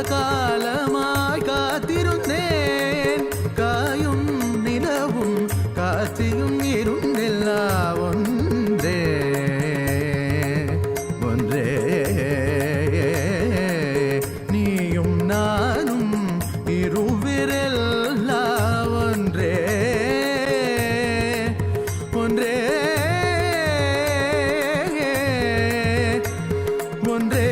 காலமாய் காத்திருந்தேன். காயும் நிலவும் காட்சியும் இருந்தெல்லாம் ஒன்றே ஒன்றே. நீயும் நானும் இருவிரெல்லாம் ஒன்றே ஒன்றே ஒன்றே.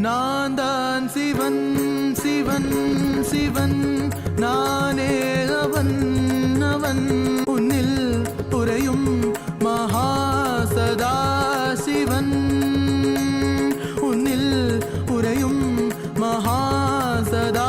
நான் தான் சிவன் சிவன் சிவன், நானே அவன் அவன். உன்னில் உறையும் மகாசதாசிவன், உன்னில் உறையும் மகாசதாசிவன்.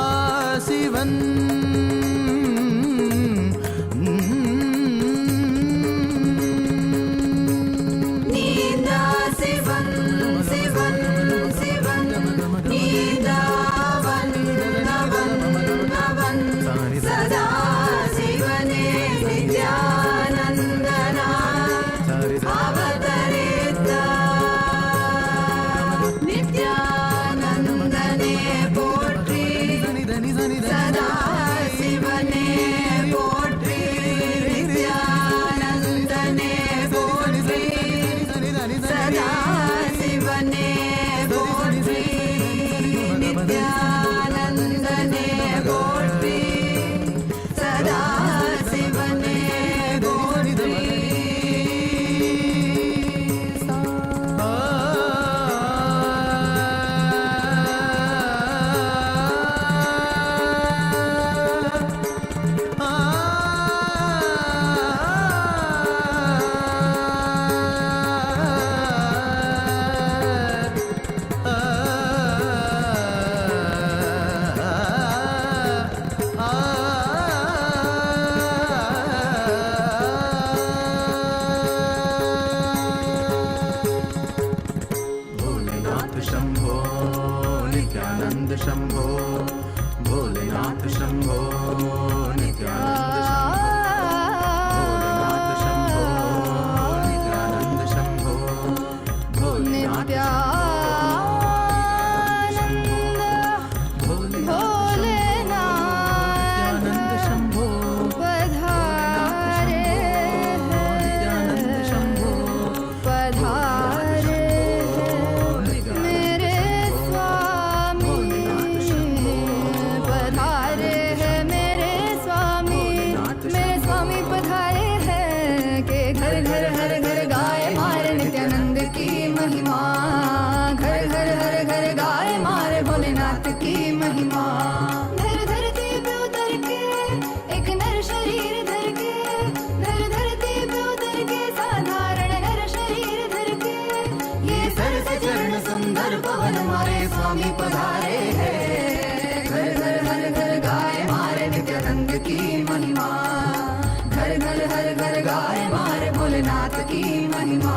शंभो नित्यानंद शंभो, भोलेनाथ शंभो नित्यानंद शंभो, भोलेनाथ शंभो नित्यानंद शंभो, भोलेनाथ शंभो पधारे नित्यानंद शंभो पधारे मेरे स्वामी पधारे हैं मेरे स्वामी पधारे हैं के घर घर हर घर गाए मारे नित्यानंद की महिमा, घर घर हर घर गाए मारे भोलेनाथ की महिमा। धरती पे उतर के एक नर शरीर धर के, धरती पे उतर के साधारण नर शरीर धर के, ये सर से चरण सुंदर पवन मारे स्वामी पधारे हैं। घर घर हर घर गाए मारे नित्यानंद की महिमा, घर घर हर घर गाए मारे भोलेनाथ की महिमा।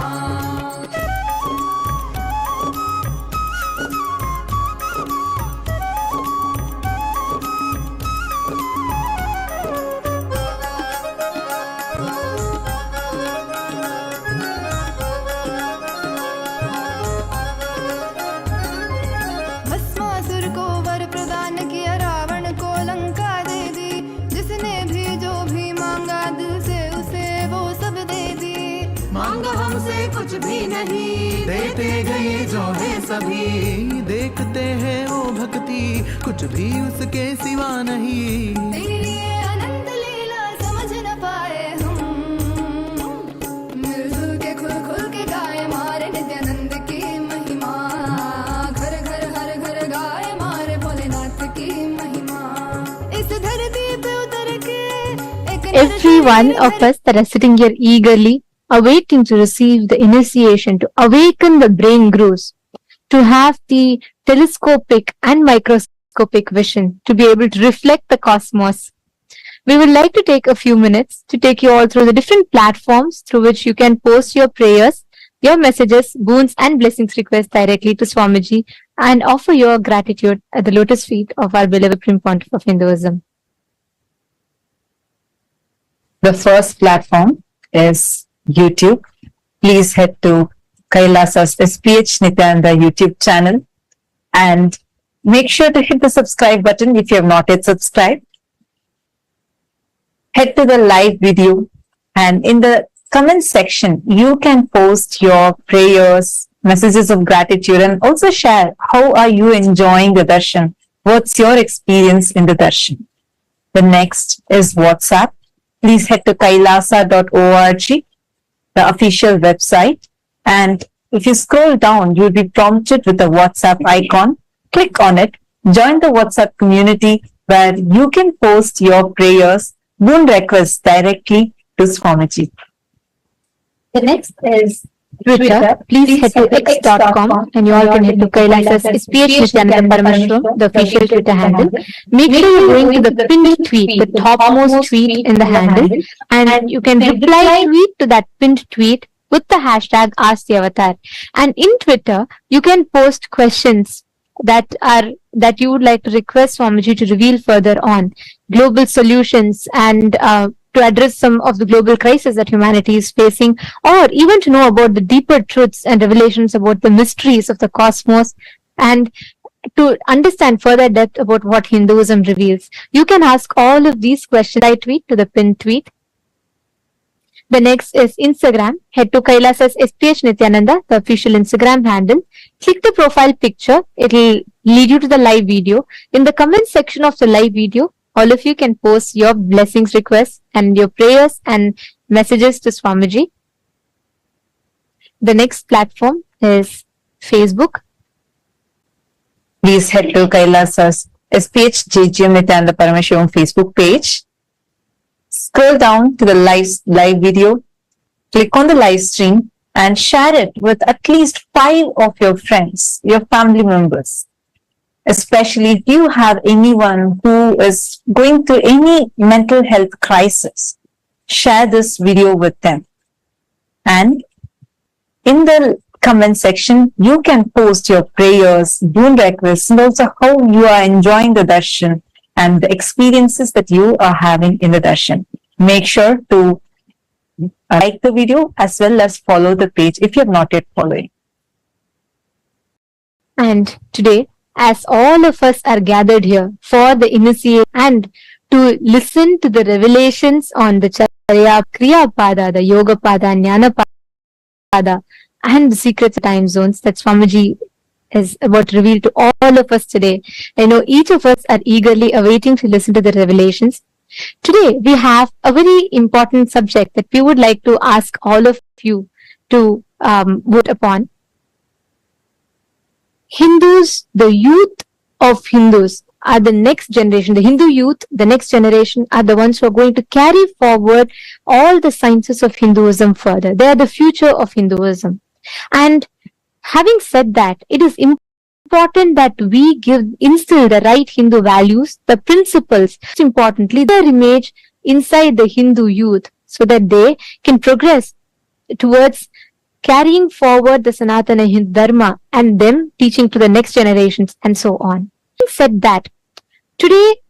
भस्मासुर को वर प्रदान किया, रावण को लंका दे दी, जिसने भी जो भी मांगा दिल से उसे वो सब दे दी। मांगा हमसे कुछ भी नहीं, देते गए जो है सभी, देखते हैं वो भक्ति कुछ भी उसके सिवा नहीं। तेरे लिए अनंत लीला समझ न पाए हम, मिलजुल के खुल खुल के गाए मारे नित्यानंद की महिमा, घर घर हर घर गाए मारे भोलेनाथ की महिमा। इस धरती पे उतर के every one of us that are sitting here eagerly awaiting to receive the initiation, to awaken the brain grooves, to have the telescopic and microscopic vision, to be able to reflect the cosmos. We would like to take a few minutes to take you all through the different platforms through which you can post your prayers, your messages, boons and blessings requests directly to Swamiji and offer your gratitude at the lotus feet of our beloved Supreme Pontiff of Hinduism. The first platform is YouTube. please head to Kailasa's SPH Nityananda YouTube channel and make sure to hit the subscribe button if you have not yet subscribed. Head to the live video, and in the comment section, you can post your prayers, messages of gratitude, and also share how are you enjoying the darshan. What's your experience in the darshan? The next is WhatsApp. Please head to kailasa.org, the official website. And if you scroll down, you'll be prompted with the WhatsApp icon. Click on it. Join the WhatsApp community where you can post your prayers, boon requests directly to Swamiji. The next is Twitter. Please head to x.com and you all can head to Kailasa's SPH Nityananda Parameshwaram, the official Twitter handle. Make sure you're going to the pinned tweet, the topmost tweet in the handle, and you can reply tweet to that pinned tweet with the hashtag #AskTheAvatar. And in Twitter, you can post questions that you would like to request Swamiji to reveal further on global solutions and to address some of the global crises that humanity is facing, or even to know about the deeper truths and revelations about the mysteries of the cosmos, and to understand further depth about what Hinduism reveals. You can ask all of these questions. I tweet to the pinned tweet. The next is Instagram. Head to Kailasa's SPH Nityananda, the official Instagram handle. Click the profile picture. It will lead you to the live video. In the comment section of the live video, all of you can post your blessings requests and your prayers and messages to Swamiji. The next platform is Facebook. Please head to Kailasa's SPH JGM Nityananda Parameshwaram Facebook page. Scroll down to the live video, click on the live stream and share it with at least 5 of your friends, your family members. Especially if you have anyone who is going through any mental health crisis, share this video with them. And in the comment section, you can post your prayers, boon requests, and also how you are enjoying the darshan and the experiences that you are having in the darshan. Make sure to like the video as well as follow the page if you have not yet followed. And today, as all of us are gathered here for the initiation and to listen to the revelations on the Charya Kriya Pada, the Yoga Pada, Jnana Pada, and the secrets of time zones that Swamiji is about to reveal to all of us today. I know each of us are eagerly awaiting to listen to the revelations. Today, we have a very important subject that we would like to ask all of you to vote upon. Hindus, the youth of Hindus are the next generation. The Hindu youth, the next generation, are the ones who are going to carry forward all the sciences of Hinduism further. They are the future of Hinduism. And having said that, it is important that we instill the right Hindu values, the principles, most importantly, their image inside the Hindu youth so that they can progress towards carrying forward the Sanatana Hindu Dharma and them teaching to the next generations and so on. Having said that, today,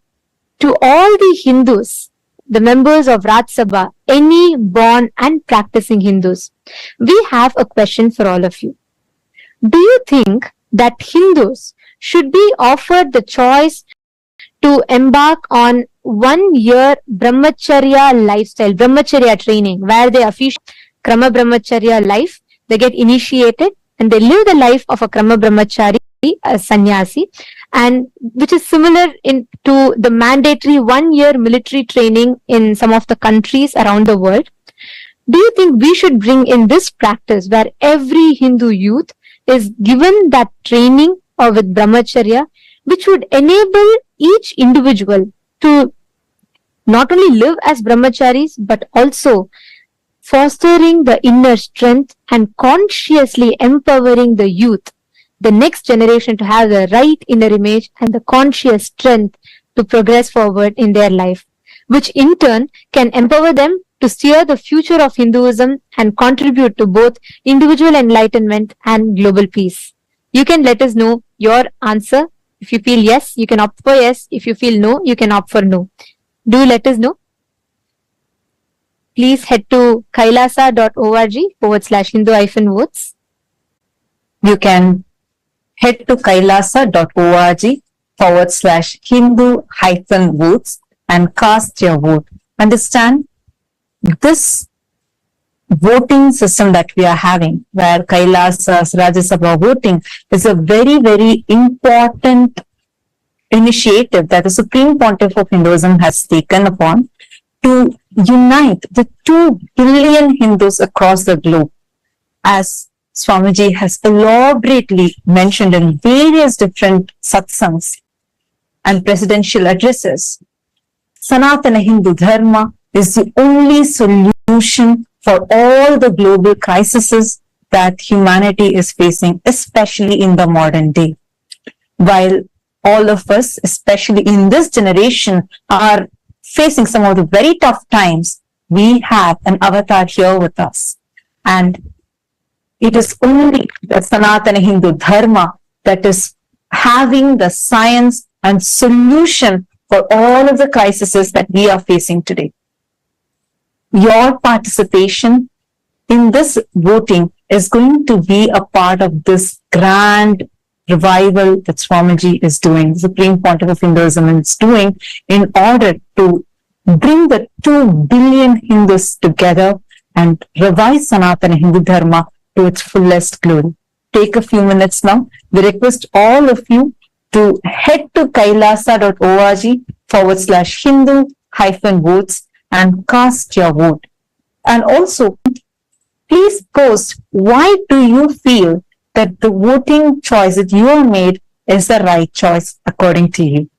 to all the Hindus, the members of Raj Sabha, any born and practicing Hindus, we have a question for all of you. Do you think that Hindus should be offered the choice to embark on 1 year brahmacharya lifestyle, brahmacharya training, where they officially Krama Brahmacharya life, they get initiated and they live the life of a Krama Brahmachari, a sannyasi, and which is similar to the mandatory 1 year military training in some of the countries around the world. Do you think we should bring in this practice where every Hindu youth is given that training with brahmacharya, which would enable each individual to not only live as brahmacharis, but also fostering the inner strength and consciously empowering the youth, the next generation, to have the right inner image and the conscious strength to progress forward in their life, which in turn can empower them to steer the future of Hinduism and contribute to both individual enlightenment and global peace. You can let us know your answer. If you feel yes, you can opt for yes. If you feel no, you can opt for no. Do let us know. please head to kailasa.org/Hindu-votes. You can head to kailasa.org/Hindu-votes and cast your vote. Understand, this voting system that we are having, where Kailasa's Rajya Sabha voting is a very, very important initiative that the Supreme Pontiff of Hinduism has taken upon to unite the 2 billion Hindus across the globe. As Swamiji has elaborately mentioned in various different satsangs and presidential addresses, Sanatana Hindu Dharma is the only solution for all the global crises that humanity is facing, especially in the modern day. While all of us, especially in this generation, are facing some of the very tough times, we have an avatar here with us. And it is only the Sanatana Hindu Dharma that is having the science and solution for all of the crises that we are facing today. Your participation in this voting is going to be a part of this grand revival that Swamiji is doing, the Supreme Pontiff of Hinduism is doing, in order to bring the 2 billion Hindus together and revive Sanatana Hindu Dharma to its fullest glory. Take a few minutes now. We request all of you to head to kailasa.org/Hindu-votes and cast your vote. And also, please post, why do you feel that the voting choice that you have made is the right choice according to you?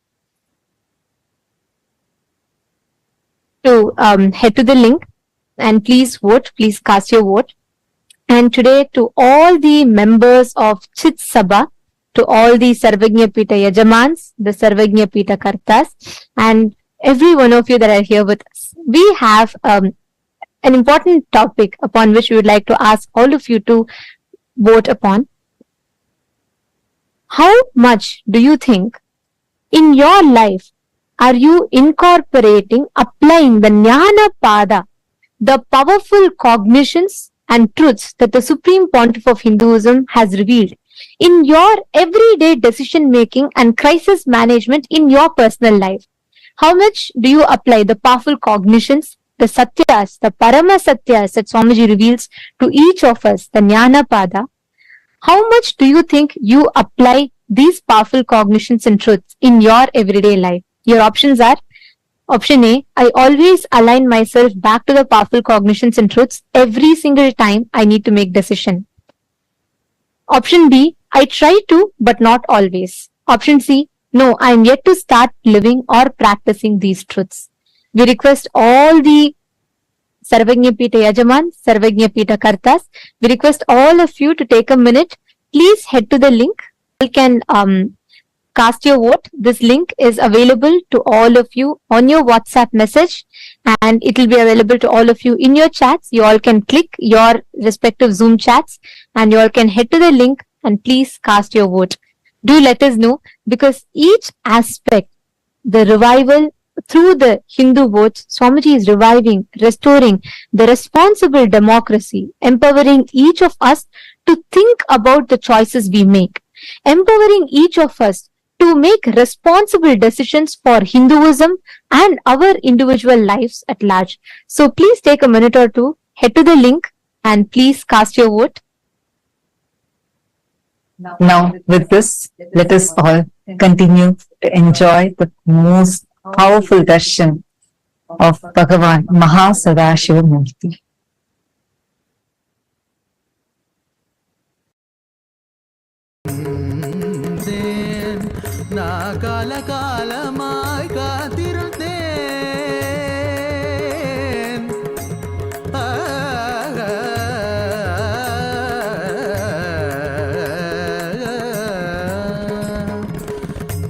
To head to the link and please vote, please cast your vote. And today, to all the members of Chit Sabha, to all the Sarvagnya Pita Yajamans, the Sarvagnya Pita Kartas, and every one of you that are here with us, we have an important topic upon which we would like to ask all of you to vote upon. How much do you think in your life are you incorporating, applying the Jnana Pada, the powerful cognitions and truths that the Supreme Pontiff of Hinduism has revealed in your everyday decision making and crisis management in your personal life? How much do you apply the powerful cognitions, the Satyas, the Parama Satyas that Swamiji reveals to each of us, the Jnana Pada? How much do you think you apply these powerful cognitions and truths in your everyday life? Your options are: option A, I always align myself back to the powerful cognitions and truths every single time I need to make decision. Option B, I try to, but not always. Option C, no, I am yet to start living or practicing these truths. We request all the Sarvagnya Pita Yajaman, Sarvagnya Pita Kartas, we request all of you to take a minute. Please head to the link. You can cast your vote. This link is available to all of you on your WhatsApp message, and it will be available to all of you in your chats. You all can click your respective Zoom chats and you all can head to the link and please cast your vote. Do let us know, because each aspect, the revival through the Hindu votes, Swamiji is reviving, restoring the responsible democracy, empowering each of us to think about the choices we make, empowering each of us to make responsible decisions for Hinduism and our individual lives at large. So please take a minute or two, head to the link and please cast your vote. Now, with this, let us all continue to enjoy the most powerful darshan of Bhagavan MahaSadashiva Murthy. காலமாய் காத்திருந்தேன்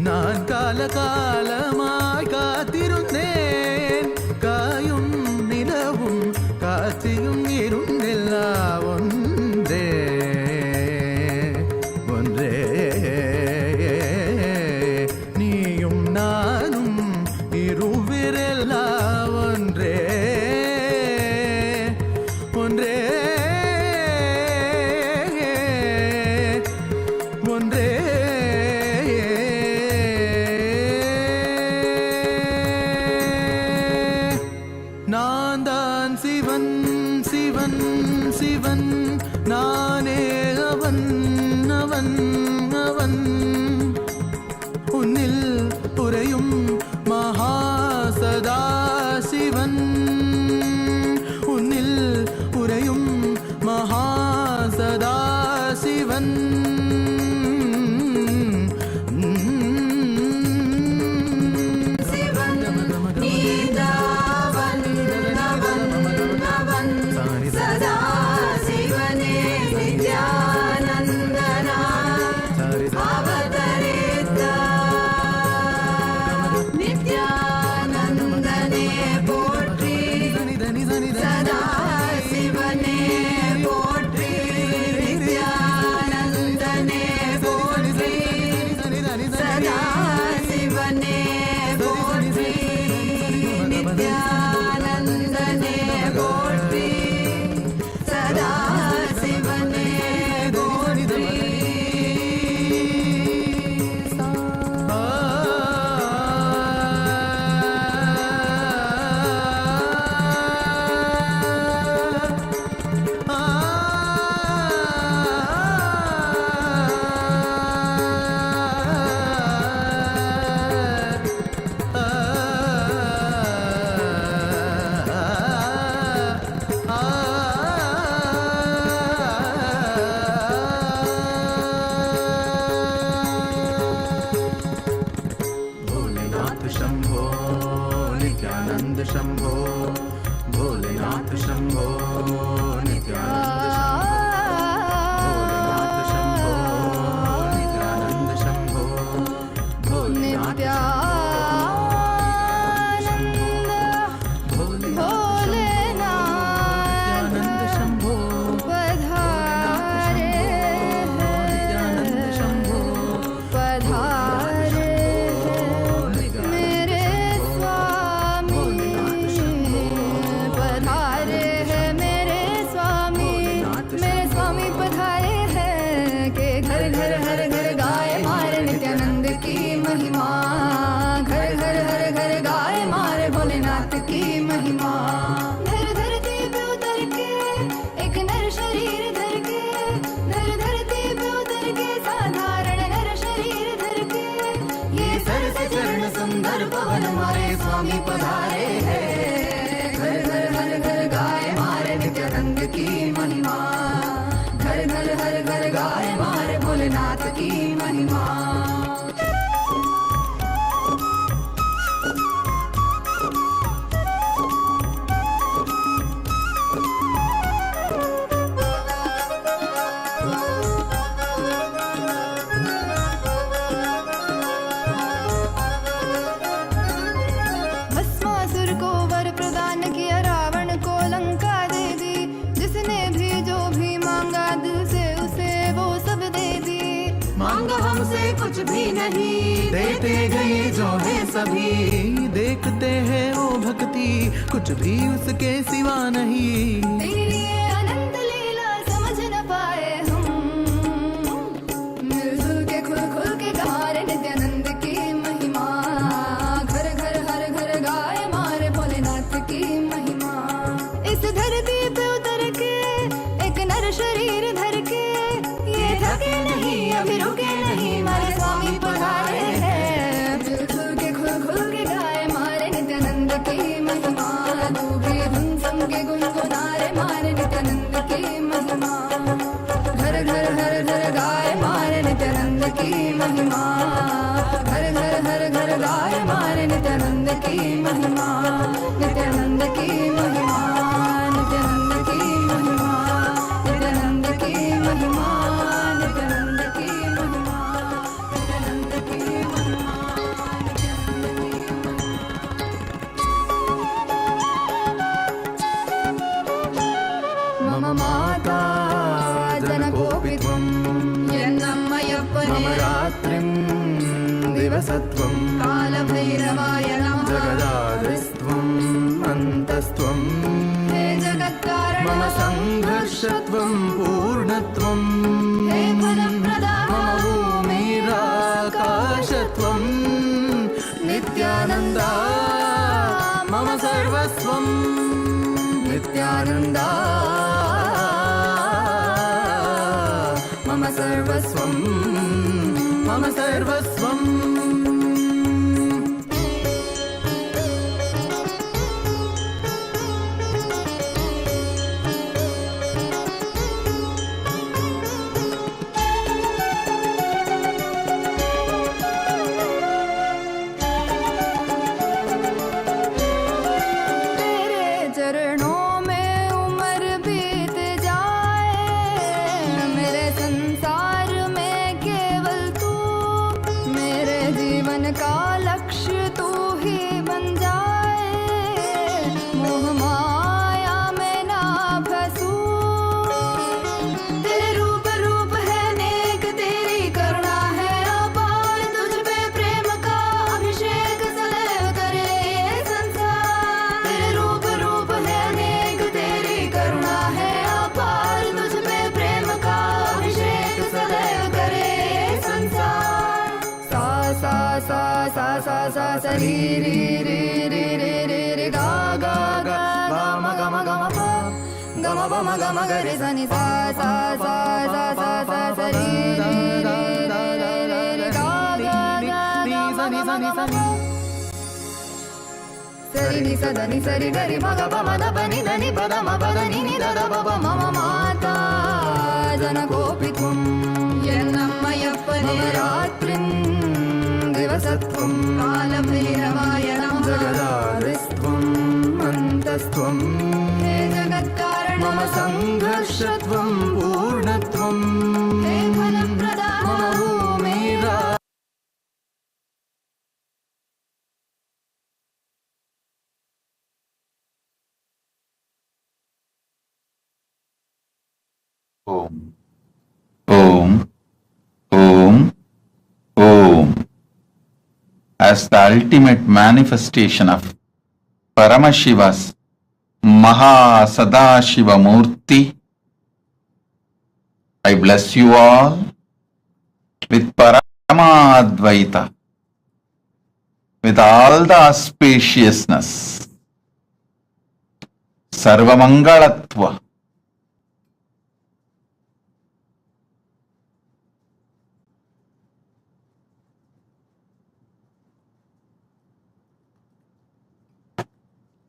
நான் காலமாய் காத்திருந்தேன் காயும் நிலவும் காட்சியும் இருந்தெல்லாம் ஒன்றே ஒன்றே நானும் இருவிரெல்லாம் ஒன்றே நான் சிவன் சிவன் சிவன் நானே அவன் அவன் அவன் உன்னில் உறையும் மகாசதாசிவன் உன்னில் உறையும் மகாசதாசிவன் शंभो नित्यानंद शंभो भोलेनाथ शंभो नित्यानंद शंभो नित्यानंद शंभो भोलेनाथ नित्यानंद शंभो नित्यानंद शंभो भोलेनाथ की महिमा। धर धरती पे उतर के एक नर शरीर धर के, धर धरती पे उतर के साधारण नर शरीर धर के, ये सरस चरण सुंदर पवन मारे स्वामी पधारे हैं। घर घर हर घर गाय मारे नित्यानंद की महिमा, घर घर हर घर गाय मारे भोलेनाथ की महिमा। हमसे कुछ भी नहीं देते गए जो है सभी, देखते हैं वो भक्ति कुछ भी उसके सिवा नहीं। तेरी ये अनंत लीला समझ न पाए हम, मिलजुल के खुल खुल के गा रहे नित्यानंद की महिमा। घर घर हर घर गाए मारे भोलेनाथ की महिमा। इस धरती पे उतर के एक नर शरीर धर के, ये थके नहीं अभी रुके नहीं मारे स्वामी पधारे हैं। मिलजुल के खुल खुल के गाए मारे नित्यानंद की महिमा। तू भी धुन सम के गुनगुनारे मारे नित्यानंद की महिमा। घर घर हर घर गाए मारे नित्यानंद की महिमा। घर घर हर घर गाए मारे नित्यानंद की महिमा। नित्यानंद की महिमा, नित्यानंद की महिमा, नित्यानंद की महिमा, नित्यानंद की महिमा, नित्यानंद की महिमा। मम माता जनकोऽपि त्वं यन्नम्मयप्पने मम रात्रिं दिवसत्वं कालभैरवाय नमः। जगदादिस्त्वम् अन्तस्त्वं हे जगत्कारण मम संघर्षत्वं पूर्णत्वं हे फलप्रदा मम भूमिराकाशत्वं नित्यानन्दा मम सर्वस्वम्। नित्यानन्दा मम सर्वस्वं मम सर्वस्वम् तेरे चरणों में उम्र बीत जाए मेरे संसार में केवल तू मेरे जीवन का लक्ष्य तू ही बन जाए मोह माया में ना फंसूं तेरे रूप रूप है नेक तेरी करुणा है अपार तुझ पे प्रेम का अभिषेक सदैव करे ये संसार तेरे रूप रूप है नेक तेरी करुणा है अपार तुझ पे प्रेम का अभिषेक सदैव करे ये संसार सा सा सा सा सा सा सा री री री री री री री गा गा गा गा म ग म ग म प ग म प म ग म ग रे सा नि सा सा सा सा सा सा सा री री री री री री री गा गा गा गा म ग म ग म प सरि नि स द नि सरि ग रि म ग प म द प नि द नि प द म प द नि नि द द प प म म माता जनकोऽपि त्वं यन्नमयप्पने रात्रिं दिवसत्वं कालभैरवाय नमः जगदादिस्त्वम् अन्तस्त्वम् हे जगत्कारण मम सङ्घर्षत्वं पूर्णत्वम् हे फलप्रदाता मम भूमिरा Om. Om. Om. Om. As the ultimate manifestation of Paramashiva's MahaSadashiva Murthy, I bless you all with Paramadvaita, with all the auspiciousness, Sarvamangalatva,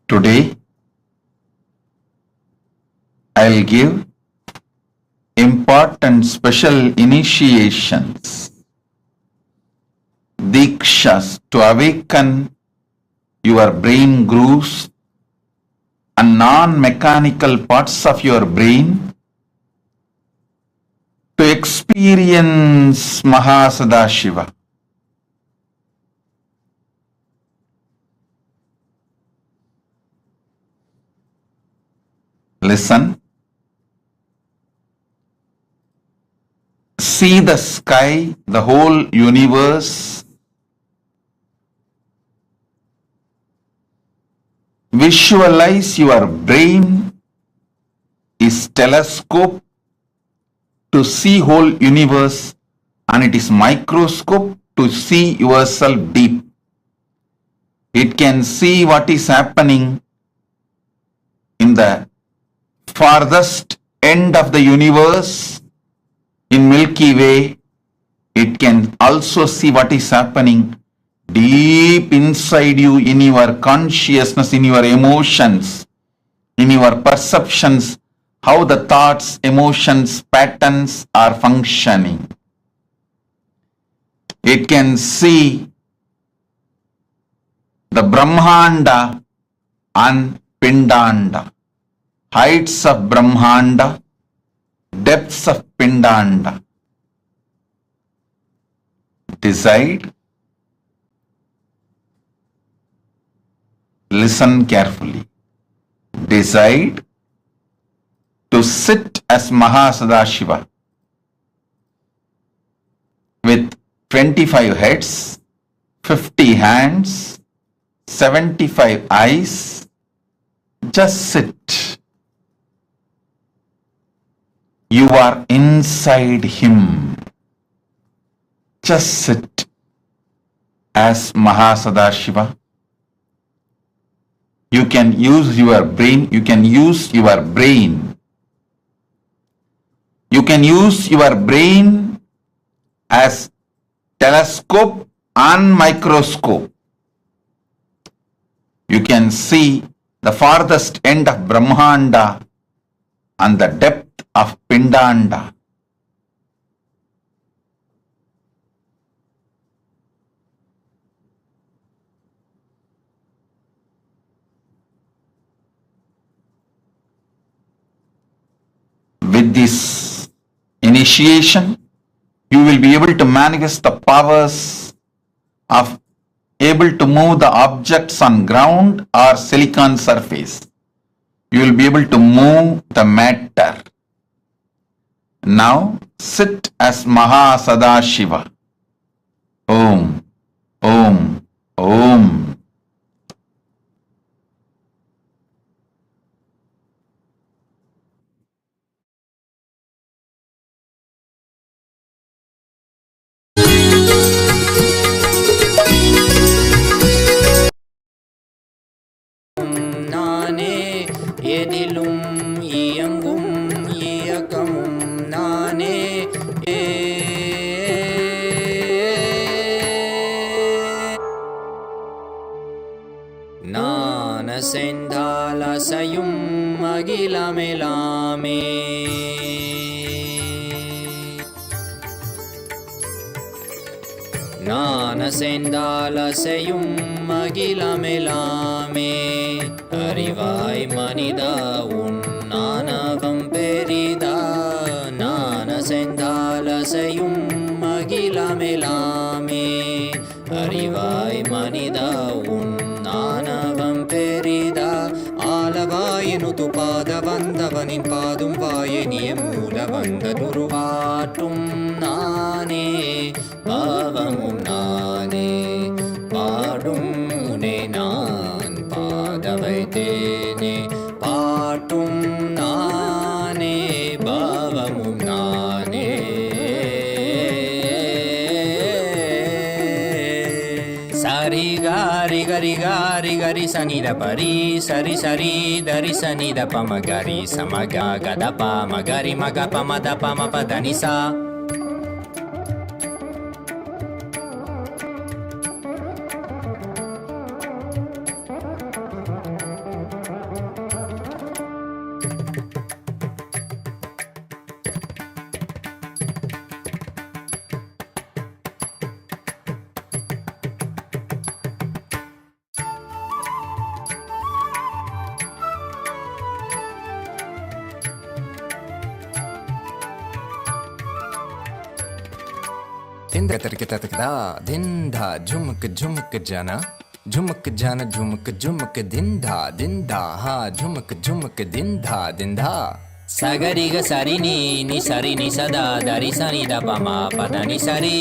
today, I'll give important special initiations, Dikshas to awaken your brain grooves and non-mechanical parts of your brain to experience MahaSadashiva. Listen. See the sky, the whole universe. Visualize your brain is telescope to see whole universe and it is microscope to see yourself deep. It can see what is happening in the farthest end of the universe in Milky Way. It can also see what is happening deep inside you, in your consciousness, in your emotions, in your perceptions, how the thoughts, emotions, patterns are functioning. It can see the Brahmanda and Pindanda, heights of Brahmanda, depths of Pindanda. Decide. Listen carefully. Decide to sit as MahaSadashiva with 25 heads, 50 hands, 75 eyes. Just sit. You are inside him. Just sit as MahaSadashiva. You can use your brain. You can use your brain. You can use your brain as telescope and microscope. You can see the farthest end of Brahmanda and the depth of Pindanda. With this initiation, you will be able to manifest the powers of able to move the objects on ground or silicon surface. You will be able to move the matter. Now sit as MahaSadashiva. Om, Om, Om. நானே எதிலும் இயங்கும் இயக்கமும் நானே நான செந்தால் அசையும் அகிலமெலாமே நான செந்தால் அசையும் அகிலமெலாமே அறிவாய் மனிதா உன் நானவம் பெரிதா நான செந்தால் அசையும் அகிலமெலாமே அறிவாய் மனிதா உன் நானவம் பெரிதா ஆலவாயினுது பாத வந்தவனின் பாதும் வாயனிய மூல வந்த துருவாட்டும் நானே பாவமும் நானே பாடும் உனே நான் பாத வைத்தேனே பாட்டும் நானே பாவமும் நானே சரி காரி கரி காரி கரி சனித பரி சரி சரி தரி சனித பம கரி சமக கத பம கரி மக பமத பம பதனிசா दिंधा झुमक झुमक जाना झुमक जाना झुमक झुमक दिंधा दिंधा हा झुमक झुमक दिंधा दिंधा सगरिग सरि नी सरि नि सदा दरि सनि द पमा पद नि सरि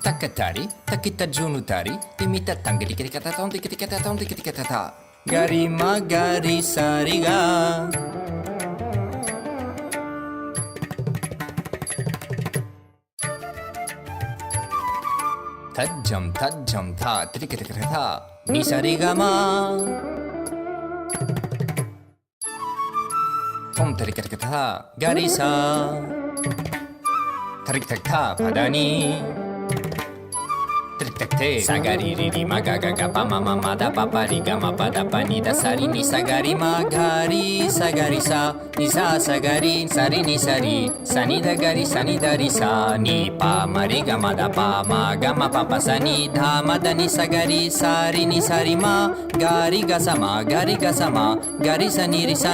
takatari takita junutari timita tangiri kata tom tikiti kata tom tikiti kata ta gari magari sariga tajam tha tikiti kata ta ni sariga ma tom tikiti kata ta gari sa tarik tak ta padani sagari riri maga gaga pa mama mada papa riga ma pada pani da sari ni sagari magari sagari sa ni sa sagari sari ni sari sani da gari sani da ri sa ni pa mariga mada pa ma ga ma papa sani dha mada ni sagari sari ni sari ma gari ga sama gari sani ri sa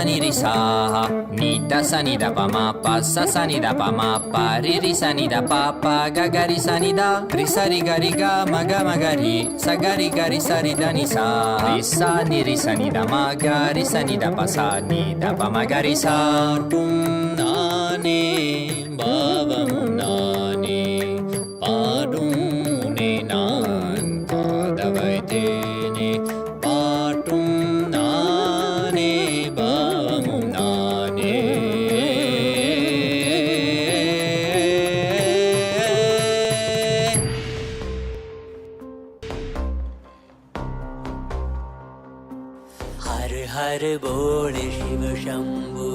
ni da sani da pa ma pa sa sani da pa ma pa ri sani da pa pa ga gari sani da ri sari gari ga maga magari sagari gari sari da ni sa ri sa ni da magari sani da pa sa ni da pa magari sa tum nane bhavam nane padum ne nan padavaitene patum Shambhu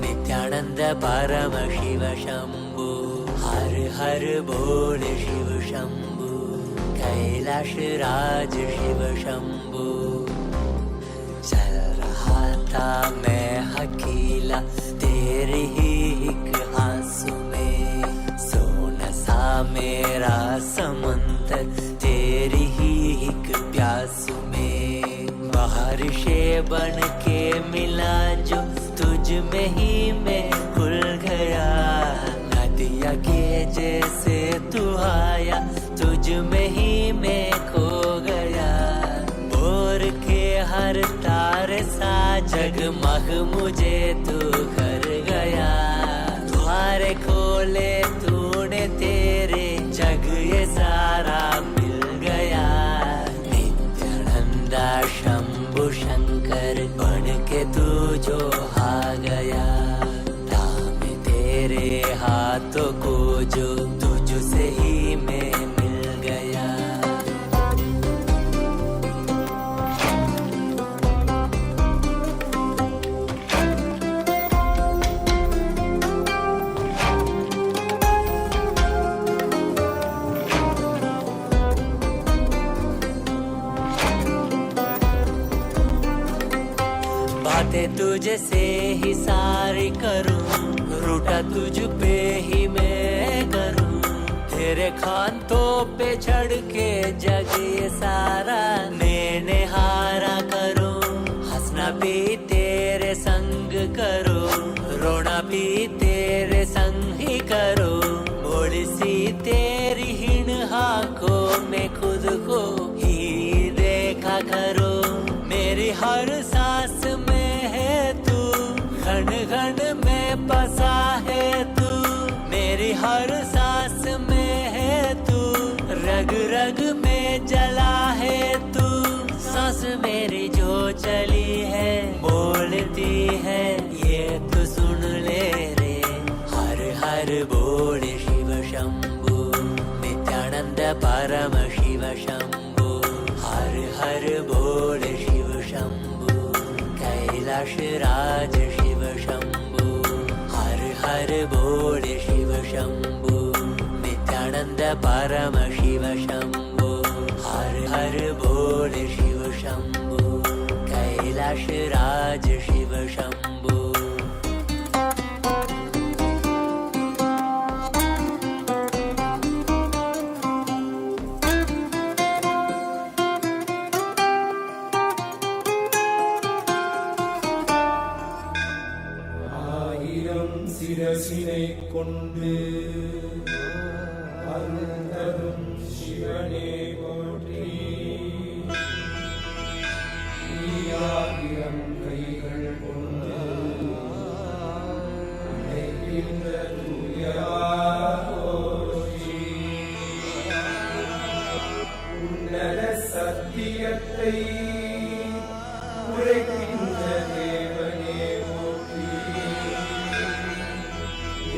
Nityanand परम शिव शम्भु हर हर बोल शिव शम्भु कैलाश राज शिव शम्भु चल रहा था मैं अकेला तेरे ही एक आंसू में सोना सा मेरा समंदर तेरी ही एक प्यासू में बारिशे बन के मिला जो तुझ में ही मैं खुल गया नदिया के जैसे तू आया तुझ में ही मैं खो गया बोर के हर तारे सा जगमग मुझे तू कर गया द्वारे खोले तूने तेरे जग ये सारा मिल गया नित्यानंदा शंभु शंकर बन के तू जो आ गया थामे तेरे हाथों को जो तुझसे ही मैं मिल गया बातें तुझे से ही सारी करूं रूठा तुझ पे ही मैं करूं तेरे खानों पे चढ़ के जग ये सारा मैंने हारा करूं हंसना भी तेरे संग करूं रोना भी तेरे संग ही करूं मोड़ सी तेरी हिण को मैं खुद को ही देखा करूं मेरी हर सांस में है तू घन घन में बसा है तू मेरी हर सांस में है तू रग रग में जला है तू सांस मेरी जो चली है बोलती है ये तो सुन ले रे हर हर बोल शिव शंभु नित्यानंद परम शिव शंभु हर हर बोल शिव शंभु कैलाश राज शिव शंभु हर हर बोल शिव शंभु नित्यानंद परम शिव शंभु हर हर बोल शिव शंभु कैलाश राज शिव शंभु சிரசினை கொண்டு அருந்தரும் சிவனே போற்றி ஆயிரம் கைகள் கொண்டு அழைக்கின்ற தூயவா போற்றி உன்னத சத்தியத்தை உரைக்கின்ற தேவனே போற்றி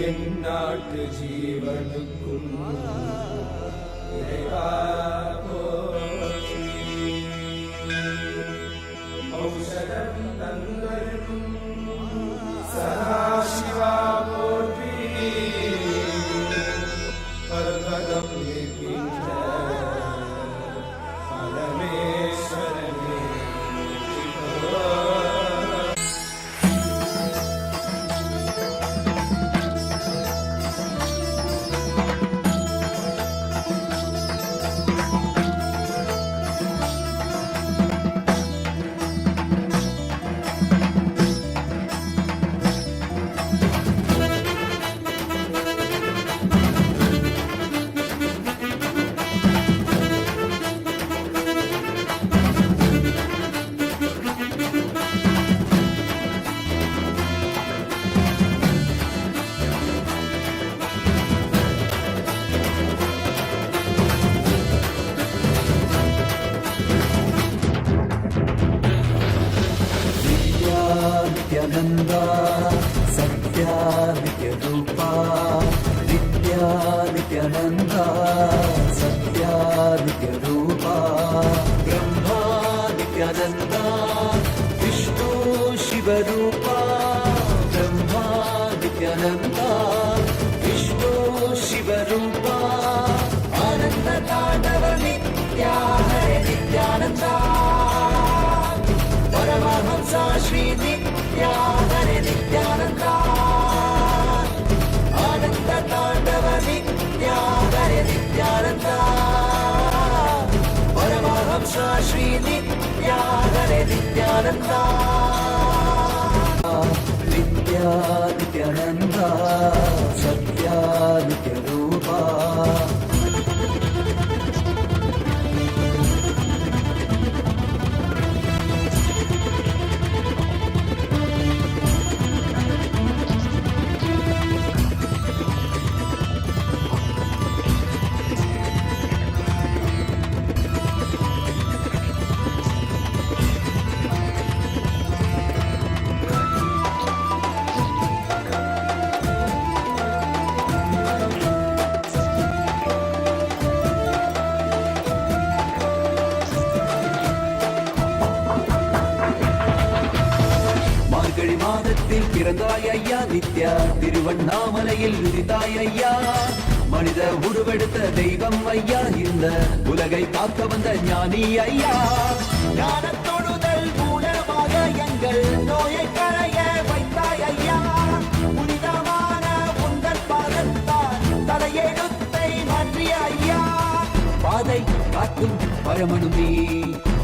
எந்நாட்டு ஜீவனுக்கும் இறைவா போற்றி ஔஷதம் தந்தருளும் சதாசிவா போற்றி பர்வதம் இருக்கின்ற பரமேஸ்வரனே போற்றி. नित्यानंदा सत्या नित्य रूपा नित्या नित्यानंदा सत्या नित्य रूपा ब्रह्मा नित्यानंदा विष्णु शिव रूपा नित्यानन्दा विष्णु शिवरूपा आनन्द ताण्डव नित्या हरे नित्यानन्दा परमहंसा श्री नित्या हरे नित्यानन्दा आनन्द ताण्डव नित्या हरे नित्यानन्दा परमहंसा श्री नित्या हरे नित्यानन्दा नित्या नित्यानन्दा सत्या नित्यरूपा மார்கழி மாதத்தில் பிறந்தாய் ஐயா நித்யா திருவண்ணாமலையில் உதித்தாய் ஐயா மனித உருவெடுத்த தெய்வம் ஐயா இந்த உலகை காக்க வந்த ஞானி ஐயா ஞான தொழுதல் மூலமாக எங்கள் நோயை களைய வைத்தாய் ஐயா புனிதமான உந்தன் பாதத்தால் தலையெழுத்தை மாற்றிய ஐயா பாதை காக்கும் பரமனுமே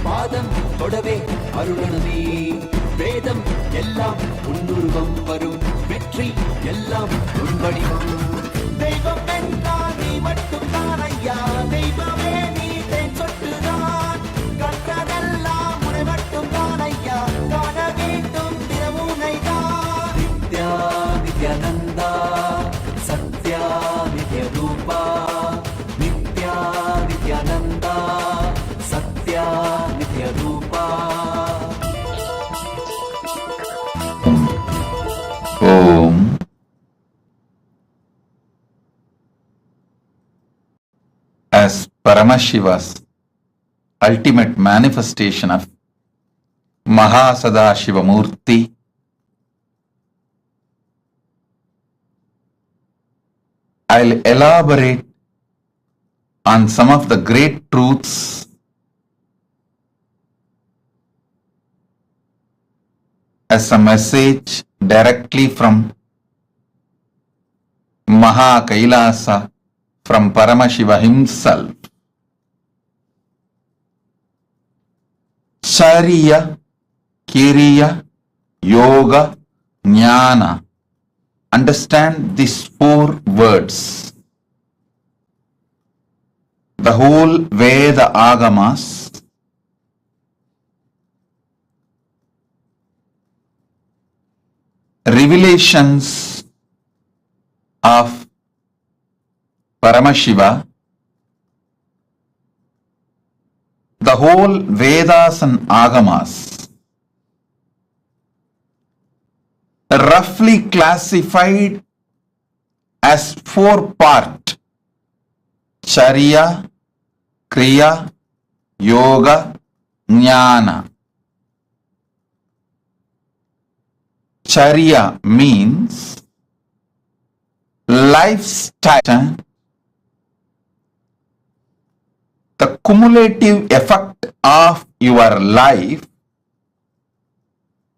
பாதம் தொடவே அருளனுமே வேதம் எல்லாம் உன்னுருவம் வரும் வெற்றி எல்லாம் உன் வடிவம் தெய்வம் என்றால் நீ மட்டும் தான் ஐயா தெய்வமே நீ தேன் சொட்டுதான் கற்றதெல்லாம் உன்னை மட்டும் தான் ஐயா காண வேண்டும் தினமுனை தான் நித்யா நித்யானந்தா சத்யா நித்ய ரூபா நித்யா நித்யானந்தா சத்யா நித்ய ரூபா Om. As Paramashiva's ultimate manifestation of MahaSadashiva Murthy, I'll elaborate on some of the great truths as a message directly from Maha Kailasa, from Paramashiva himself. Charya, Kiriya, Yoga, Jnana. Understand these 4 words. The whole Veda Agamas revelations of Paramashiva, the whole Vedas and Agamas, roughly classified as 4 parts: Charya, Kriya, Yoga, Jnana. Charya means lifestyle. The cumulative effect of your life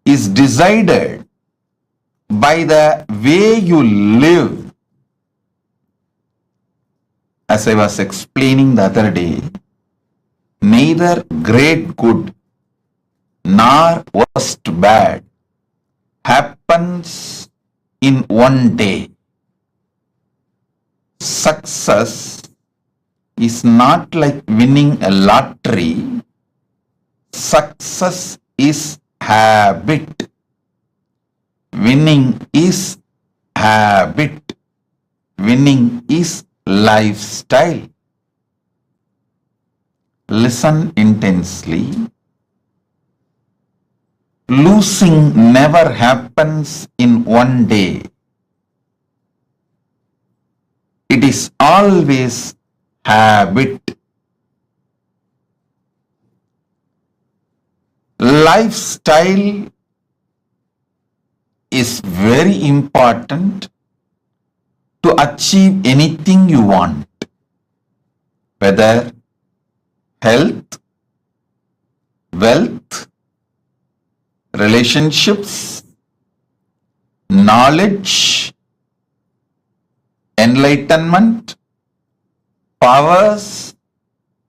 is decided by the way you live. As I was explaining the other day, neither great good nor worst bad happens in one day. Success is not like winning a lottery. Success is habit. Winning is habit. Winning is lifestyle. Listen intensely. Losing never happens in one day. It is always habit. Lifestyle is very important to achieve anything you want, whether health, wealth, relationships, knowledge, enlightenment, powers,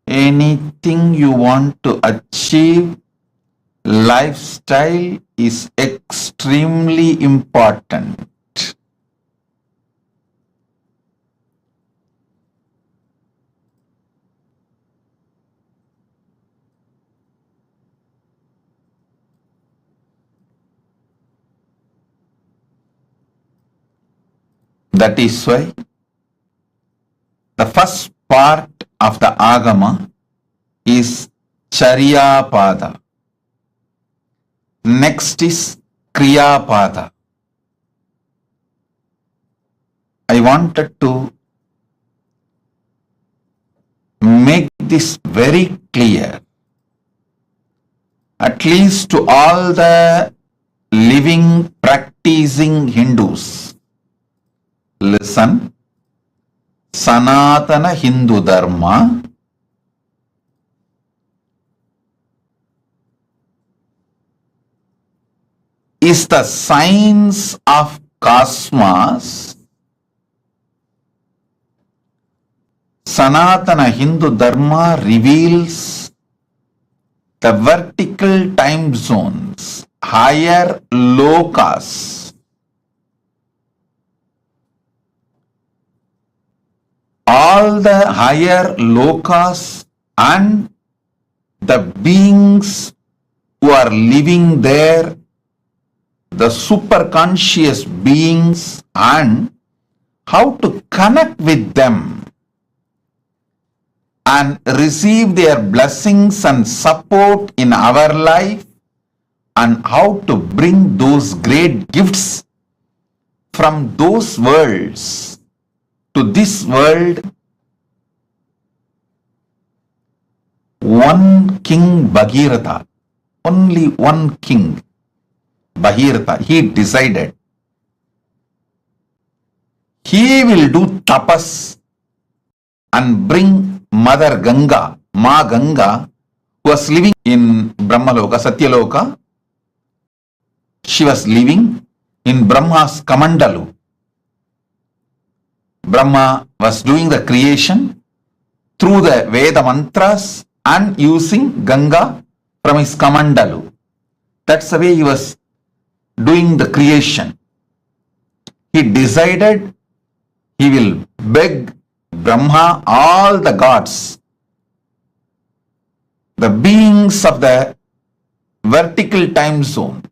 anything you want to achieve, lifestyle is extremely important. That is why the first part of the Agama is Charyapada. Next is Kriyapada. I wanted to make this very clear, at least to all the living, practicing Hindus. Listen, Sanatana Hindu Dharma is the science of cosmos. Sanatana Hindu Dharma reveals the vertical time zones, higher lokas. All the higher lokas and the beings who are living there, the superconscious beings, and how to connect with them and receive their blessings and support in our life, and how to bring those great gifts from those worlds to this world. One king Bhagirath, only one king Bhagirath, he decided he will do tapas and bring Mother Ganga, Ma Ganga, who was living in Brahmaloka, Satyaloka. She was living in Brahma's Kamandalu. Brahma was doing the creation through the Veda mantras and using Ganga from his Kamandalu. That's the way he was doing the creation. He decided he will beg Brahma, all the gods, the beings of the vertical time zone,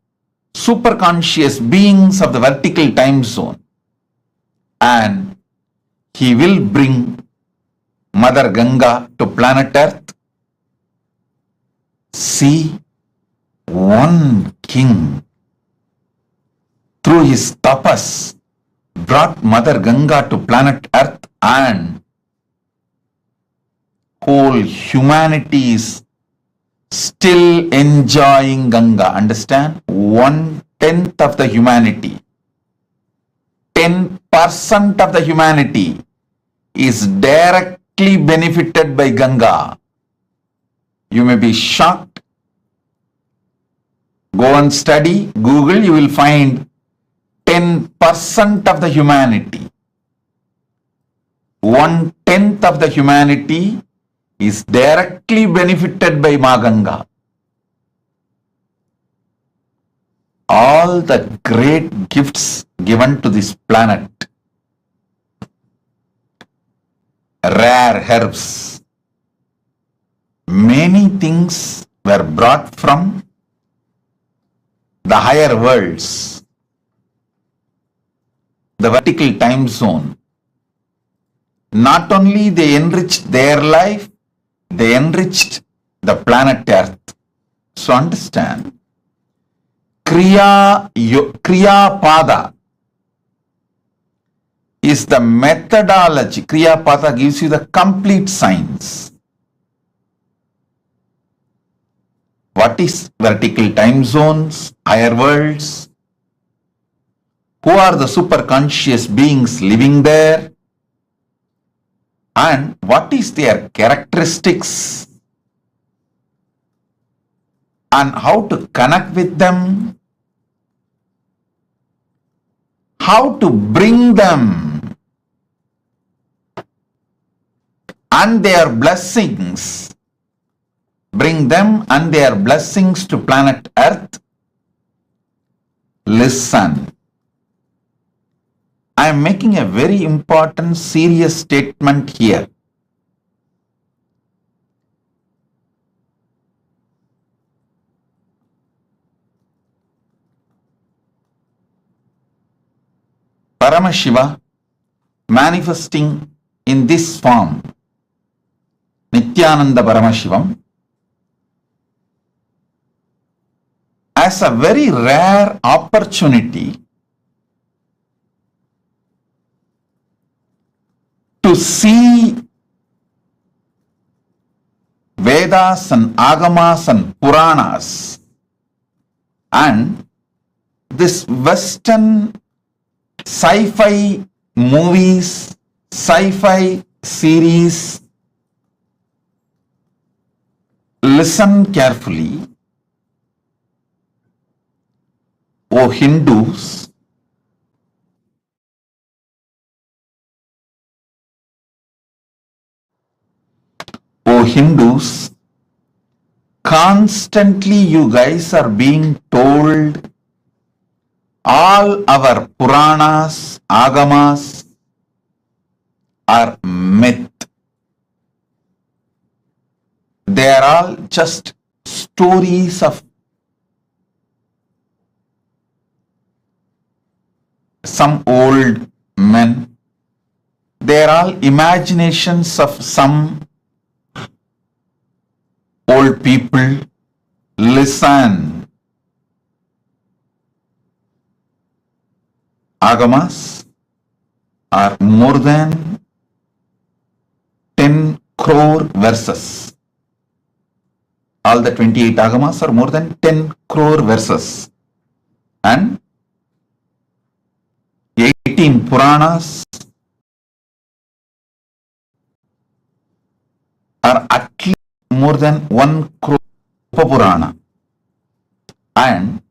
superconscious beings of the vertical time zone, and he will bring Mother Ganga to planet Earth. See, one king through his tapas brought Mother Ganga to planet Earth, and whole humanity is still enjoying Ganga. Understand? 1/10 of the humanity, 10% of the humanity is directly benefited by Ganga. You may be shocked. Go and study, Google, you will find 10% of the humanity. 1/10 of the humanity is directly benefited by Ma Ganga. All the great gifts given to this planet, rare herbs, many things were brought from the higher worlds, the vertical time zone. Not only they enriched their life, they enriched the planet Earth. So understand, Kriya Pada is the methodology. Kriya Pada gives you the complete science. What is vertical time zones, higher worlds? who are the super conscious beings living there, and what is their characteristics, and how to connect with them, how to bring them and their blessings, bring them and their blessings to planet Earth. Listen. I am making a very important, serious statement here. Paramashiva manifesting in this form, Nityananda Paramashivam, as a very rare opportunity to see Vedas and Agamas and Puranas and this Western sci-fi movies, sci-fi series. Listen carefully, O Hindus. O Hindus, constantly you guys are being told all our Puranas, Agamas are myth. They are all just stories of some old men. They are all imaginations of some old people. Listen. Agamas are more than 10 crore verses. All the 28 Agamas are more than 10 crore verses. And 18 Puranas are at least more than 1 crore Purana. And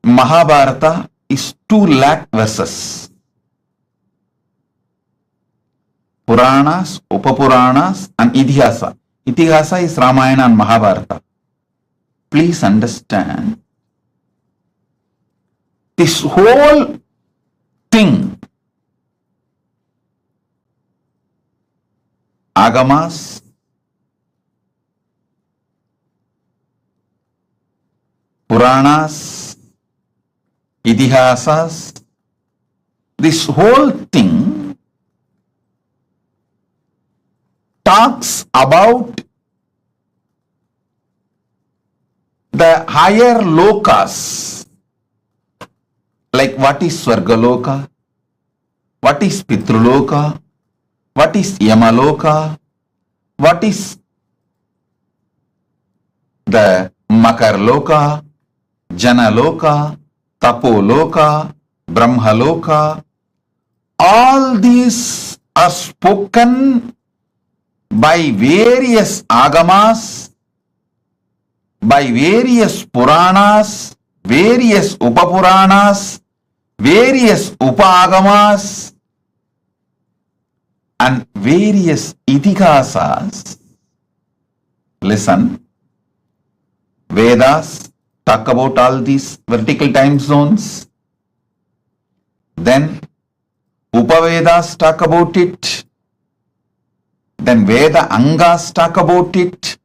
Mahabharata is 2 lakh verses. Puranas, Upapuranas and Idihasa. Idihasa is Ramayana and Mahabharata. Please understand, this whole thing, Agamas, Puranas, Idihasas, this whole thing talks about the higher lokas, like what is Swargaloka, what is Pitruloka, what is Yamaloka, what is the Makarloka, Janaloka, Tapoloka, Brahmaloka. All these are spoken by various Agamas, by various Puranas, various Upapuranas, various Upagamas, and various Itihasas. Listen, Vedas talk about all these vertical time zones. Then Upavedas talk about it. Then Veda Angas talk about it.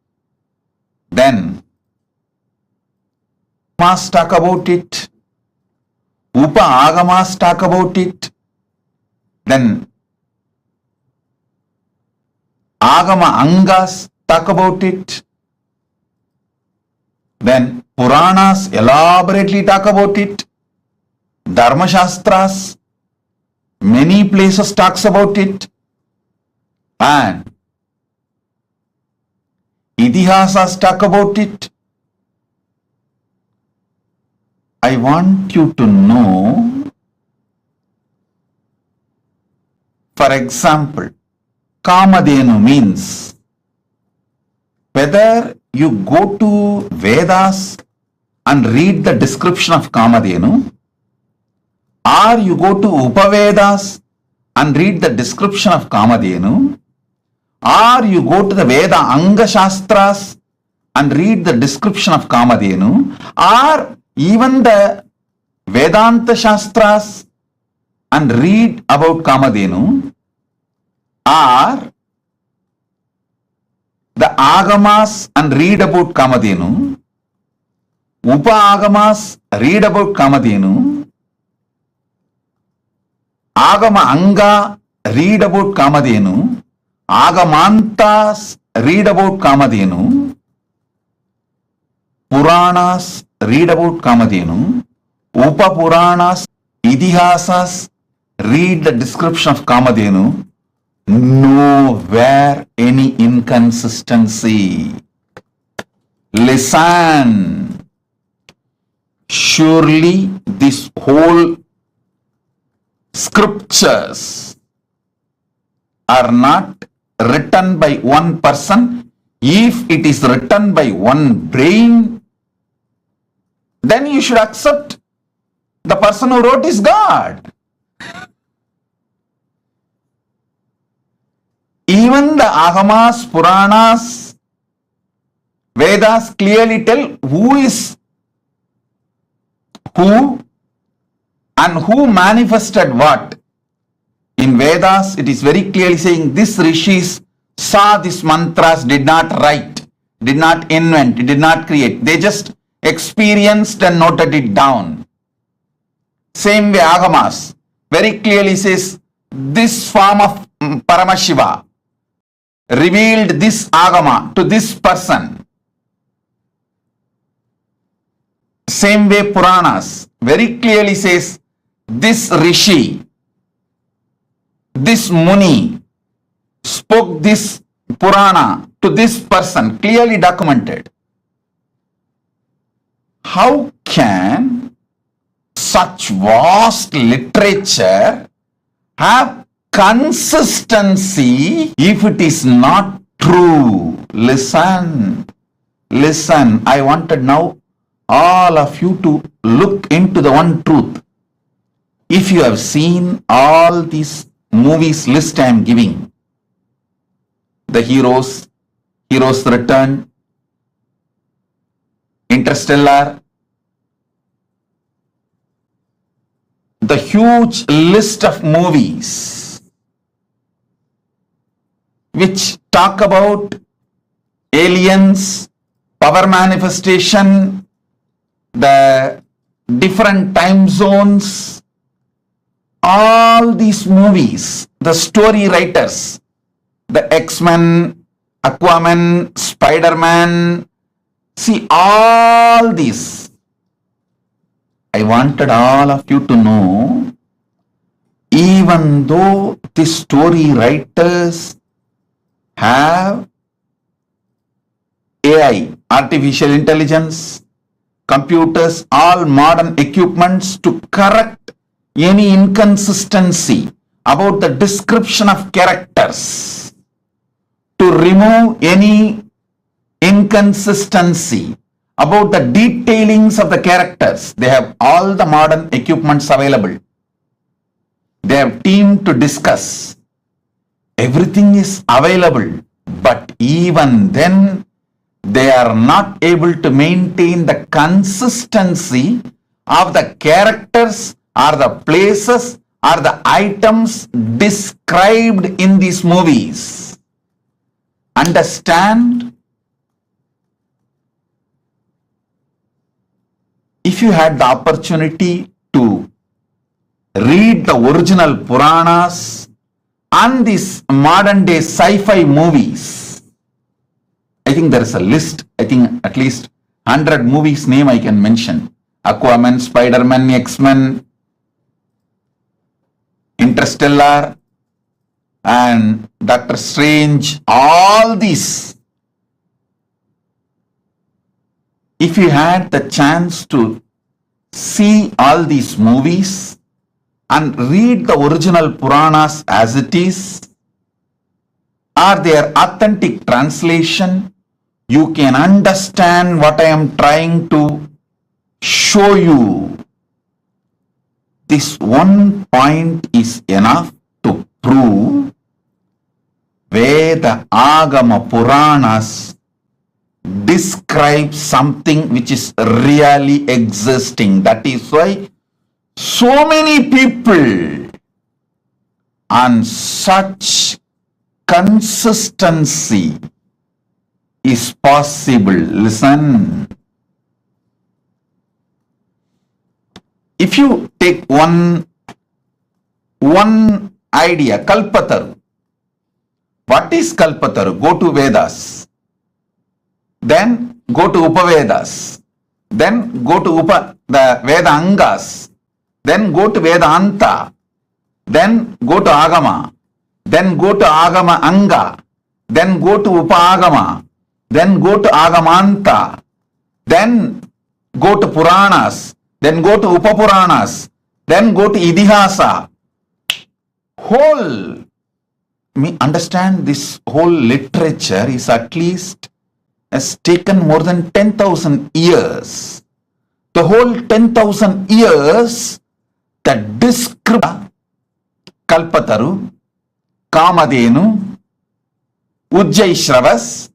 Then Agamas talk about it. Upa Agamas talk about it. Then Agama Angas talk about it. Then Puranas elaborately talk about it. Dharma Shastras, many places talks about it. And Itihasas talk about it. I want you to know, for example, Kamadhenu means whether you go to Vedas and read the description of Kamadhenu, or you go to Upavedas and read the description of Kamadhenu, or you go to the Veda Anga Shastras and read the description of Kamadhenu, or even the Vedanta Shastras and read about Kamadhenu, or the Agamas and read about Kamadhenu, Upa Agamas read about Kamadhenu, Agama Anga read about Kamadhenu, Agamantas read about Kamadhenu, Puranas read about Kamadhenu, Upa Puranas, Idihasas read the description of Kamadhenu. Nowhere any inconsistency. Listen. Surely this whole scriptures are not written by one person. If it is written by one brain, then you should accept the person who wrote is God. Even the Agamas, Puranas, Vedas clearly tell who is who and who manifested what. In Vedas, it is very clearly saying this rishis saw these mantras, did not write, did not invent, did not create. They just experienced and noted it down. Same way Agamas very clearly says this form of Paramashiva revealed this Agama to this person. Same way Puranas very clearly says this Rishi, this Muni spoke this Purana to this person, clearly documented. How can such vast literature have consistency if it is not true? Listen, listen. I wanted now all of you to look into the one truth. If you have seen all these movies list I am giving, the heroes return, Interstellar, the huge list of movies which talk about aliens, power manifestation, the different time zones, all these movies, the story writers, the X-Men, Aquaman, Spider-Man, see all these. I wanted all of you to know, even though the story writers have AI, artificial intelligence, computers, all modern equipments to correct any inconsistency about the description of characters, to remove any inconsistency about the detailings of the characters. They have all the modern equipments available. They have team to discuss. Everything is available, but even then they are not able to maintain the consistency of the characters or the places or the items described in these movies. Understand? If you had the opportunity to read the original Puranas and these modern day sci-fi movies, I think there is a list, I think at least 100 movies name I can mention. Aquaman, Spider-Man, X-Men, Interstellar, and Doctor Strange, all these. If you had the chance to see all these movies and read the original Puranas as it is, or their authentic translation, you can understand what I am trying to show you. This one point is enough to prove Veda, Agama, Puranas describe something which is really existing. That is why so many people on such consistency is possible. Listen. If you take one idea, Kalpataru. What is Kalpataru? Go to Vedas. Then go to Upavedas. Then go to the Veda Angas. Then go to Vedanta. Then go to Agama. Then go to Agama Anga. Then go to Upagama. Then go to Agamanta. Then go to Puranas. Then go to Upapuranas. Then go to Idihasa. Understand, this whole literature is at least has taken more than 10,000 years. The whole 10,000 years, the description Kalpataru, Kamadenu, Ujjaishravas,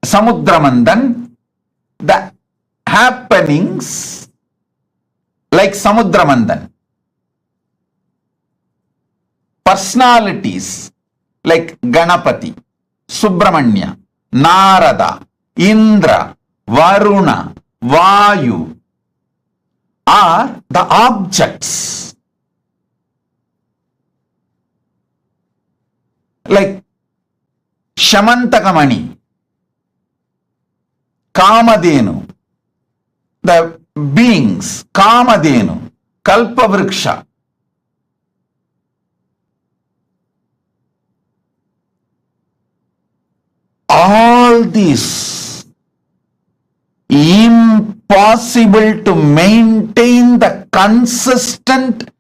Samudramandan, the happenings like Samudramandan, personalities like Ganapati, Subramanya, Narada, Indra, Varuna, Vayu are the objects. Like Shamantakamani, Kamadenu, the beings, Kamadenu, Kalpavriksha. All this impossible to maintain the consistent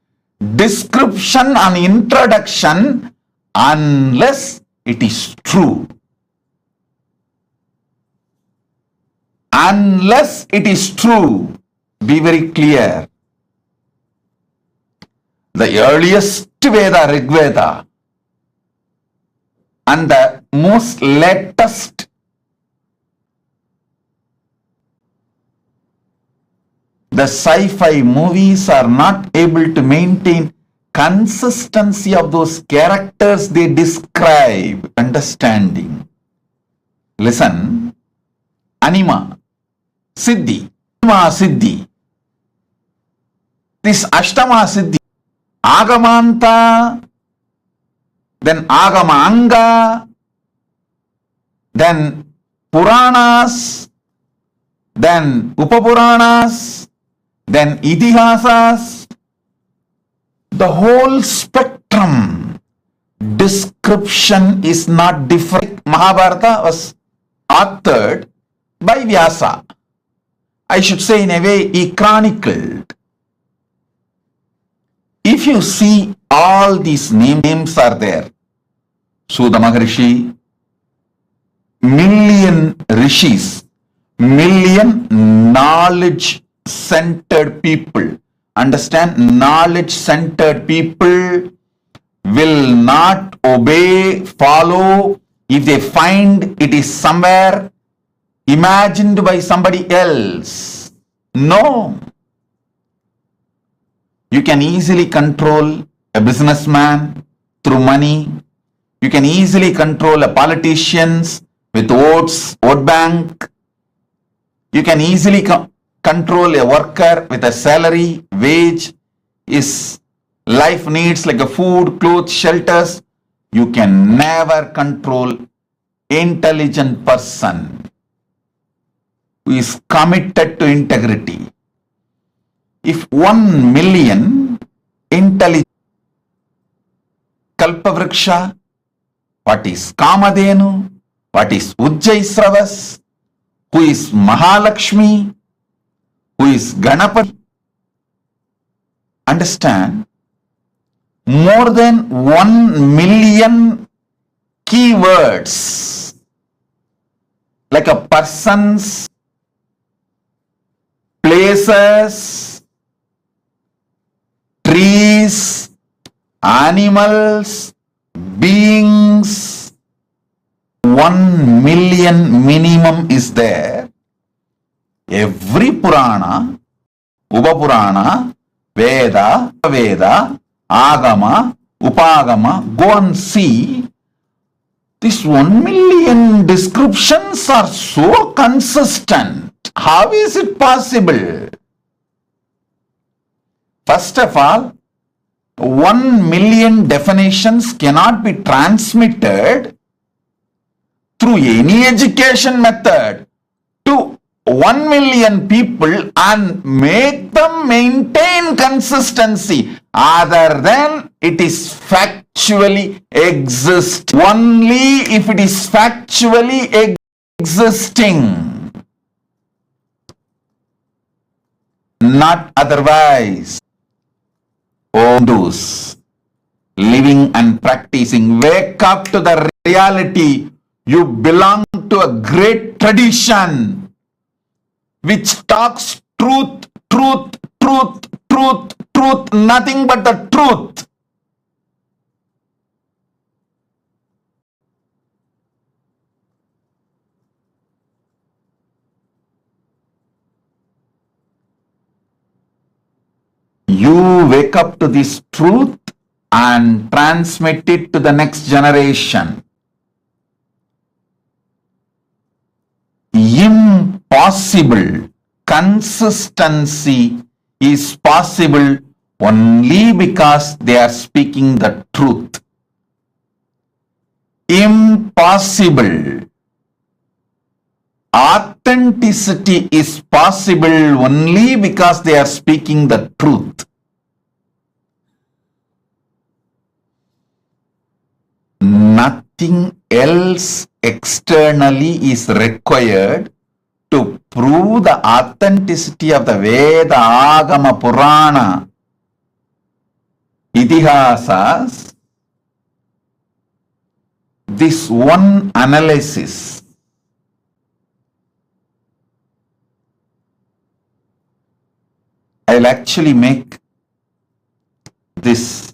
description and introduction unless it is true. Unless it is true, be very clear. The earliest Veda, Rig Veda, and the most latest the sci-fi movies are not able to maintain consistency of those characters they describe. Understanding. Listen. Anima, Siddhi, Anima Siddhi. This Ashtama Siddhi, Agamanta, then Agama Anga, then Puranas, then Upapuranas, then Idihasas, the whole spectrum description is not different. Mahabharata was authored by Vyasa. I should say, in a way, he chronicled. If you see, all these names are there. Suda Maharishi, million rishis, million knowledge-centered people. Understand? Knowledge-centered people will not obey, follow, if they find it is somewhere imagined by somebody else. No. You can easily control a businessman through money. You can easily control a politicians with votes, vote bank. You can easily control a worker with a salary, wage, his life needs like a food, clothes, shelters. You can never control intelligent person who is committed to integrity. If 1 million intelligent Kalpavriksha, what is Kamadenu, what is Ujjaisravas, who is Mahalakshmi, who is Ganapati. Understand? More than 1 million keywords, like a person's, places, trees, animals, beings, 1 million minimum is there. Every Purana, Upapurana, Veda, Veda, Agama, Upagama, go and see. These 1 million descriptions are so consistent. How is it possible? First of all, 1 million definitions cannot be transmitted through any education method to 1 million people and make them maintain consistency. Other than it is factually exist. Only if it is factually existing. Not otherwise. O Hindus, living and practicing, wake up to the reality. You belong to a great tradition which talks truth, truth, truth, truth, truth, nothing but the truth. You wake up to this truth and transmit it to the next generation. Impossible. Consistency is possible only because they are speaking the truth. Impossible. Authenticity is possible only because they are speaking the truth. Nothing else externally is required to prove the authenticity of the Veda, Agama, Purana, Itihasas. This one analysis I'll actually make this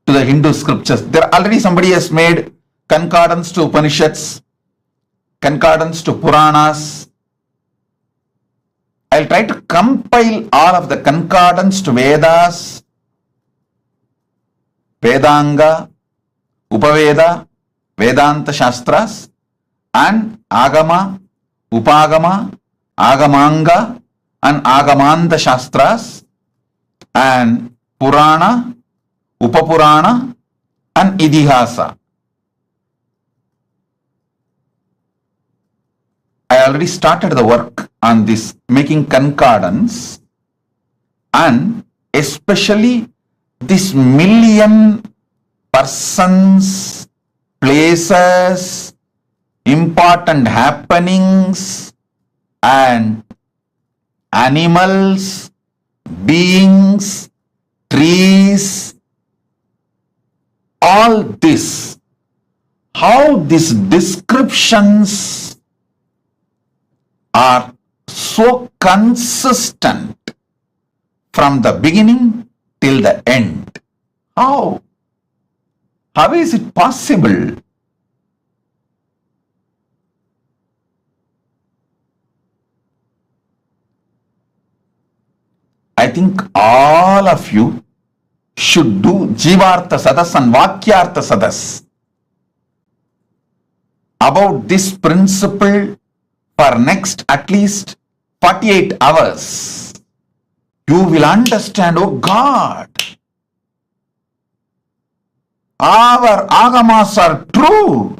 to the Hindu scriptures. There already somebody has made concordance to Upanishads, concordance to Puranas. I'll try to compile all of the concordance to Vedas, Vedanga, Upaveda, Vedanta Shastras, and Agama, Upagama, Agamanga, and Agamanta Shastras, and Purana, Upapurana, and Idihasa. I already started the work on this, making concordance, and especially this million persons, places, important happenings, and animals, beings, trees, all this, how these descriptions are so consistent from the beginning till the end. How? How is it possible? I think all of you should do Jivartha Sadas and Vakyartha Sadas about this principle for next at least 48 hours. You will understand, oh God, our agamas are true.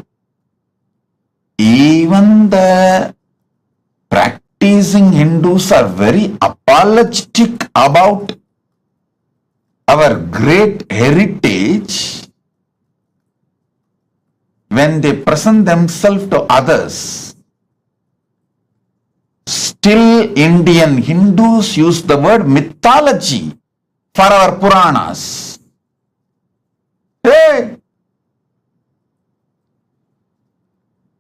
Even the practicing Hindus are very apologetic about our great heritage when they present themselves to others. Still Indian Hindus use the word mythology for our Puranas. Hey!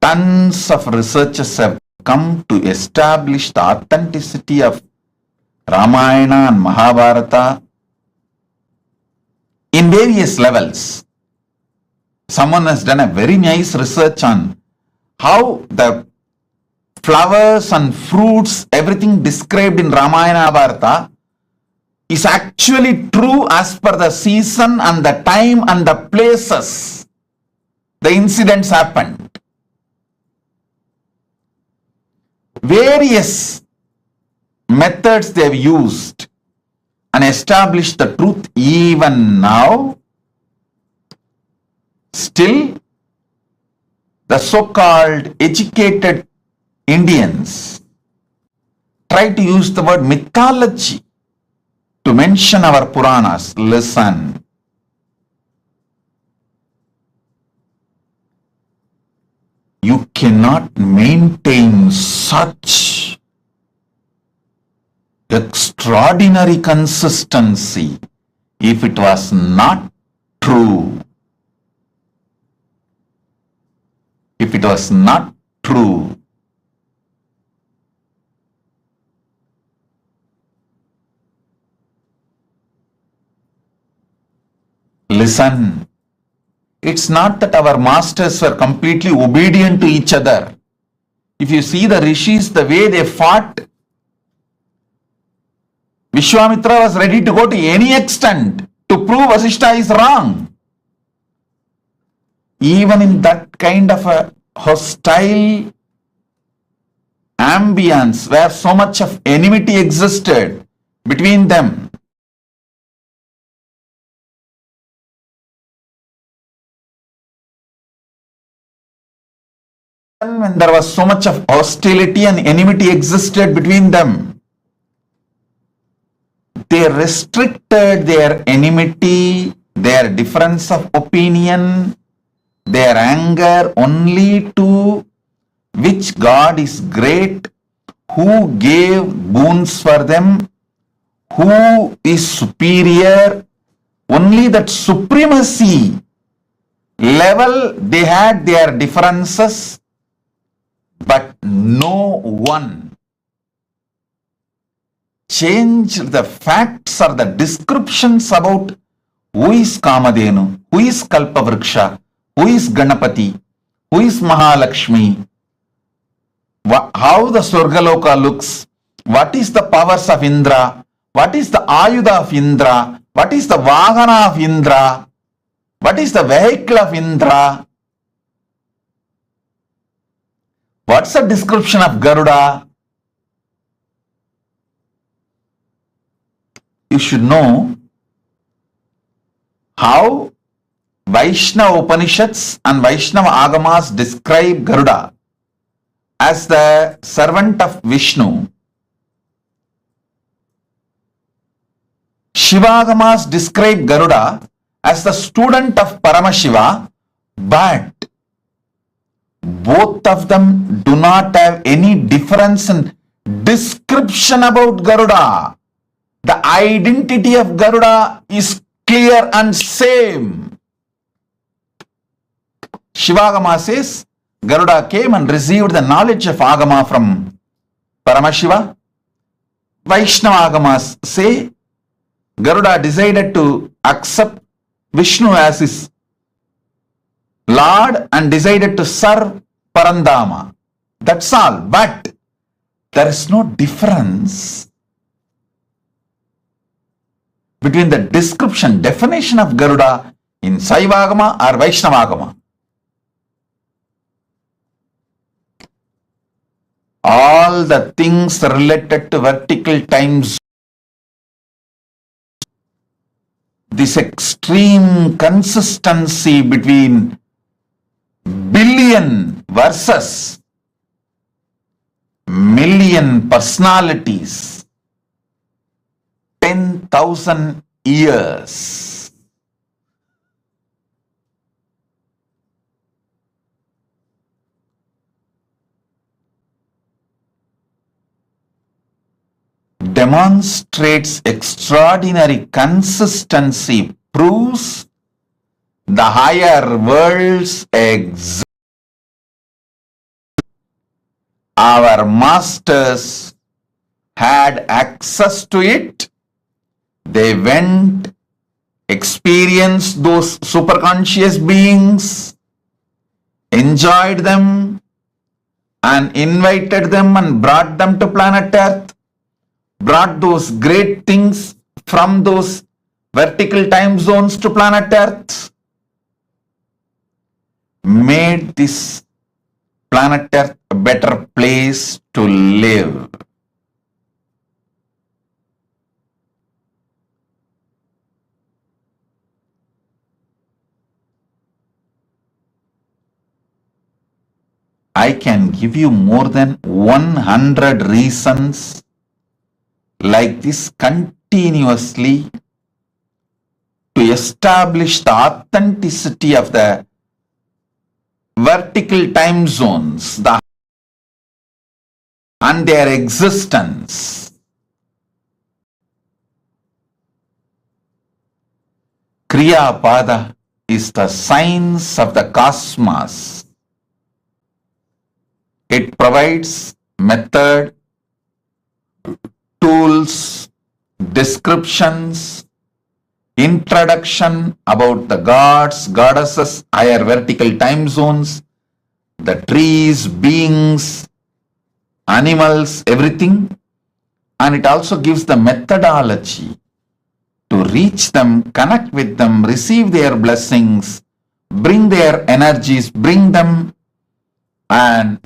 Tons of researchers have come to establish the authenticity of Ramayana and Mahabharata in various levels. Someone has done a very nice research on how the flowers and fruits, everything described in Ramayana Mahabharata is actually true as per the season and the time and the places the incidents happened. Various methods they have used and established the truth. Even now, still the so-called educated Indians try to use the word mythology to mention our Puranas. Listen. You cannot maintain such extraordinary consistency if it was not true. If it was not true. Listen. It's not that our masters were completely obedient to each other. If you see the rishis, the way they fought, Vishwamitra was ready to go to any extent to prove Vasishtha is wrong. Even in that kind of a hostile ambience where so much of enmity existed between them, when there was so much of hostility and enmity existed between them, they restricted their enmity, their difference of opinion, their anger only to which God is great, who gave boons for them, who is superior. Only that supremacy level they had their differences, but no one changed the facts or the descriptions about who is Kamadhenu, who is Kalpavriksha, who is Ganapati, who is Mahalakshmi, how the Swargaloka looks, what is the powers of Indra, what is the Ayudha of Indra, what is the Vahana of Indra, what is the vehicle of Indra, what's the description of Garuda. You should know how Vaishnava Upanishads and Vaishnava Agamas describe Garuda as the servant of Vishnu. Shivagamas describe Garuda as the student of Paramashiva, but both of them do not have any difference in description about Garuda. The identity of Garuda is clear and same. Shivagama says Garuda came and received the knowledge of Agama from Paramashiva. Vaishnava Agamas say Garuda decided to accept Vishnu as his Lord and decided to serve Parandama. That's all. But there is no difference between the description, definition of Garuda in Saivagama or Vaishnavagama. All the things related to vertical times, this extreme consistency between billion versus million personalities, 10,000 years. demonstrates extraordinary consistency, proves the higher worlds exist. Our masters had access to it. They went, experienced those superconscious beings, enjoyed them, and invited them and brought them to planet Earth, brought those great things from those vertical time zones to planet Earth, made this planet Earth a better place to live. I can give you more than 100 reasons like this continuously to establish the authenticity of the vertical time zones and their existence. Kriya Pada is the science of the cosmos. It provides method, tools, descriptions, introduction about the gods, goddesses, higher vertical time zones, the trees, beings, animals, everything. And it also gives the methodology to reach them, connect with them, receive their blessings, bring their energies, bring them and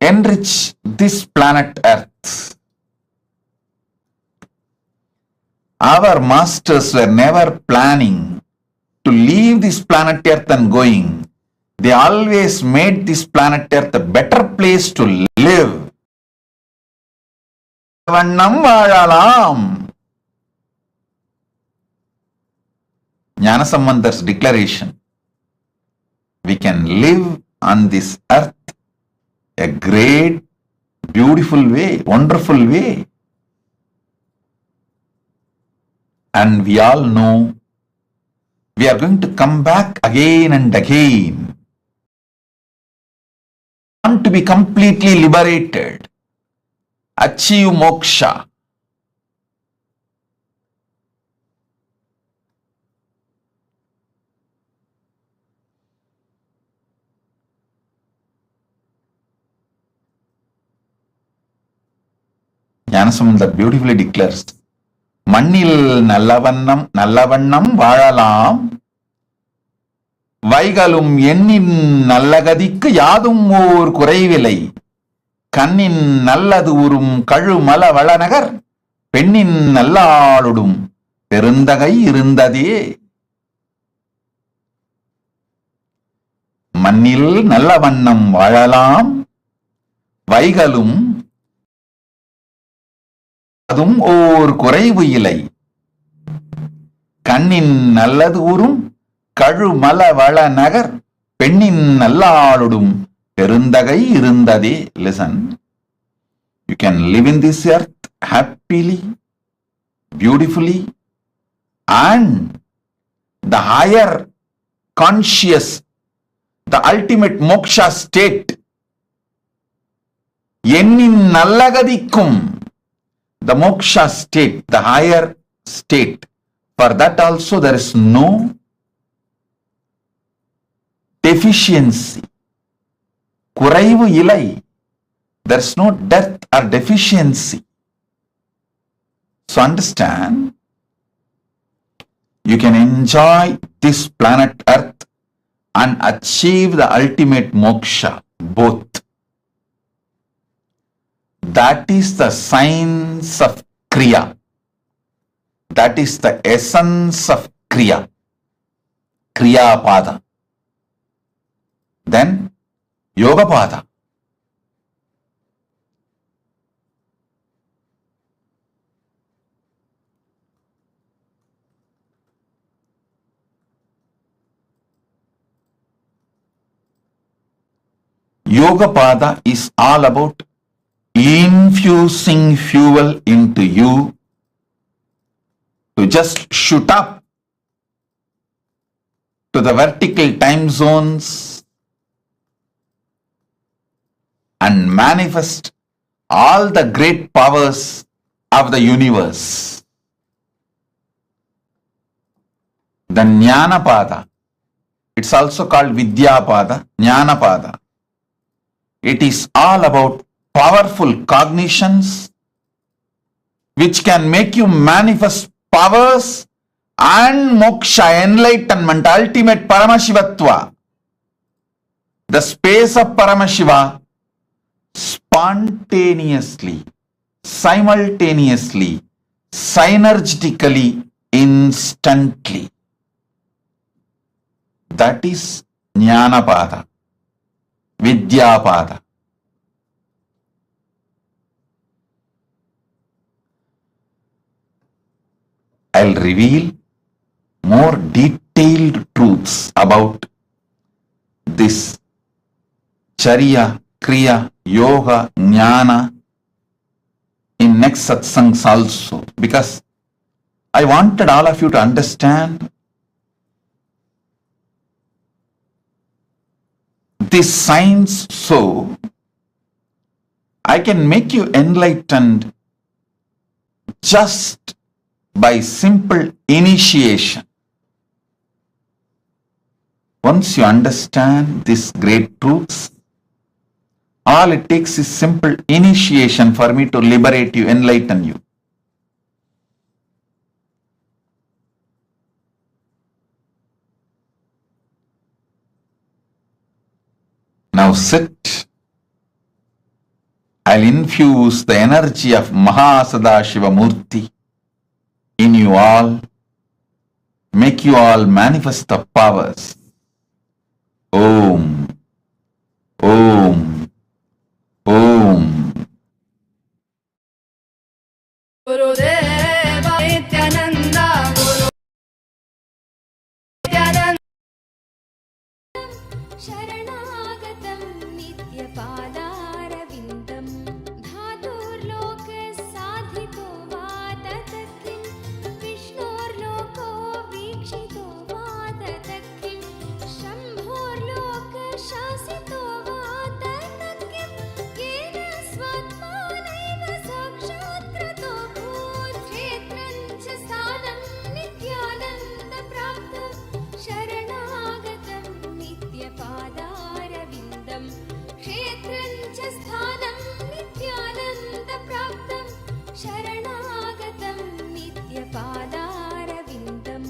enrich this planet Earth. Our masters were never planning to leave this planet Earth and going. They always made this planet Earth a better place to live. வண்ணம் வாழலாம். Gnanasambandar's declaration. We can live on this earth a great, beautiful way, wonderful way. And we all know we are going to come back again and again. Want to be completely liberated, achieve moksha. Gnanasamandar beautifully declares, மண்ணில் நல்லவண்ணம் வாழலாம், வைகளும் எண்ணின் நல்லகதிக்கு யாதும் ஓர் குறைவில்லை, கண்ணின் நல்லது உறும் கழுமல வளநகர், பெண்ணின் நல்லாளுடும் பெருந்தகை இருந்ததே. மண்ணில் நல்ல வண்ணம் வாழலாம், வைகளும் அதும் ஓர் குறைவு இல்லை, கண்ணின் நல்லது ஊரும் கழுமல வள நகர், பெண்ணின் நல்லாளுடும் பெருந்தகை இருந்ததே. Listen, you can live in this earth happily, beautifully, and the higher conscious, the ultimate moksha state, எண்ணின் நல்லகதிக்கும், the moksha state, the higher state, for that also there is no deficiency. குறைவு இல்லை. There is no death or deficiency. So understand, you can enjoy this planet Earth and achieve the ultimate moksha, both. That is the science of Kriya. That is the essence of Kriya. Kriya Pada. Then Yoga Pada. Yoga Pada is all about infusing fuel into you to just shoot up to the vertical time zones and manifest all the great powers of the universe. The Jnanapada, it's also called Vidyapada, Jnanapada. It is all about powerful cognitions which can make you manifest powers and moksha, enlightenment, ultimate Paramashivatva. The space of Paramashiva spontaneously, simultaneously, synergistically, instantly. That is Jnanapada, Vidyapada. I'll reveal more detailed truths about this Charya, Kriya, Yoga, Jnana in next satsangs also, because I wanted all of you to understand this science so I can make you enlightened just by simple initiation. Once you understand these great truths, all it takes is simple initiation for me to liberate you, enlighten you. Now sit. I'll infuse the energy of MahaSadashiva Murthy in you all, make you all manifest the powers. Om, Om, Om. Gurudeva Nityananda Guru Nityananda शरणागतं नित्यपादारविन्दं धातुर्लोकसाधितो वा तत्किं विष्णोर्लोको वीक्षितो वा तत्किं शम्भोर्लोकशासितो वा तत्किं येन स्वात्मानैव साक्षात्कृतो भूत्क्षेत्रं च स्थानं नित्यानन्दप्राप्तं शरणागतं नित्यपादारविन्दं क्षेत्रं च स्थानं नित्यानन्दप्राप्तं शरणागतं नित्यपादारविन्दम्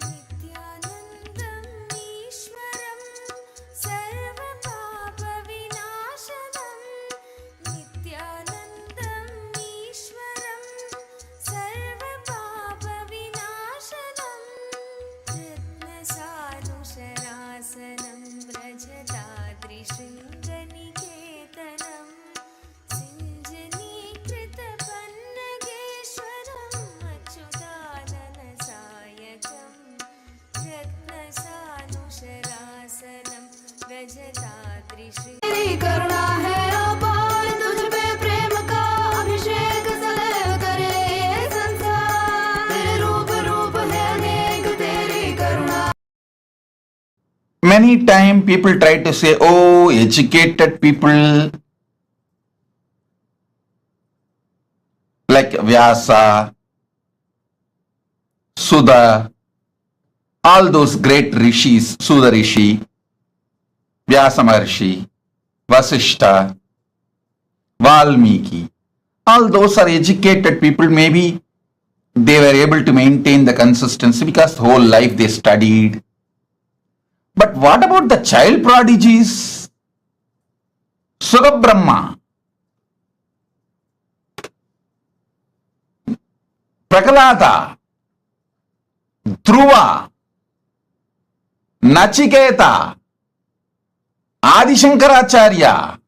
नित्यानन्दम् ईश्वरं सर्वपापविनाशनं नित्यानन्दम् ईश्वरं सर्वपापविनाशनं रत्नसानुशरासनं व्रजताद्रिशृङ्गनिकेतनं सिञ्जनीकृतपन्नगेश्वरम् अच्युताननसायकम् रत्नसानुशरासनं व्रजताद्रिशृङ्ग तेरी करुणा है अपार, तुझ पे प्रेम का अभिषेक सदैव करे ये संसार। तेरे रूप रूप है अनेक, तेरी करुणा। Many times people try to say, oh, educated people like Vyasa, Sudha, all those great rishis, Sudha Rishi, Vyasa Maharshi, Vasishta, Valmiki, all those are educated people. Maybe they were able to maintain the consistency because the whole life they studied. But what about the child prodigies? Sugabrahma, Prakalata, Dhruva, Nachiketa, Adi Shankaracharya.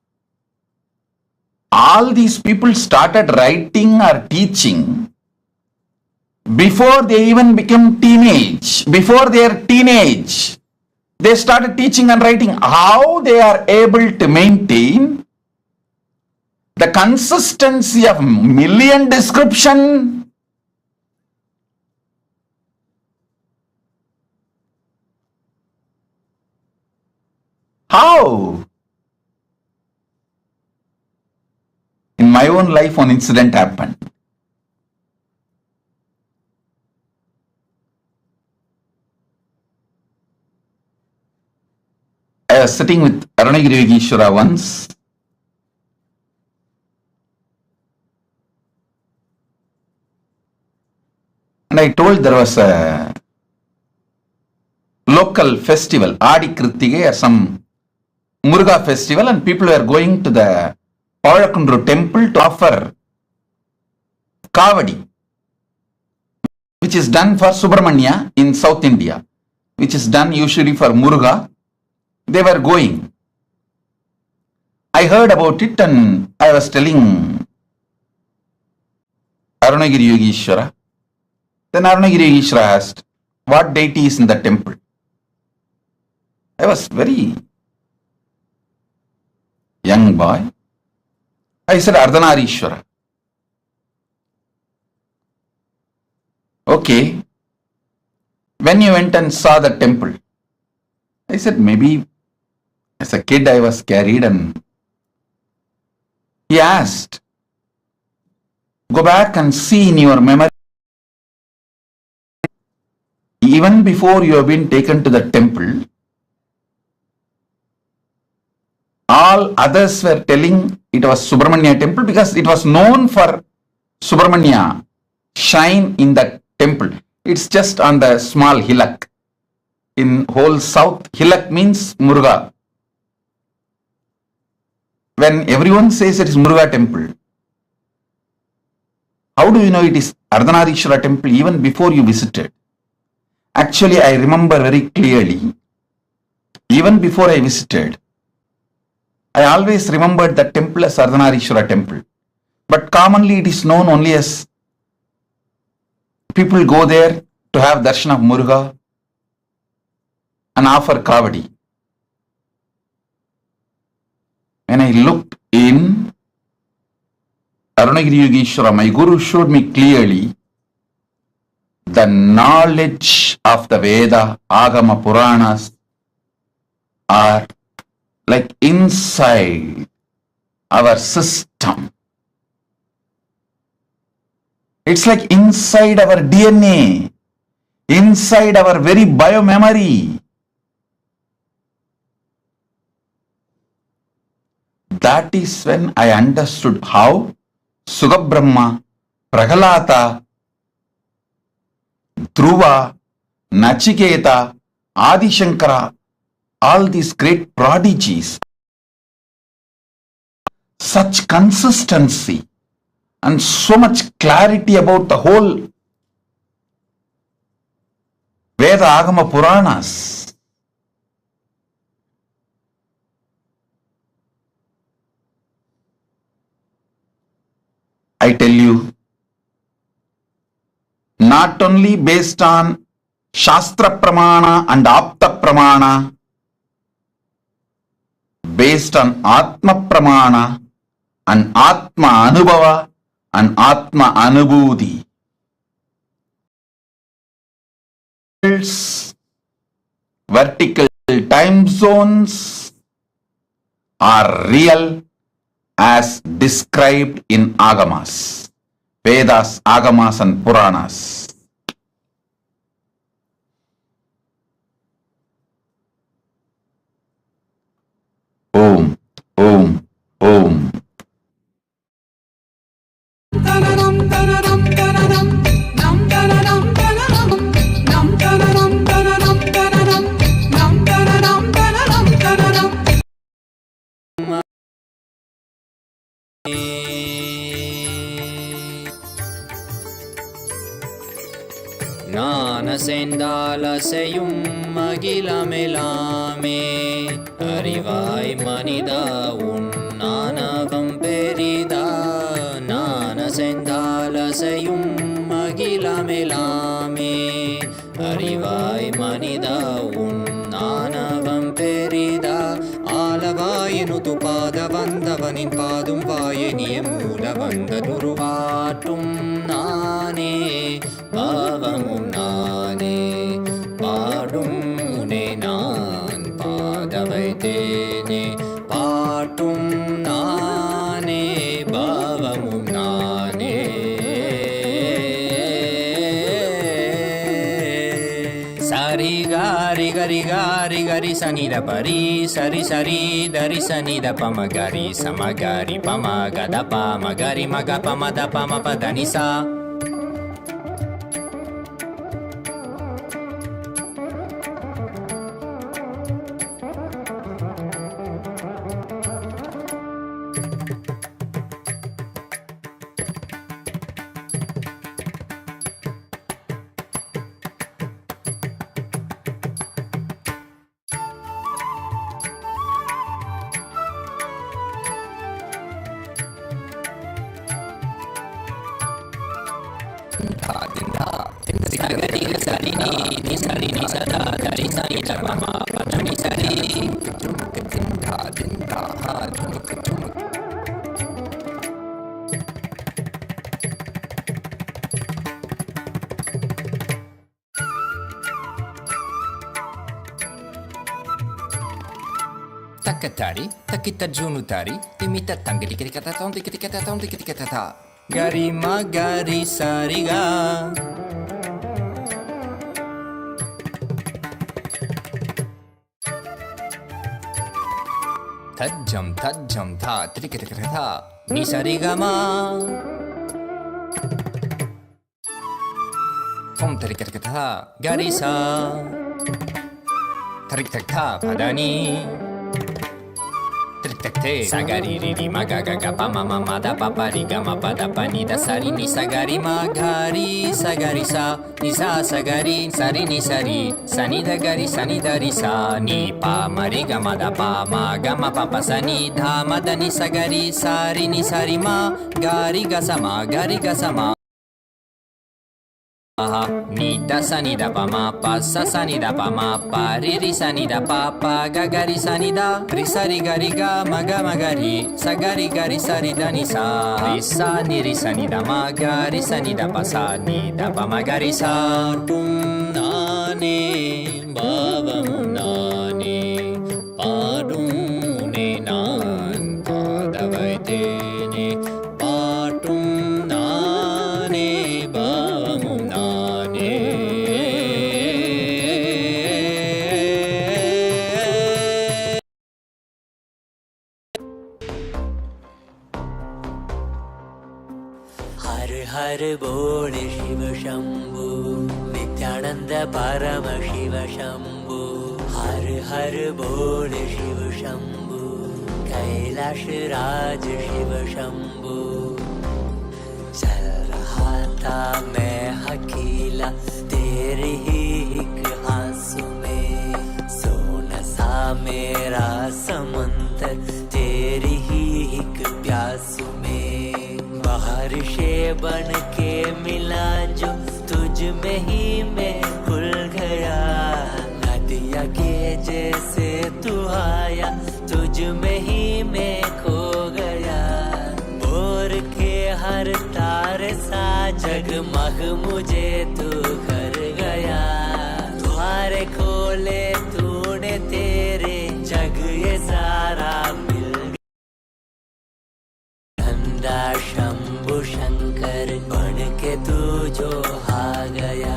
All these people started writing or teaching before they even became teenage. Before their teenage, they started teaching and writing. How they are able to maintain the consistency of million description? How? In my own life, one incident happened. I was sitting with Arunagiri Yogeshwara once. And I told there was a local festival, Adi Krittige, or some Muruga festival, and people were going to the Pavakundru temple to offer Kavadi, which is done for Subramanya in South India, which is done usually for Muruga. They were going. I heard about it and I was telling Arunagiri Yogeshwara. Then Arunagiri Yogeshwara asked, what deity is in the temple? I was very young boy. I said, Ardhanarishwara. Okay. When you went and saw the temple? I said, maybe as a kid I was carried, and he asked, go back and see in your memory, even before you have been taken to the temple, all others were telling it was Subramanya temple because it was known for Subramanya shrine in the temple. It's just on the small hillock. In whole south, hillock means Muruga. When everyone says it is Muruga temple, how do you know it is Ardhanarishwara temple even before you visited? Actually, I remember very clearly, even before I visited, I always remembered the temple as Ardhanarishwara temple. But commonly it is known only as people go there to have darshan of Muruga and offer Kavadi. When I looked in Arunagiri Yogeshwara, my guru showed me clearly the knowledge of the Veda, Agama, Puranas are like inside our system. It's like inside our DNA, inside our very biomemory. That is when I understood how Sugabrahma, Prahalata, Dhruva, Nachiketa, Adi Shankara, all these great prodigies, such consistency and so much clarity about the whole Veda, Agama, Puranas. I tell you, not only based on Shastra Pramana and Apta Pramana, based on Atma Pramana and Atma Anubhava and Atma Anubhuti. Vertical time zones are real as described in Agamas, Vedas, Agamas and Puranas. Om, Om, Om. Tanaram, tanaram, tanaram, nam செந்தாலசையும் அகிலமெலாமே அறிவாய் மனிதா உன் ஆணவம் பெரிதா ஞான செந்தாலசையும் அகிலமெலாமே அறிவாய் மனிதா உன் ஆணவம் பெரிதா ஆலவாயினுது பாத வந்தவனின் பாதும் வாயனிய மூல வந்ததுருவாட்டும் நானே பாவமும் நானே பாடும் உனே நான் பாத வைத்தேனே பாட்டும் நானே பாவமும் நானே சரி காரி கரி காரி கரி சனித பரி சரி சரி தரி சனித பம கரி சமகரி பம கத பம கரி மக பம த பம பதனிசா Takatari, takita junutari, timita tangri kata tondi kata tondi kata ta. Gari magari sariga. Tajam tha trikata kata ta. Ni sarigama. Tom trikata kata ta. Gari sa. Tarik tak ta padani. Trik-tak-te Sagari-riri magagaga-pa-ma-ma-ma-da pa-pa-ri-ga-ma-pa-da-pa-ni-da Sa-ri-ni-sa-gari-ma-gari Sa-gari-sa Ni-sa-sa-gari Sa-ri-ni-sa-ri Sa-ni-da-gari-sa-ni-da-ri-sa Ni-pa-ma-ri-ga-ma-da-pa-ma-ga-ma-pa-pa-sa-ni-da-ma-da-ni-sa-gari Sa-ri-ni-sa-ri-ma Gari-ga-sa-ma Ni da sa ni da pa ma pa sa ni da pa ma pa ri sa ni da pa pa ga ri sa ni da ri sa ri ga ma ga ri sa ga ri sa ri da ni sa ri sa ni da ma ga ri sa ni da pa ni da pa ma ga ri sa tum na ne ba va mu na ne pa dum ne nan pa da vai te ne pa tum na ne ba हर बोल शिव शंभु नित्यानंद परम शिव शंभु हर बोल शिव शंभु कैलाश राज शिव शंभु चल रहा था मैं अकेला तेरे ही एक आंसू में सोना सा मेरा समंदर तेरी ही एक प्यासू में बारिशे बन के मिला जो तुझ में ही मैं खुल गया नदिया के जैसे तू आया तुझ में ही मैं खो गया बोर के हर तारे सा जगमग मुझे तू कर गया द्वारे खोले तूने तेरे जग ये सारा शंभु शंकर बन के तू जो आ गया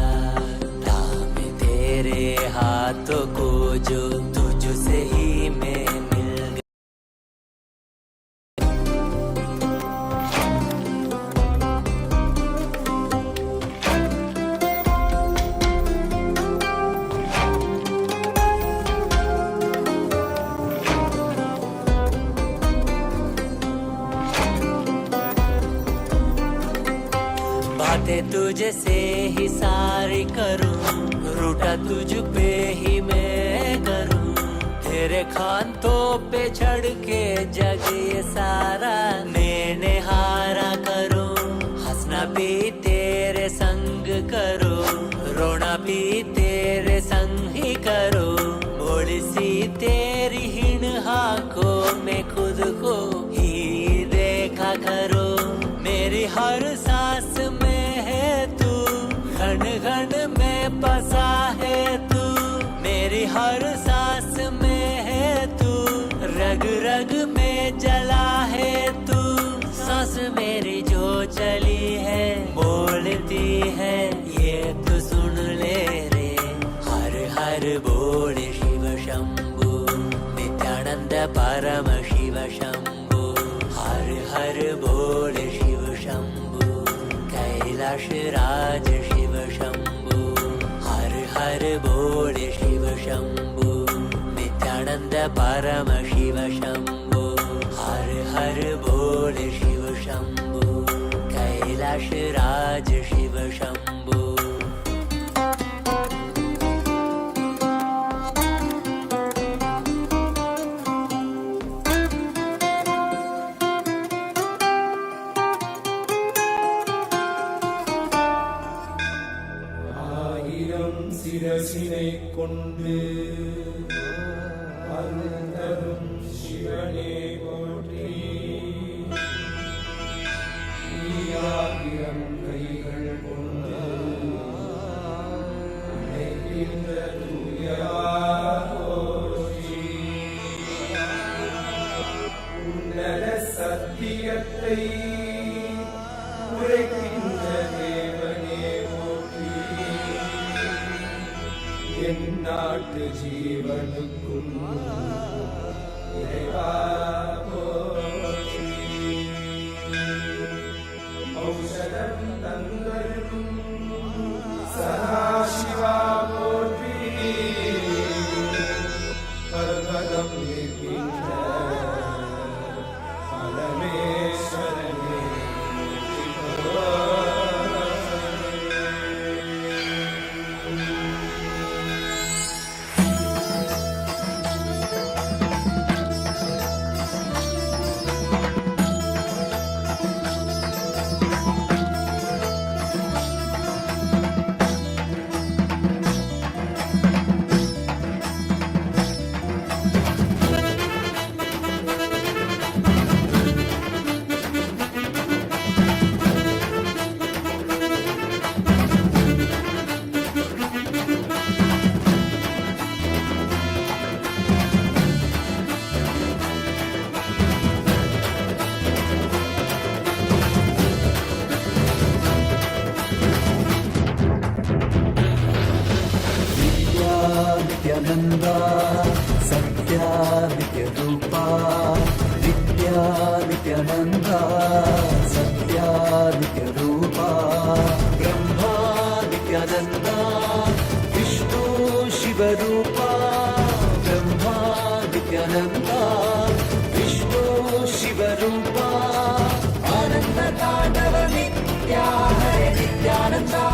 थामे तेरे हाथों को जो तुझसे ही मैं मिल गया बातें तुझसे ही सारी करूं, रूठा तुझ पे ही मैं करूं, तेरे खानों पे चढ़ के जग ये सारा मैंने हारा करूं, हंसना भी तेरे संग करो, रोना भी तेरे संग ही करो, मोड़ सी तेरी हिणहा को मैं खुद को ही देखा करो, मेरी हर सांस में है तू, घन घन में बसा है तू, मेरी हर सांस में है तू, रग रग में जला है तू, सांस मेरी जो चली है बोलती है ये तो सुन ले रे, हर हर बोल शिव शंभु, नित्यानंद परम शिव शंभु, हर हर बोल शिव शंभु, कैलाश राज शिव शंभु, हर हर बोल शिव शंभु, नित्यानंद परम शिव शंभु, हर हर बोल शिव शंभु, कैलाश राज शिव शंभु। ஆயிரம் சிரசினை கொண்டு அருந்தரும் சிவனே போற்றி, ஆயிரம் கைகள் கொண்டு அழைக்கின்ற தூயவா போற்றி, உன்னத சத்தியத்தை உரைக்கின்ற தேவனே போற்றி, என் நாட்டு ஜீவனுக்கும் இறைவா போற்றி, ஔஷதம் தந்தருளும் சதாசிவா போற்றி, பர்வதம் நிற்கின்ற பரமேஸ்வரனே नित्यानंदा सत्यादित्य रूपा, नित्या नित्यानंदा सत्यादित्य रूपा, ब्रह्मा नित्यानंदा विष्णु शिव रूपा, ब्रह्मा नित्यानंदा विष्णु शिव रूपा, आनंद तांडव नित्या हरे नित्यानंदा,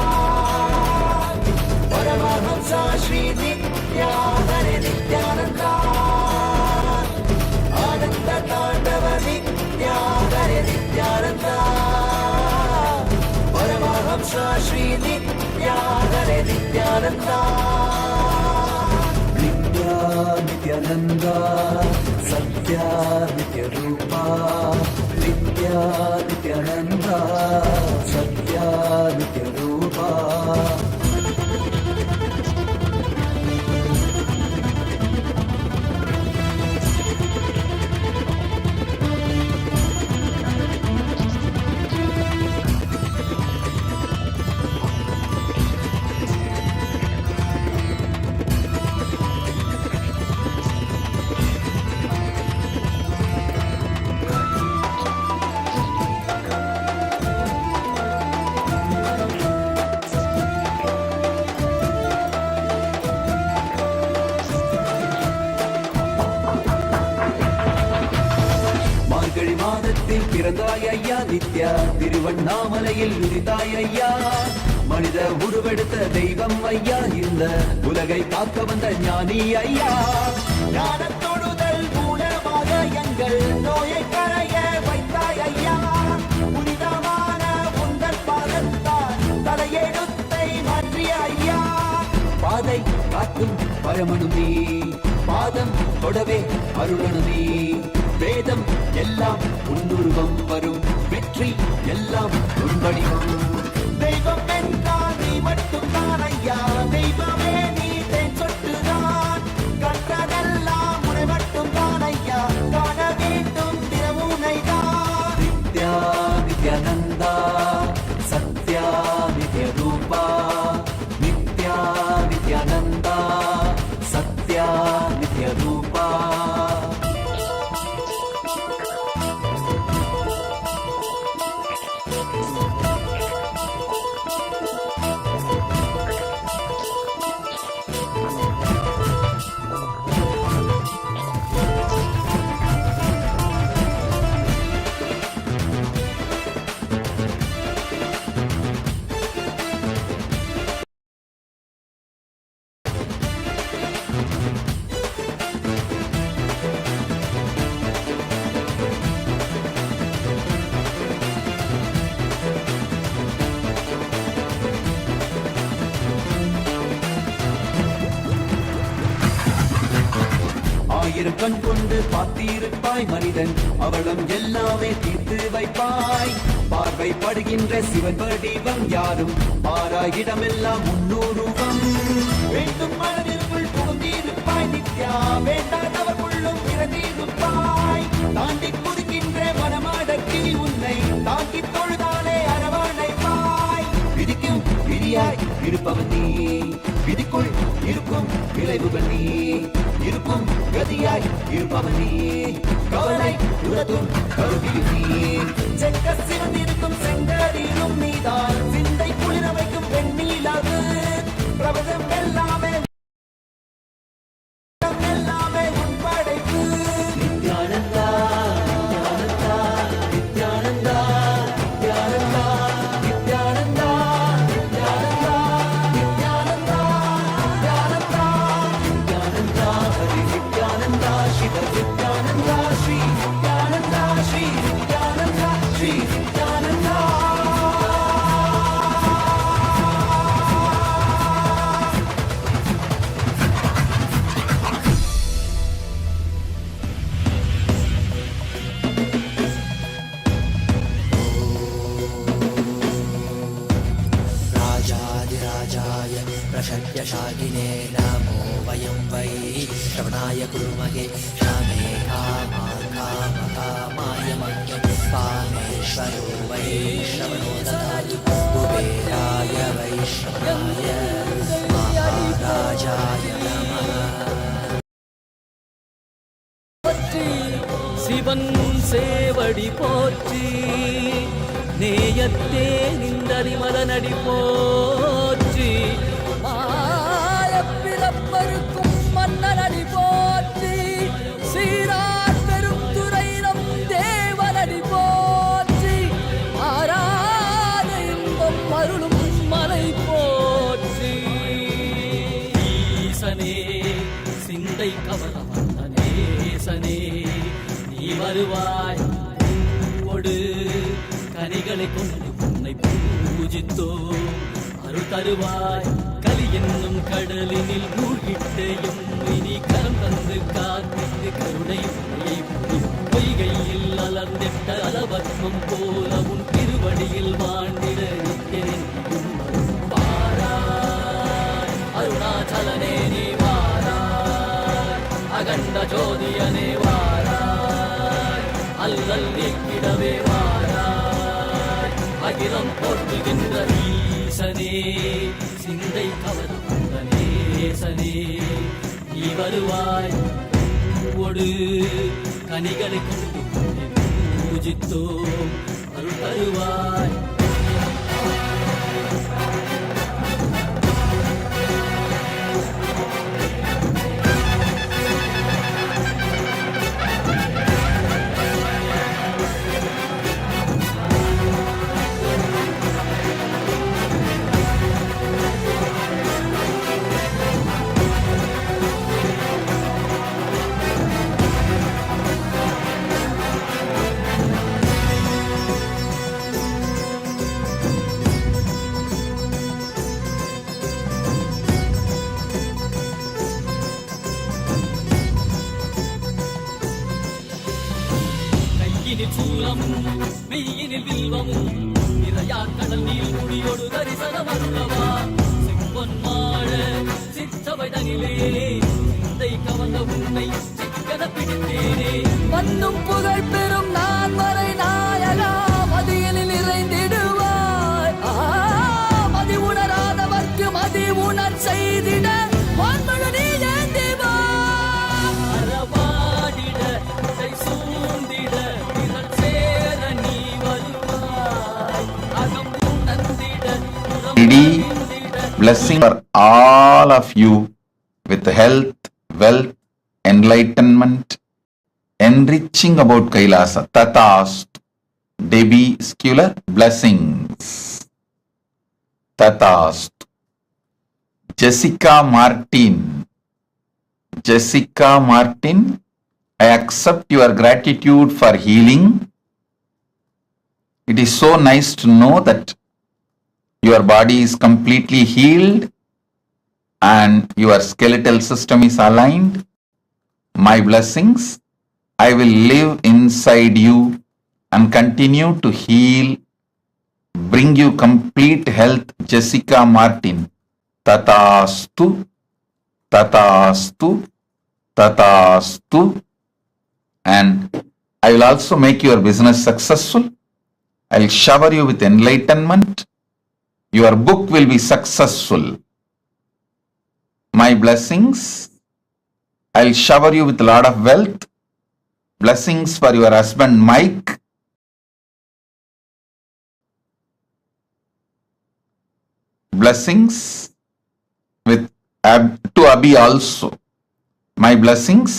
परमहंसा श्री नित्या हरे नित्यानंदा, आनंद तांडव नित्या हरे नित्यानंदा, परमहंसा श्री नित्या हरे नित्यानंदा, नित्या नित्यानंदा सत्या नित्य रूपा, नित्या नित्यानंदा सत्या नित्य रूपा, பிறந்தாய் ஐயா நித்யா, திருவண்ணாமலையில் உதித்தாய் ஐயா, மனித உருவெடுத்த தெய்வம் ஐயா, இந்த உலகை காக்க வந்த ஞானி ஐயா. ஞானத்தொடுதல் மூலமாக எங்கள் நோயை கரைய வைத்தாய் ஐயா, புனிதமான உங்கள் பாதத்தால் தலையெழுத்தை மாற்றிய ஐயா. பாதை காட்டும் பரமனும் நீ, பாதம் தொடவே அருளனு நீ, வேதம் எல்லாம் உன்னுருவம் வரும், வெற்றி எல்லாம் உன்படிவம். தெய்வம் என்றால் நீ மட்டும் தான் ஐயா, தெய்வமே நீ தேன் சொட்டுதான், கற்றதெல்லாம் உனை மட்டும் தான் ஐயா, காண வேண்டும் தினமுனைதான். நித்யா நித்யானந்தா சத்யா நித்ய ரூபா, நித்யா நித்யானந்தா சத்யா நித்ய ரூபா. ஆயிரம் கண் கொண்டு பார்த்திருப்பாய் மனிதன், அவளும் எல்லாமே தீர்த்து வைப்பாய். பார்வைப்படுகின்ற சிவன் வடிவம் யாரும் பாராய் இடமெல்லாம் முன்னூறுவம். வேண்டும் மனதிற்குள் புகுந்திருப்பாய் நித்யா, வேண்டாதவர்களும் இறந்திருப்பாய். தாண்டி குதிக்கின்ற மனமாடக்கி உன்னை தாக்கி தொழுதாலே அரவணைப்பாய். விதிக்கும் விதியாய் இருப்பவன் நீ, விதிக்குள் இருக்கும் விளைவுகள் நீ, இருக்கும் கதியாய் இருப்பவன் நீ, கவலை உலதும் கருவில் நீ. செக்க சிவந்திருக்கும் செங்கரிலும் நீதான், சிந்தை குளிர வைக்கும் பெண்ணீலாது. பிரபதம் எல்லாமே எல்லாமே உன் படைப்பு. நித்யானந்தா நித்யானந்தா நித்யானந்தா நித்யானந்தா நித்யானந்தா நித்யானந்தா நித்யானந்தா நித்யானந்தா நித்யானந்தா ஹரி நித்யானந்தா சிவ நித்யானந்தா ஸ்ரீ நித்யானந்தா ஸ்ரீ நித்யானந்தா ஸ்ரீ நித்யானந்தா. राजाधिराजाय प्रषड्यशाकिने नमो वयं वै श्रवणाय कुर्महे श्यामे कामाय मह्यं कामेश्वरो वै श्रवणो ददातु कुबेराय वै श्रवणाय महाराजाय नमः. சிவன் சேவடி போற்றி, நேயத்தே நின்றறி மதனடி போற்றி, மாயப்பிறப்பருக்கும் மன்னனடி போற்றி, சீரார் பெருந்துரை நம் தேவனடி போற்றி, ஆராத இன்பம் அருளும் மலை போற்றி. ஈசனே சிந்தை கவலம் வந்த நேசனே, நீ வருவாய் ஒடு கனிகளை கொண்டு உன்னை பூஜித்தோ, அருள் தருவாய் கலி என்னும் கடலினில் மூழ்கிட்டேயும் இனி கரம் தந்து காத்திட்டு கருணை பொய்கையில் அலர்ந்திட்ட அலவத்மம் போல உன் திருவடியில் வாழ்ந்திட நிற்கிறேன். வாராய் அருணாச்சலனே நீ வாராய், அகண்ட ஜோதியனே வாராய், அல்லல் நீக்கிடவே வாராய், அகிலம் போற்றுகின்ற ஈசனே சிந்தை கவனம் வந்த நேசனே, நீ வருவாய் ஒடு கனிகளை கொண்டு பூஜித்தோ அருள் தருவாய். நீளமும் மெய்யினில் வில்வமும் நிறையா கடல் நீர் குடியோடு தரிசனம் அருளவா செம்பொன் மாட சிற்றவை தனிலே சிந்தை கவர்ந்த உன்னை சிக்கன பிடித்தேனே வந்தும் புகழ் பெறும் நான் வரை நாயகா மதியனில் நிறைந்திடுவாய் மதி உணராதவர்க்கு மதி உணர் செய்திட வான்மழு நீ ஏந்திவா அறவாடிட இசை சூழ்ந்திட திரள் சேர நீ வருவாய் அகம் உணர்ந்திட Lady, blessing for all of you with health, wealth, enlightenment, enriching about Kailasa. Tatast. Debbie Scular, blessings. Tatast. Jessica Martin. Jessica Martin, I accept your gratitude for healing. It is so nice to know that your body is completely healed and your skeletal system is aligned. My blessings, I will live inside you and continue to heal, bring you complete health. Jessica Martin. Tatastu, Tatastu, Tatastu. And I will also make your business successful. I will shower you with enlightenment. Your book will be successful. My blessings, I'll shower you with a lot of wealth. Blessings for your husband Mike. Blessings to Abhi also. My blessings,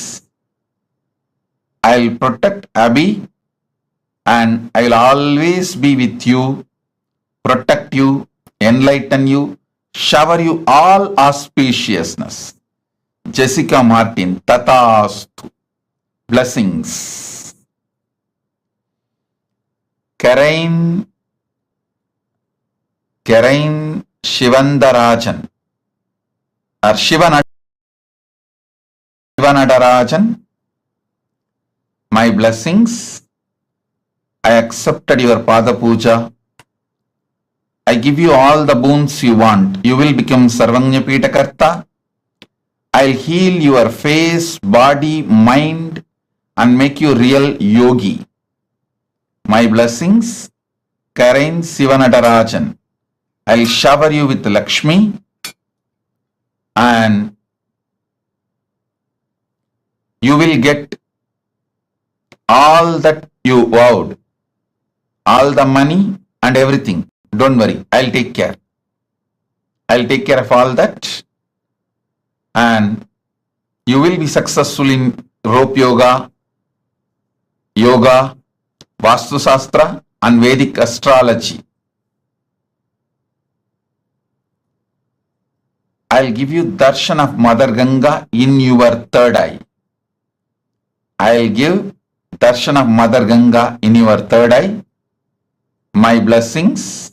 I'll protect Abhi and I'll always be with you, protect you, enlighten you, shower you all auspiciousness. Jessica Martin, Tatastu. Blessings. Karain Shivandarajan or Shivanadarajan. My blessings. I accepted your Pada Puja. I give you all the boons you want. You will become Sarvanya Pitakarta. I'll heal your face, body, mind and make you real yogi. My blessings, Karain Sivanadarajan. I'll shower you with Lakshmi and you will get all that you vowed, all the money and everything. Don't worry, I'll take care. I'll take care of all that. And you will be successful in rope yoga, Vastu Shastra and Vedic astrology. I'll give you darshan of Mother Ganga in your third eye. I'll give darshan of Mother Ganga in your third eye. My blessings,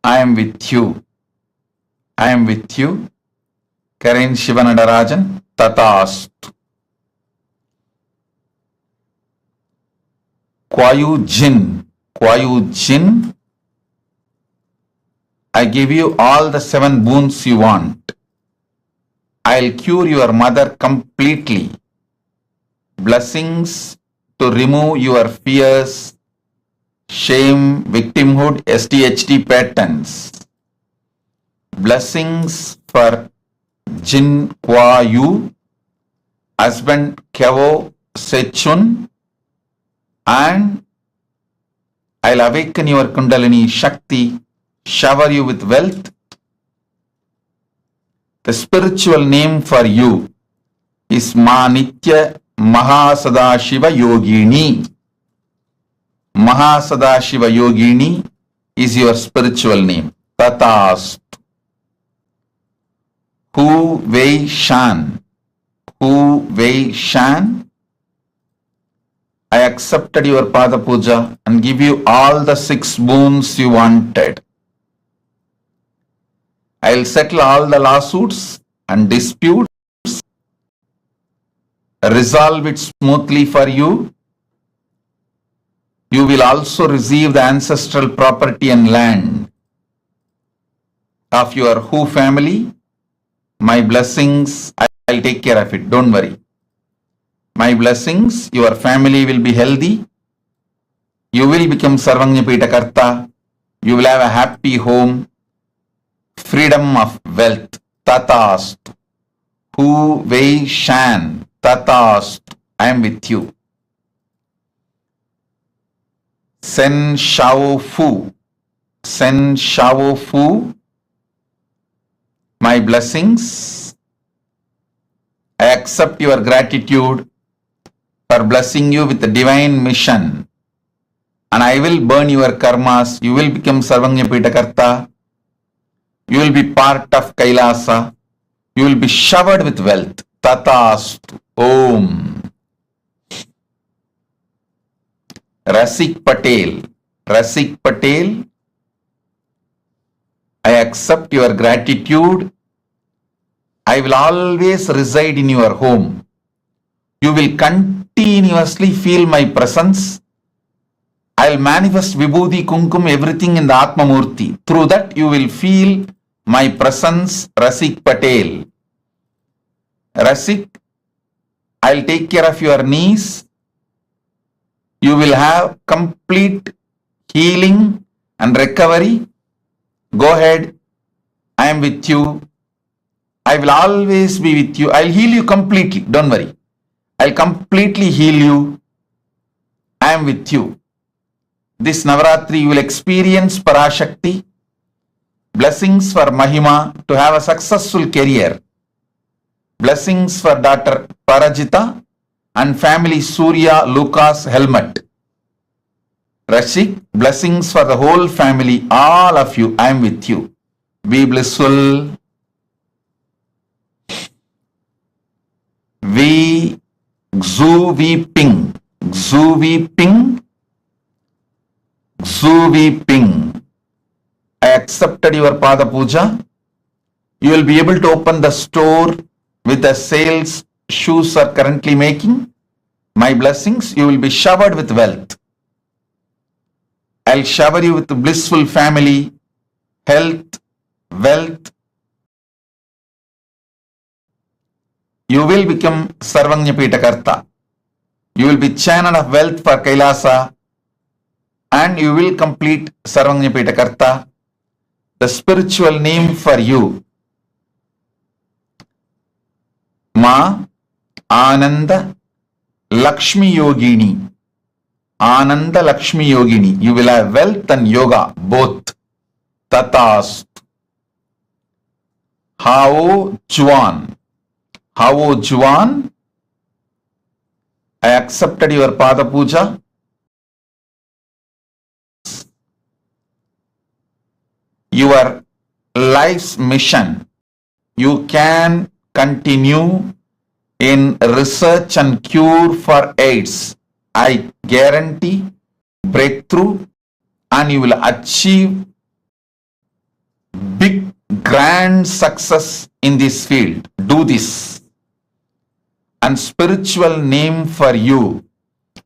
I am with you. I am with you. Karain Shivanadarajan, Tatastu. Kwayu Jin, I give you all the 7 boons you want. I'll cure your mother completely. Blessings to remove your fears, shame, victimhood, STHD patterns. Blessings for Jin Kwa Yu, husband Kevo Sechun, and I'll awaken your Kundalini Shakti, shower you with wealth. The spiritual name for you is Manitya MahaSadashiva Yogini. MahaSadashiva Yogini is your spiritual name. Tatast. Hu Wei Shan. I accepted your Pada Puja and give you all the 6 boons you wanted. I'll settle all the lawsuits and disputes, resolve it smoothly for you. You will also receive the ancestral property and land of your who family. My blessings, I'll take care of it. Don't worry. My blessings, your family will be healthy. You will become Sarvanyapita Karta. You will have a happy home. Freedom of wealth. Tatast. Hu Wei Shan. Tatast. I am with you. Sen Shao Fu. Sen Shao Fu. My blessings. I accept your gratitude for blessing you with the divine mission. And I will burn your karmas. You will become Sarvanyapita Karta. You will be part of Kailasa. You will be showered with wealth. Tatastu. Om. Rasik Patel. Rasik Patel. I accept your gratitude. I will always reside in your home. You will continuously feel my presence. I will manifest Vibhuti, Kumkum, everything in the Atma Murthy. Through that you will feel my presence, Rasik Patel. Rasik, I will take care of your knees. You will have complete healing and recovery. Go ahead. I am with you. I will always be with you. I will heal you completely. Don't worry. I will completely heal you. I am with you. This Navaratri you will experience Parashakti. Blessings for Mahima to have a successful career. Blessings for daughter Parajita and family Surya Lucas Helmet. Rashik, blessings for the whole family, all of you. I am with you. Be blissful. We Xu Vi Ping. Xu Vi Ping. Xu Vi Ping. I accepted your Pada Puja. You will be able to open the store with the sales shoes are currently making. My blessings, you will be showered with wealth. I'll shower you with a blissful family, health, wealth. You will become Sarvanyapita Karta. You will be channel of wealth for Kailasa and you will complete Sarvanyapita Karta. The spiritual name for you, Ma Ananda Lakshmi Yogini. Ananda Lakshmi Yogini. You will have wealth and yoga both. Tatast. Hao Juan. Hao Juan. I accepted your Pada Puja. Your life's mission. You can continue in research and cure for AIDS. I guarantee breakthrough and you will achieve big grand success in this field. Do this. And spiritual name for you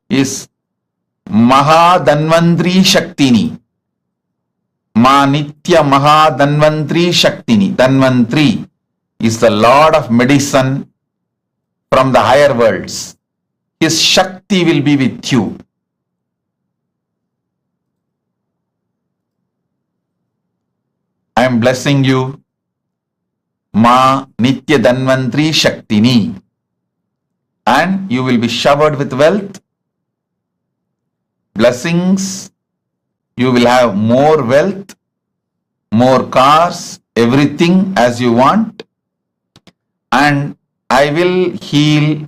is Mahadanvantri Shaktini. Ma Nitya Mahadanvantri Shaktini. Danvantri is the Lord of medicine from the higher worlds. His Shakti will be with you. I am blessing you. Ma Nitya Danvantri Shaktini. And you will be showered with wealth. Blessings. You will have more wealth, more cars, everything as you want. And I will heal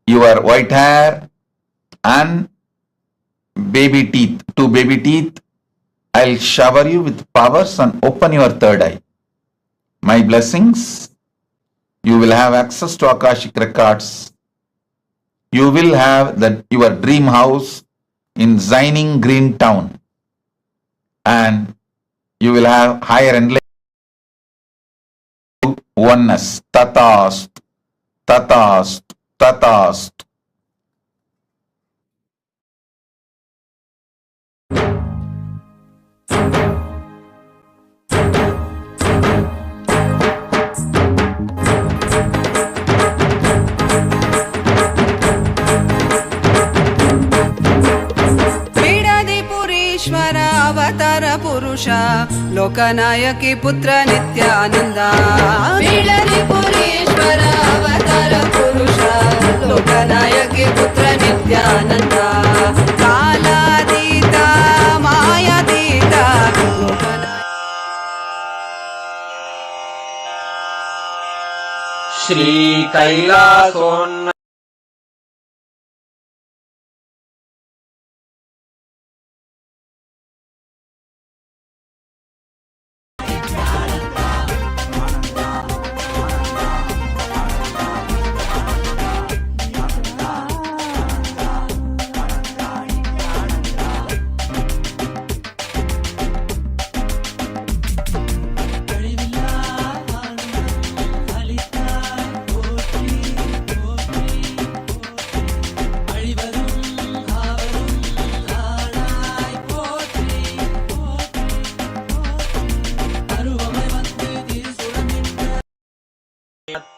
your white hair and baby teeth. 2 baby teeth. I'll shower you with powers and open your third eye. My blessings. You will have access to Akashic records. You will have your dream house in Zining Green Town. And you will have higher enlightenment. Oneness. Tatast. Tatast. Tatast. पुरुष लोकनायकी पुत्र नित्यानंद बीळरिपुरीश्वर अवतार पुरुष लोकनायकी पुत्र नित्यानंद कालातीता मायातीता श्री कैलासोन्न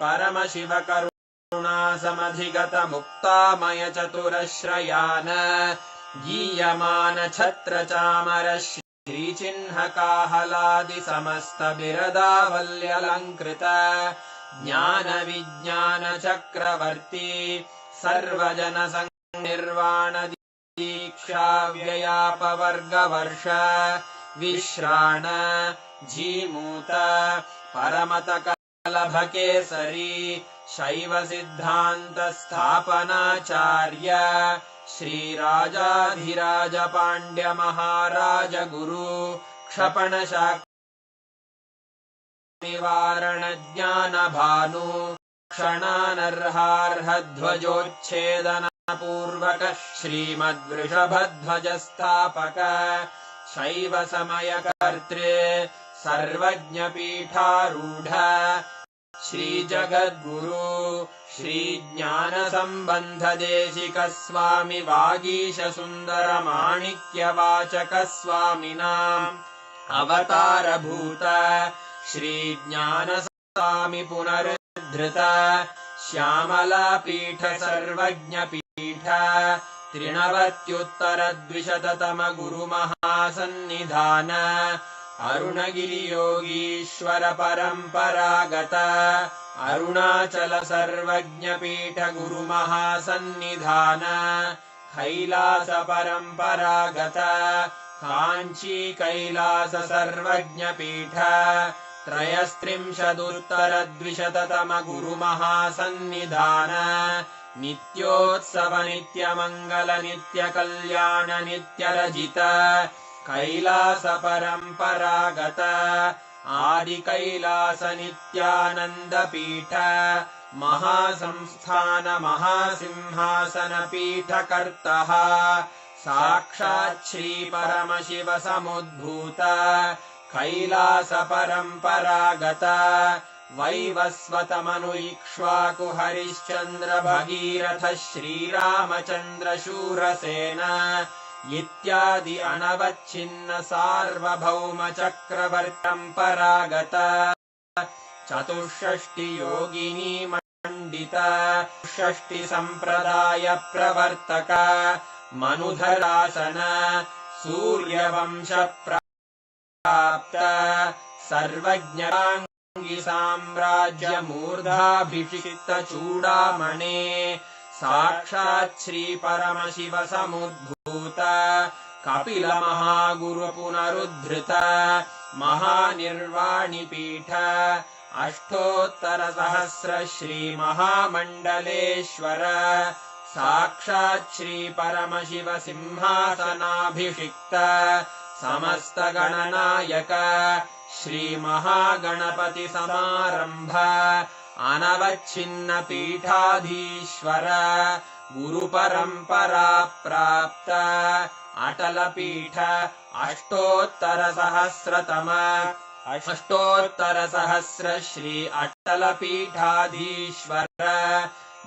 परमशिव करुणा समधिगत मुक्तामय चतुरश्रयान गीयमान छत्र चामर श्रीचिह्न काहलादि समस्त बिरदावल्यलङ्कृत ज्ञान विज्ञान चक्रवर्ती सर्वजन निर्वाण दीक्षा व्ययापवर्गवर्ष विश्राण जीमूत परमत लभकेसरी शैव सिद्धांत स्थापनाचार्य श्रीराजाधिराज पांड्य महाराज गुरु क्षपण निवारण ज्ञान भानु क्षणानर्हार्ह ध्वजोच्छेदन पूर्वक श्रीमद्वृषभध्वज स्थापक शैव समय कर्तृ सर्वज्ञ पीठारूढ़ श्री जगद्गुरु श्री ज्ञान संबंध देशिक स्वामी वागीश सुंदर माणिक्य वाचक स्वामिनाम् अवतार भूत श्री ज्ञान स्वामी पुनरुद्धृत श्यामला पीठ सर्वज्ञ पीठ त्रिनवत्युत्तर द्विशततम गुरु महासन्निधान अरुणगिरि योगीश्वर परंपरागत अरुणाचल सर्वज्ञ पीठ गुरु महासन्निधान कैलास परंपरागत कांची कैलास सर्वज्ञ पीठ त्रयस्त्रिंशदुत्तर द्विशततम गुरु महासन्निधान नित्योत्सव नित्य मंगल नित्य कल्याण नित्य रजित कैलास परंपरागत आदि कैलास नित्यानंद पीठ महासंस्थान महासिंहासन पीठ कर्तः साक्षात् श्री परमशिव समुद्भूत कैलास परंपरागत वैवस्वत मनु इक्ष्वाकु हरिश्चंद्र भगीरथ श्रीरामचंद्र शूरसेन इत्यादि अनवच्छिन्न सार्वभौम चक्रवर्तंपरागत चतुष्षष्टि योगिनी मंडित षष्टि संप्रदाय प्रवर्तक मनुधरासन सूर्यवंश प्राप्त सर्वज्ञांगी साम्राज्य मूर्धाभिषिक्त चूड़ामणे साक्षात् श्री परमशिव समुद्भूत कपिल महागुरु पुनरुद्धृत महानिर्वाणि पीठ अष्टोत्तर सहस्र श्री महामंडलेश्वर साक्षात् श्री परमशिव सिंहासनाभिषिक्त समस्त गणनायक श्री महागणपति समारंभ अनवच्छिन्न पीठाधीश्वर गुरु परंपरा प्राप्त अटल पीठ अष्टोत्तर सहस्र श्री अटल पीठाधीश्वर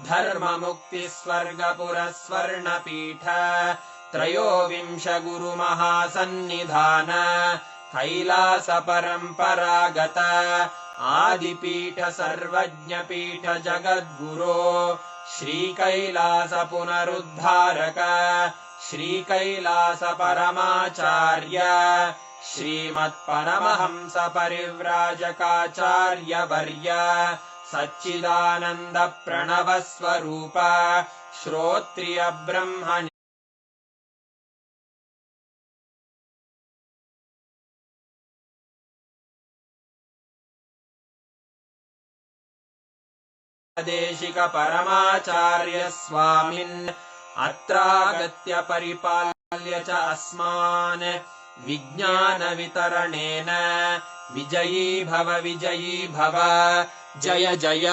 धर्म मुक्ति स्वर्गपुर स्वर्ण पीठ त्रयोविंश गुरु महासन्निधान कैलास परंपरागत आदिपीठ सर्वज्ञ पीठ जगद्गुरो श्री कैलास पुनरुद्धारक श्री कैलास परमाचार्य श्रीमत्परमहंसपरिव्राजकाचार्यवर्य सच्चिदानन्दप्रणवस्वरूप श्रोत्रियब्रह्म देशिक परमाचार्य स्वामिन् अत्रागत्य परिपाल्य च अस्मान् विज्ञान वितरणेन विजयी भव जय जय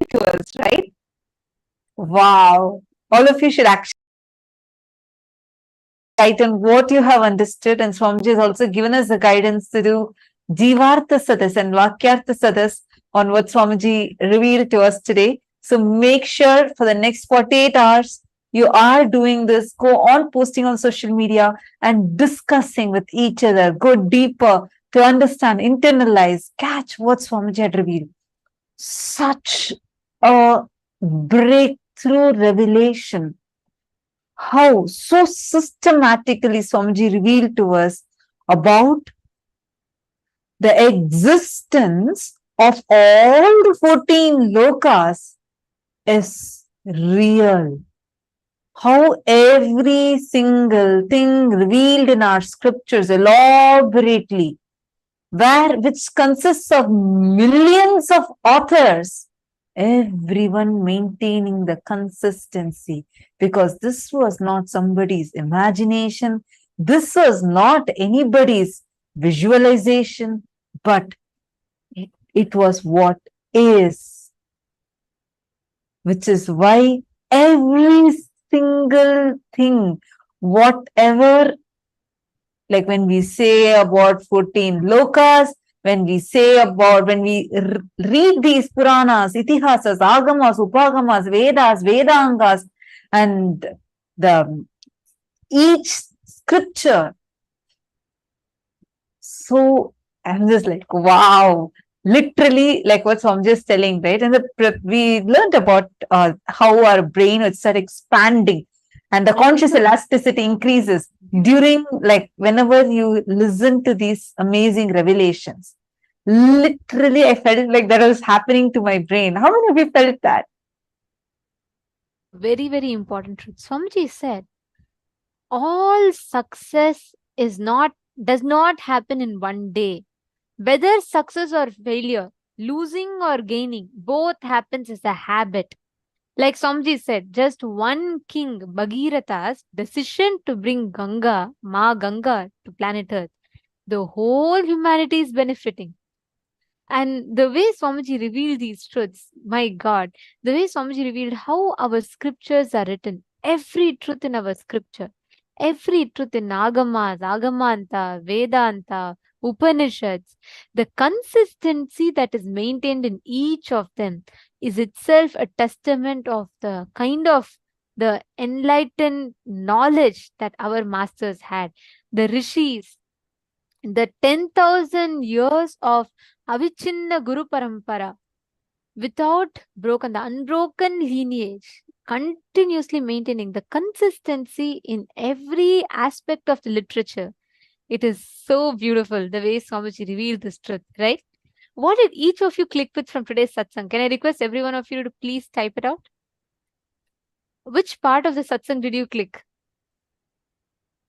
To us, right? Wow. All of you should actually write on what you have understood, and Swamiji has also given us the guidance to do Jivartha Sadas and Vakyartha Sadas on what Swamiji revealed to us today. So make sure for the next 48 hours, you are doing this. Go on posting on social media and discussing with each other. Go deeper to understand, internalize, catch what Swamiji had revealed. Such a breakthrough revelation. How so systematically Swamiji revealed to us about the existence of all the 14 lokas is real. How every single thing revealed in our scriptures elaborately, which consists of millions of authors, everyone maintaining the consistency, because this was not somebody's imagination, this was not anybody's visualization, but it was what is, which is why every single thing, whatever, like when we say about 14 lokas, when we read these Puranas, Itihasas, Agamas, Upagamas, Vedas, Vedangas, and each scripture. So I'm just like, wow, literally like what Swamiji is telling, right? And we learned about how our brain would start expanding and the conscious elasticity increases during, like, whenever you listen to these amazing revelations. Literally, I felt like that was happening to my brain. How many of you felt that? Very, very important truth. Swamiji said, all success does not happen in one day. Whether success or failure, losing or gaining, both happens as a habit. Like Swamiji said, just one king, Bhagiratha's decision to bring Ma Ganga to planet Earth, the whole humanity is benefiting. And the way Swamiji revealed these truths, my God, the way Swamiji revealed how our scriptures are written, every truth in our scripture, every truth in Agamas, Agamanta, Vedanta, Upanishads, the consistency that is maintained in each of them is itself a testament of the kind of the enlightened knowledge that our masters had. The rishis, the 10,000 years of Avichinna Guru Parampara, without broken, the unbroken lineage, continuously maintaining the consistency in every aspect of the literature. It is so beautiful the way Swamiji revealed this truth, right? What did each of you click with from today's satsang? Can I request every one of you to please type it out? Which part of the satsang did you click?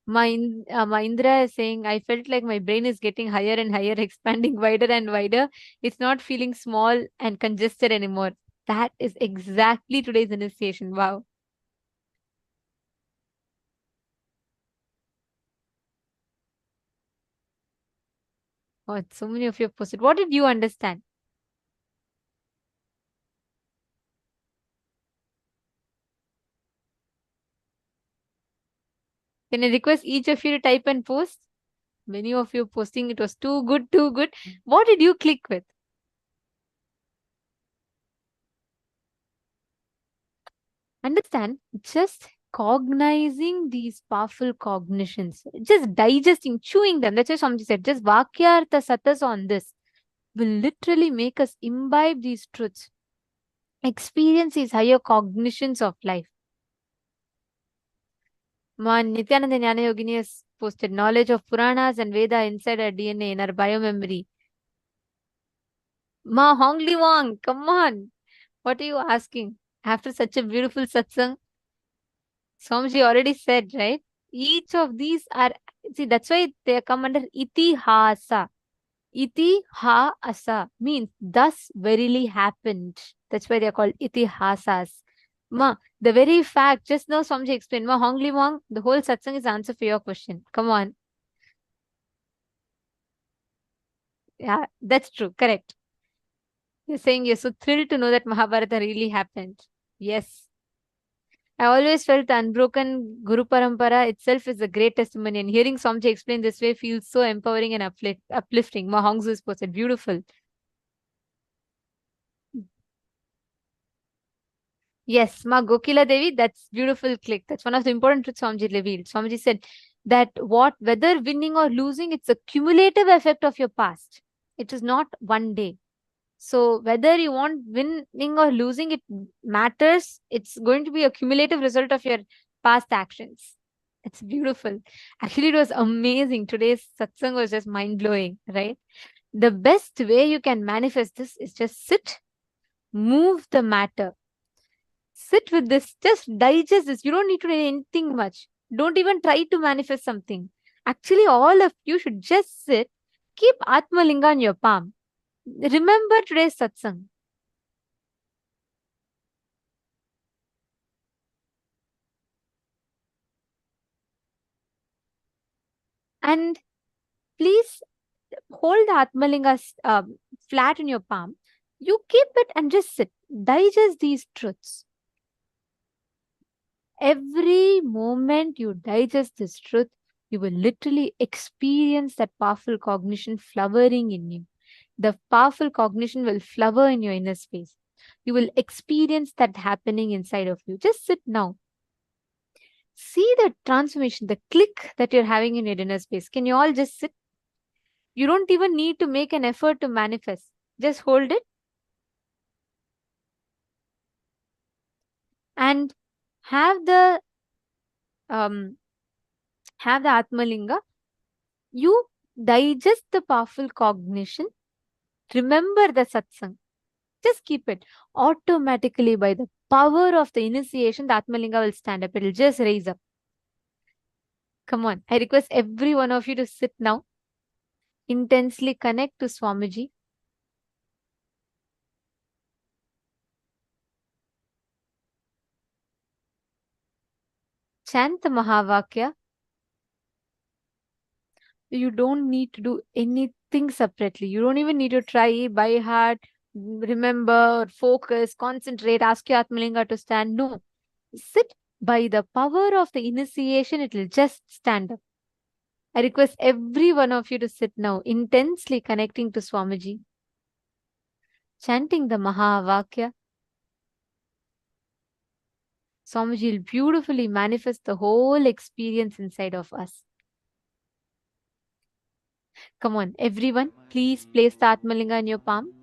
Indra is saying, I felt like my brain is getting higher and higher, expanding wider and wider. It's not feeling small and congested anymore. That is exactly today's initiation. Wow. Oh, so many of you have posted. What did you understand? Can I request each of you to type and post? Many of you posting, it was too good, too good. What did you click with? Understand, just cognizing these powerful cognitions, just digesting, chewing them. That's why Swamiji said, just Vakyartha Satas on this will literally make us imbibe these truths, experience these higher cognitions of life. Ma Nityananda Jnana Yogini has posted knowledge of Puranas and Veda inside our DNA in our biomemory. Ma Hongli Wang, come on. What are you asking? After such a beautiful satsang, Swamiji already said, right? Each of these are, see, that's why they come under itihasa. Itihasa means thus verily happened. That's why they are called itihasas. Ma, the very fact, just now Swamiji explained, Ma Hongli Wang, the whole satsang is answer for your question. Come on. Yeah, that's true. Correct. You're saying you're so thrilled to know that Mahabharata really happened. Yes. I always felt the unbroken Guru Parampara itself is a great testimony, and hearing Swamiji explain this way feels so empowering and uplifting. Ma Hongzu's posted, beautiful. Yes, Ma Gokila Devi, that's beautiful click. That's one of the important truths Swamiji revealed. Swamiji said that whether winning or losing, it's a cumulative effect of your past. It is not one day. So whether you want winning or losing, it matters. It's going to be a cumulative result of your past actions. It's beautiful. Actually, it was amazing. Today's satsang was just mind-blowing, right? The best way you can manifest this is just sit, move the matter. Sit with this, just digest this. You don't need to do anything much. Don't even try to manifest something. Actually, all of you should just sit, keep Atma Linga in your palm. Remember today's satsang. And please hold the Atmalinga flat in your palm. You keep it and just sit. Digest these truths. Every moment you digest this truth, you will literally experience that powerful cognition flowering in you. The powerful cognition will flower in your inner space. You will experience that happening inside of you. Just sit now. See the transformation, the click that you're having in your inner space. Can you all just sit? You don't even need to make an effort to manifest. Just hold it. And have the Atmalinga. You digest the powerful cognition. Remember the satsang. Just keep it. Automatically, by the power of the initiation, the Atmalinga will stand up. It will just raise up. Come on. I request every one of you to sit now. Intensely connect to Swamiji. Chant the Mahavakya. You don't need to do anything separately. You don't even need to try by heart, remember, focus, concentrate, ask your Atmalinga to stand. No. Sit. By the power of the initiation, it will just stand up. I request every one of you to sit now, intensely connecting to Swamiji, chanting the Mahavakya. Swamiji will beautifully manifest the whole experience inside of us. Come on, everyone, please place the Atmalinga in your palm.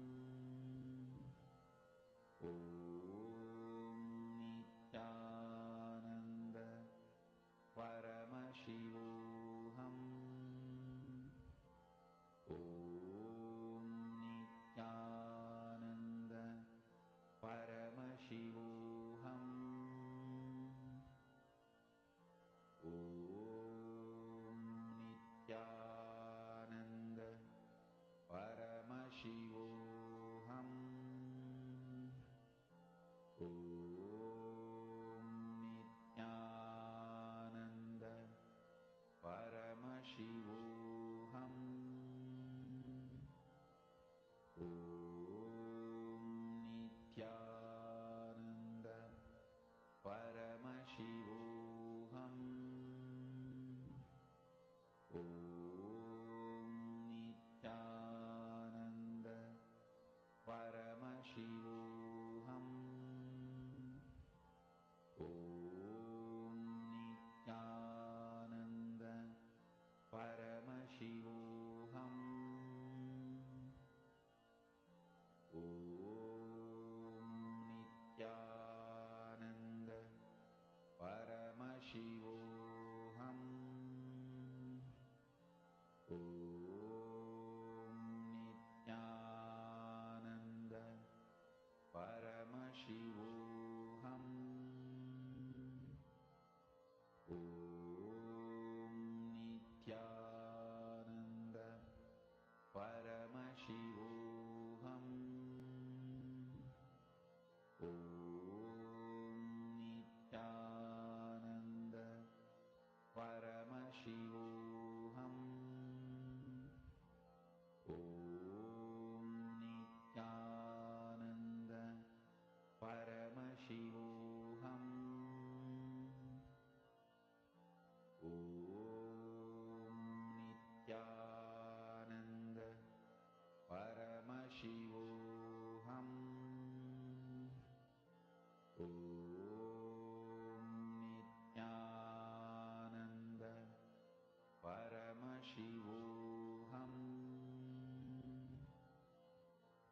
Paramashivoham.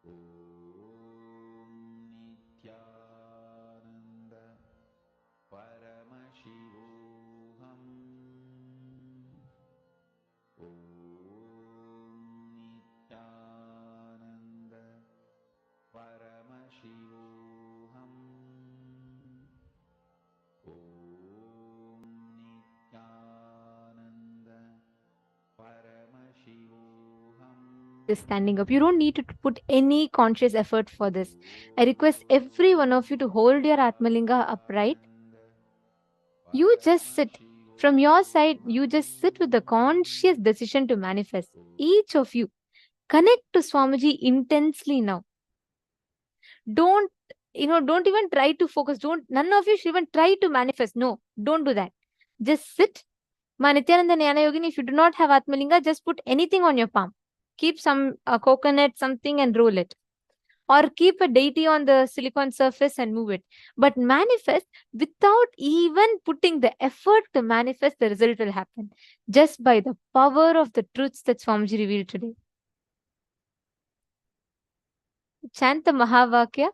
Om Nityananda Paramashivoham. Om Nityananda Paramashivoham. Om Nityananda Paramashivoham. Om Nityananda Paramashivoham. Just standing up. You don't need to put any conscious effort for this. I request every one of you to hold your Atmalinga upright. You just sit. From your side, you just sit with the conscious decision to manifest. Each of you, connect to Swamiji intensely now. Don't even try to focus. None of you should even try to manifest. No, don't do that. Just sit. Nityananda Jnana Yogini, if you do not have Atmalinga, just put anything on your palm. Keep some coconut, something, and roll it. Or keep a deity on the silicon surface and move it. But manifest without even putting the effort to manifest, the result will happen. Just by the power of the truths that Swamiji revealed today. Chant the Mahavakya.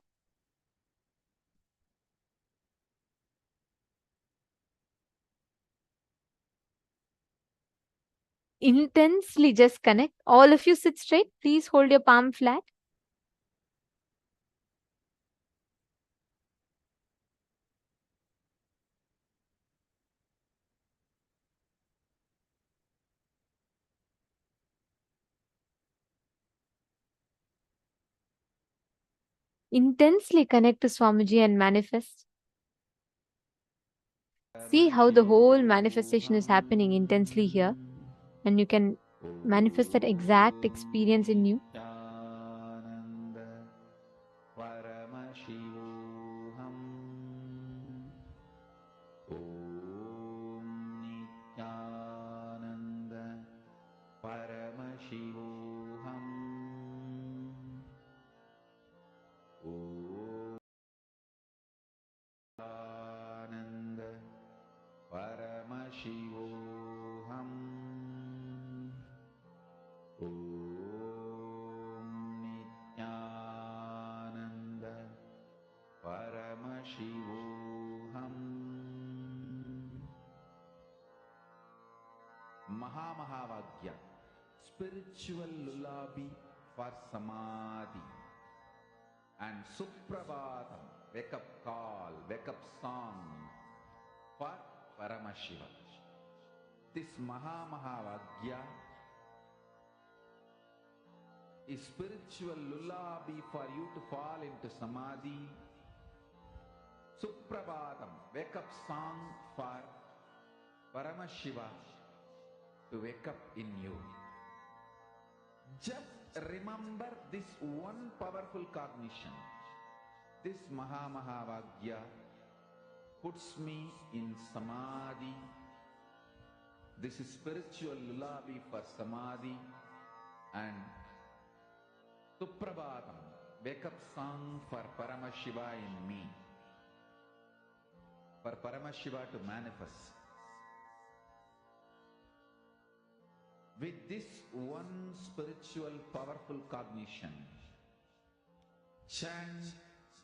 Intensely just connect. All of you sit straight. Please hold your palm flat. Intensely connect to Swamiji and manifest. See how the whole manifestation is happening intensely here. And you can manifest that exact experience in you. Nityananda Paramashivoham. Om Nityananda Paramashivoham. Om Nityananda Paramashivoham. Om Nityananda Paramashivoham. Mahavagya, spiritual lullaby for samadhi, and Suprabhatam, wake up call, wake up song for Paramashiva. This Mahavagya is spiritual lullaby for you to fall into samadhi. Suprabhatam, wake up song for Paramashiva to wake up in you. Just remember this one powerful cognition. This Mahavagya puts me in samadhi. This is spiritual lullaby for samadhi, and Suprabhatam, wake up song for Paramashiva in me. For Paramashiva to manifest. With this one spiritual powerful cognition, chant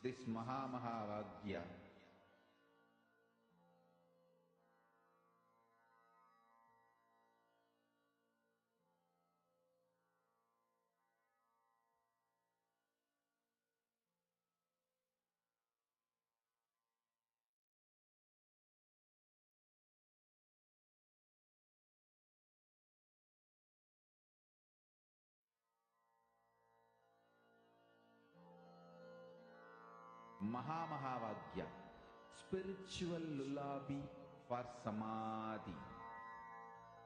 this Mahavagya. Mahavagya, spiritual lullaby for samadhi,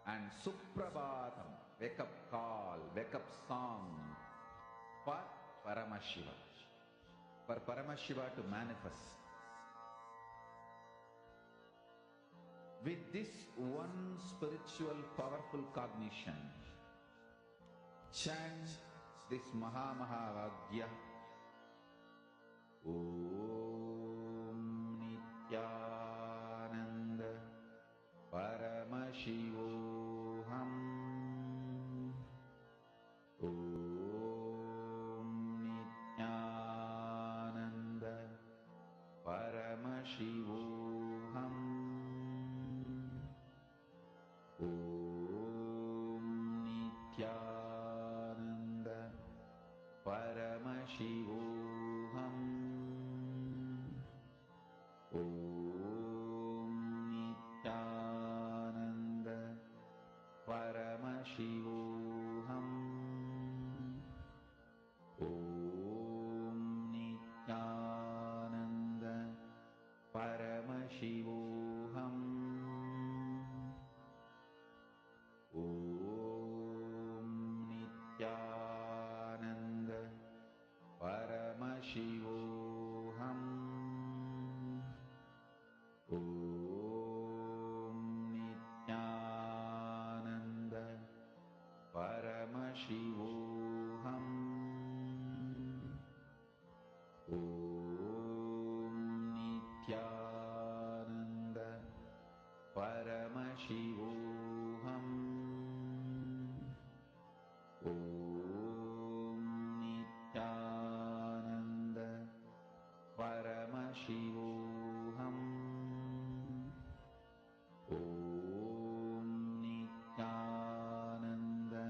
and Suprabhatam, wake up call, wake up song for Paramashiva. For Paramashiva to manifest. With this one spiritual powerful cognition, chant this Mahavagya. Om Nityananda Paramashivoham. Om Nityananda Paramashivoham. Om Nityananda Paramashivoham. Om Nityananda Paramashivoham. Om Nityananda Paramashivoham. Om Nityananda Paramashivoham. Om Nityananda Paramashivoham. Om Nityananda Paramashivoham. Om Nityananda Paramashivoham. Om Nityananda Paramashivoham. Om Nityananda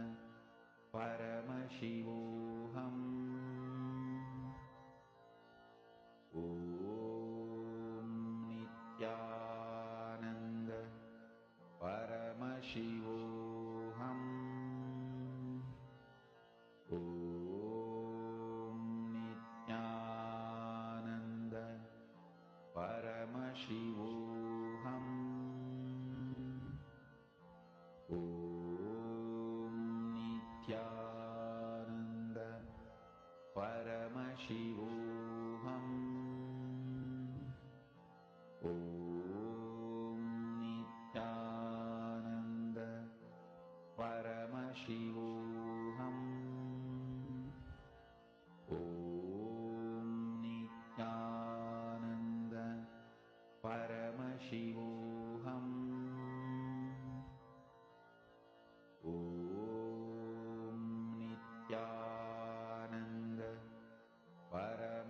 Paramashivoham. Om Nityananda Paramashivoham. Om Nityananda Paramashivoham. Om Nityananda Paramashivoham. Om Nityananda Paramashivoham. Om Nityananda Paramashivoham.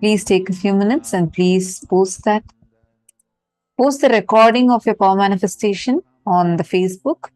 Please take a few minutes and please post that. Post the recording of your power manifestation on the Facebook.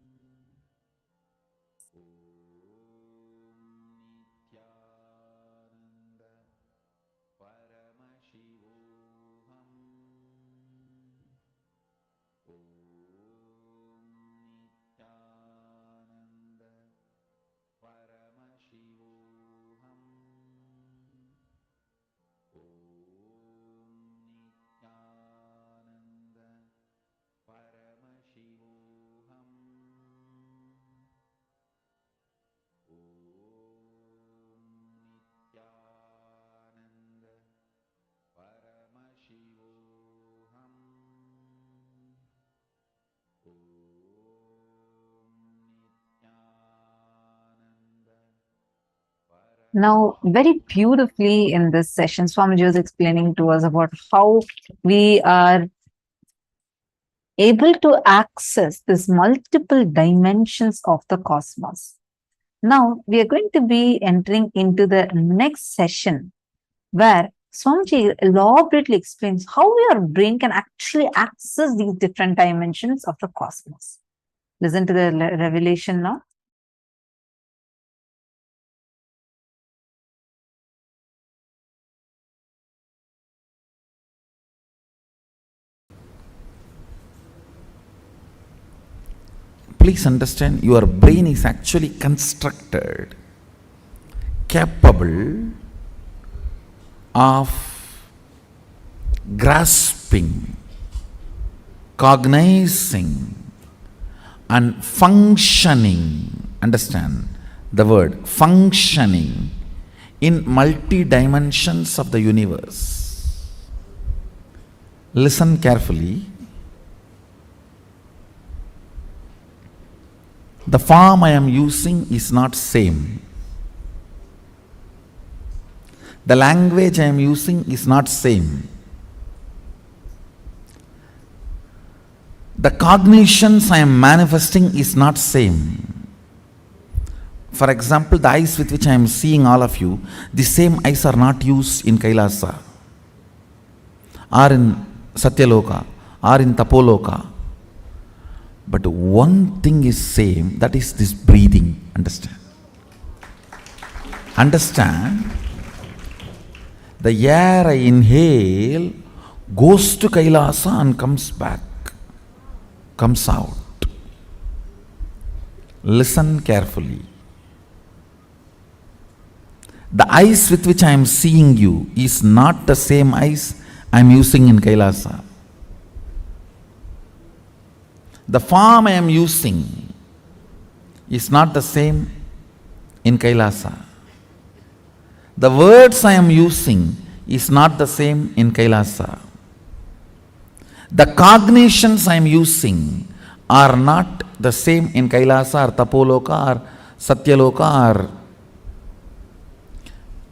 Now, very beautifully in this session, Swamiji was explaining to us about how we are able to access these multiple dimensions of the cosmos. Now, we are going to be entering into the next session where Swamiji elaborately explains how your brain can actually access these different dimensions of the cosmos. Listen to the revelation now. Please understand, your brain is actually constructed, capable of grasping, cognizing, and functioning. Understand the word functioning in multi dimensions of the universe. Listen carefully. The form I am using is not same. The language I am using is not same. The cognitions I am manifesting is not same. For example, the eyes with which I am seeing all of you, the same eyes are not used in Kailasa, or in Satyaloka, or in Tapoloka. But one thing is same, that is this breathing. Understand? Understand? The air I inhale goes to Kailasa and comes back, comes out. Listen carefully. The eyes with which I am seeing you is not the same eyes I am using in Kailasa. The form I am using is not the same in Kailasa. The words I am using is not the same in Kailasa. The cognitions I am using are not the same in Kailasa or Tapoloka or Satyaloka or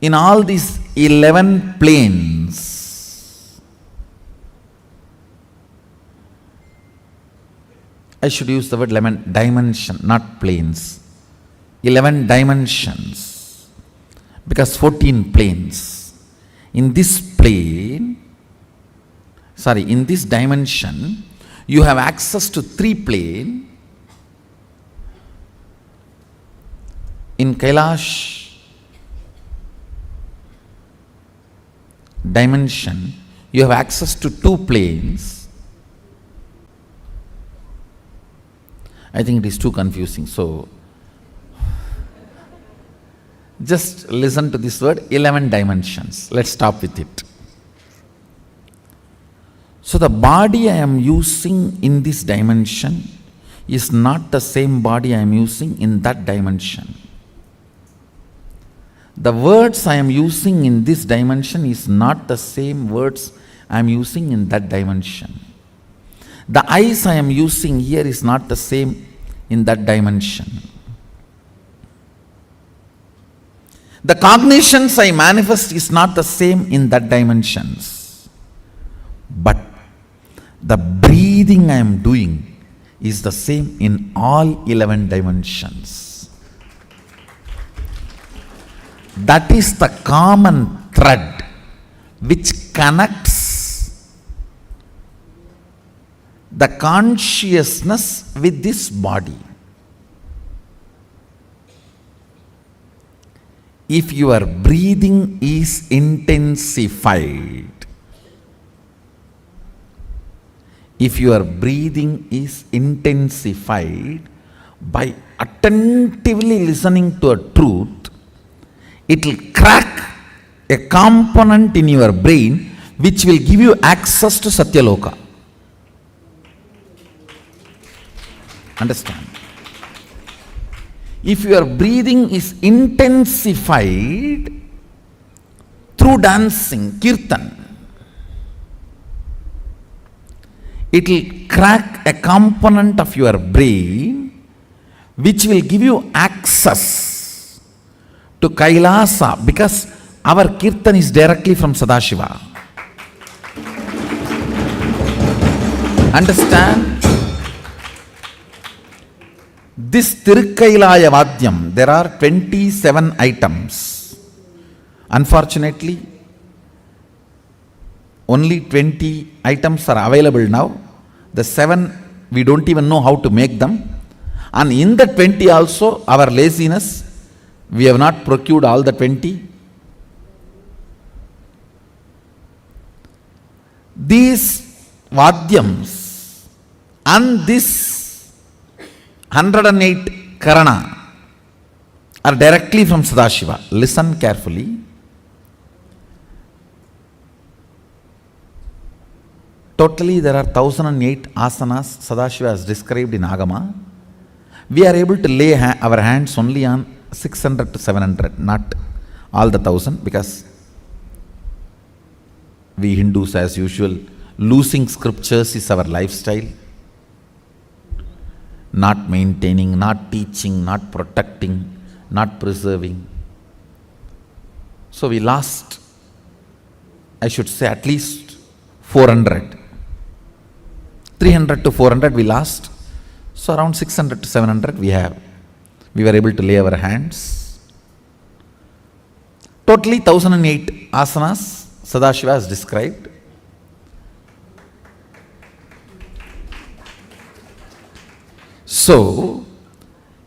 in all these 11 planes. I should use the word 11 dimension, not planes. 11 dimensions. Because 14 planes. In this plane, in this dimension, you have access to 3 planes. In Kailash dimension, you have access to 2 planes. I think it is too confusing. So, just listen to this word, 11 dimensions. Let's stop with it. So, the body I am using in this dimension is not the same body I am using in that dimension. The words I am using in this dimension is not the same words I am using in that dimension. The eyes I am using here is not the same in that dimension. The cognitions I manifest is not the same in that dimensions. But the breathing I am doing is the same in all 11 dimensions. That is the common thread which connects the consciousness with this body. If your breathing is intensified, by attentively listening to a truth, it will crack a component in your brain which will give you access to Satyaloka. Understand? If your breathing is intensified through dancing, kirtan, it will crack a component of your brain which will give you access to Kailasa, because our kirtan is directly from Sadashiva. Understand? This Tirukkailaya Vadyam, there are 27 items. Unfortunately, only 20 items are available now. The 7, we don't even know how to make them. And in the 20 also, our laziness, we have not procured all the 20. These Vadyams and this 108 Karana are directly from Sadashiva. Listen carefully. Totally there are 1008 asanas Sadashiva has described in Agama. We are able to lay our hands only on 600 to 700, not all the 1000, because we Hindus, as usual, losing scriptures is our lifestyle. Not maintaining, not teaching, not protecting, not preserving. So we lost, I should say, at least 400. 300 to 400 we lost. So around 600 to 700 we were able to lay our hands. Totally 1008 asanas Sadashiva has described. So,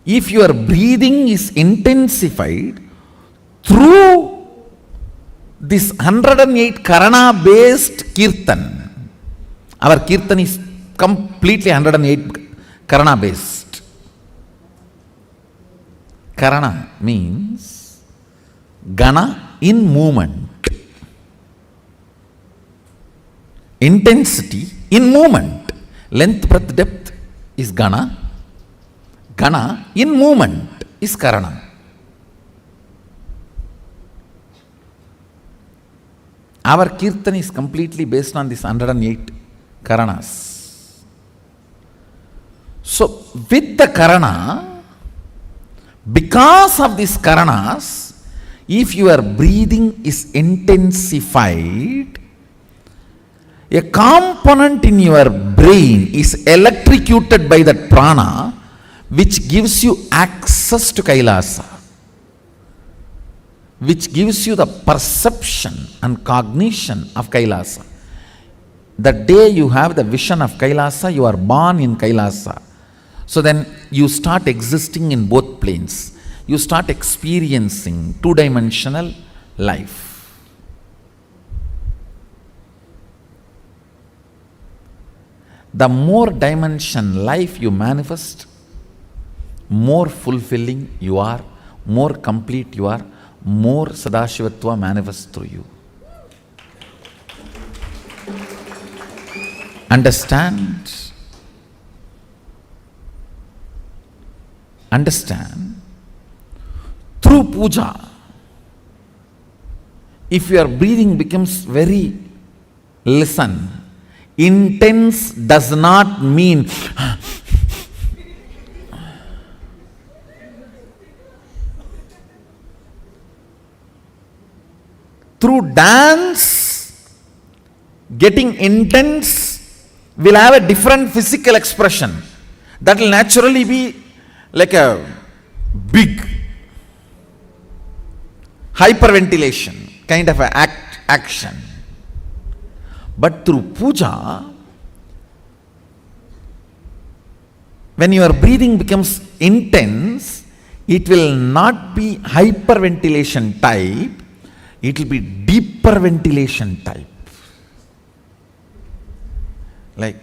if your breathing is intensified through this 108 Karana based Kirtan, our Kirtan is completely 108 Karana based. Karana means Gana in movement. Intensity in movement. Length, breadth, depth is Gana. Gana in movement is Karana. Our Kirtan is completely based on this 108 Karanas. So, with the Karana, because of these Karanas, if your breathing is intensified, a component in your brain is electrocuted by that prana, which gives you access to Kailasa, which gives you the perception and cognition of Kailasa. The day you have the vision of Kailasa, you are born in Kailasa. So then you start existing in both planes. You start experiencing two-dimensional life. The more dimension life you manifest, more fulfilling you are, more complete you are, more Sadashivatva manifests through you. Understand? Understand? Through puja, if your breathing becomes very, listen, intense does not mean through dance, getting intense will have a different physical expression. That will naturally be like a big hyperventilation kind of action. But through puja, when your breathing becomes intense, it will not be hyperventilation type, it will be deeper ventilation type. Like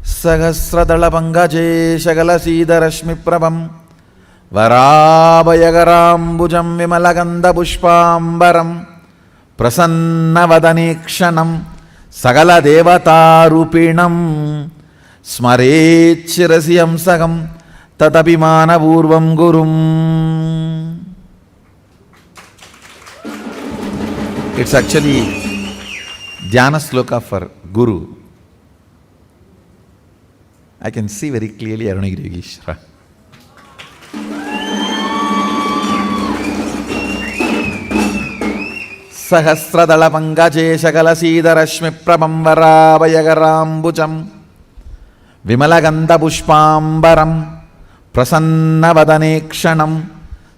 Sahasradala Pangaje Shagala Sida Rashmi Prabham Varabayagaram Vimalaganda Pushpambaram Prasanna Vadanikshanam Sagala Devata Rupinam Smarechirasiyam Sagam Tatapimana Purvam Gurum. It's actually Dhyana Sloka for Guru. I can see very clearly Arunagiri Yogeshwara. Sahasradala Pangaje Shagala Sida Rashmi Prabham Varabayagaram Bujam Vimalaganda Pushpambaram Prasanna Vadanikshanam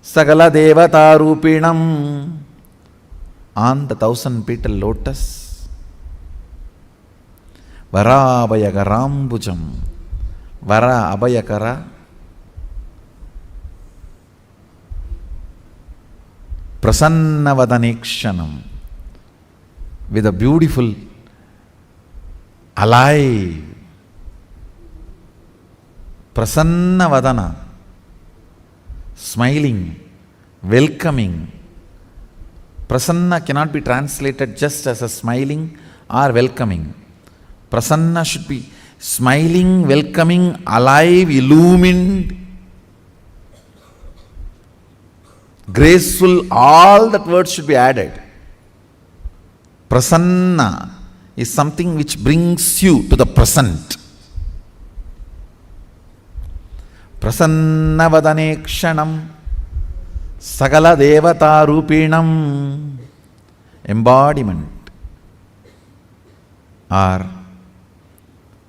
Sagala Devata Rupinam. On the 1,000-petal lotus, Varabayagaram Bujam, Vara Abhayakara, Prasanna Vadanikshanam, with a beautiful, alive, Prasanna Vadana, smiling, welcoming. Prasanna cannot be translated just as a smiling or welcoming. Prasanna should be smiling, welcoming, alive, illumined, graceful. All that words should be added. Prasanna is something which brings you to the present. Prasanna Vadanekshanam Sagala Devata Rupinam, embodiment, or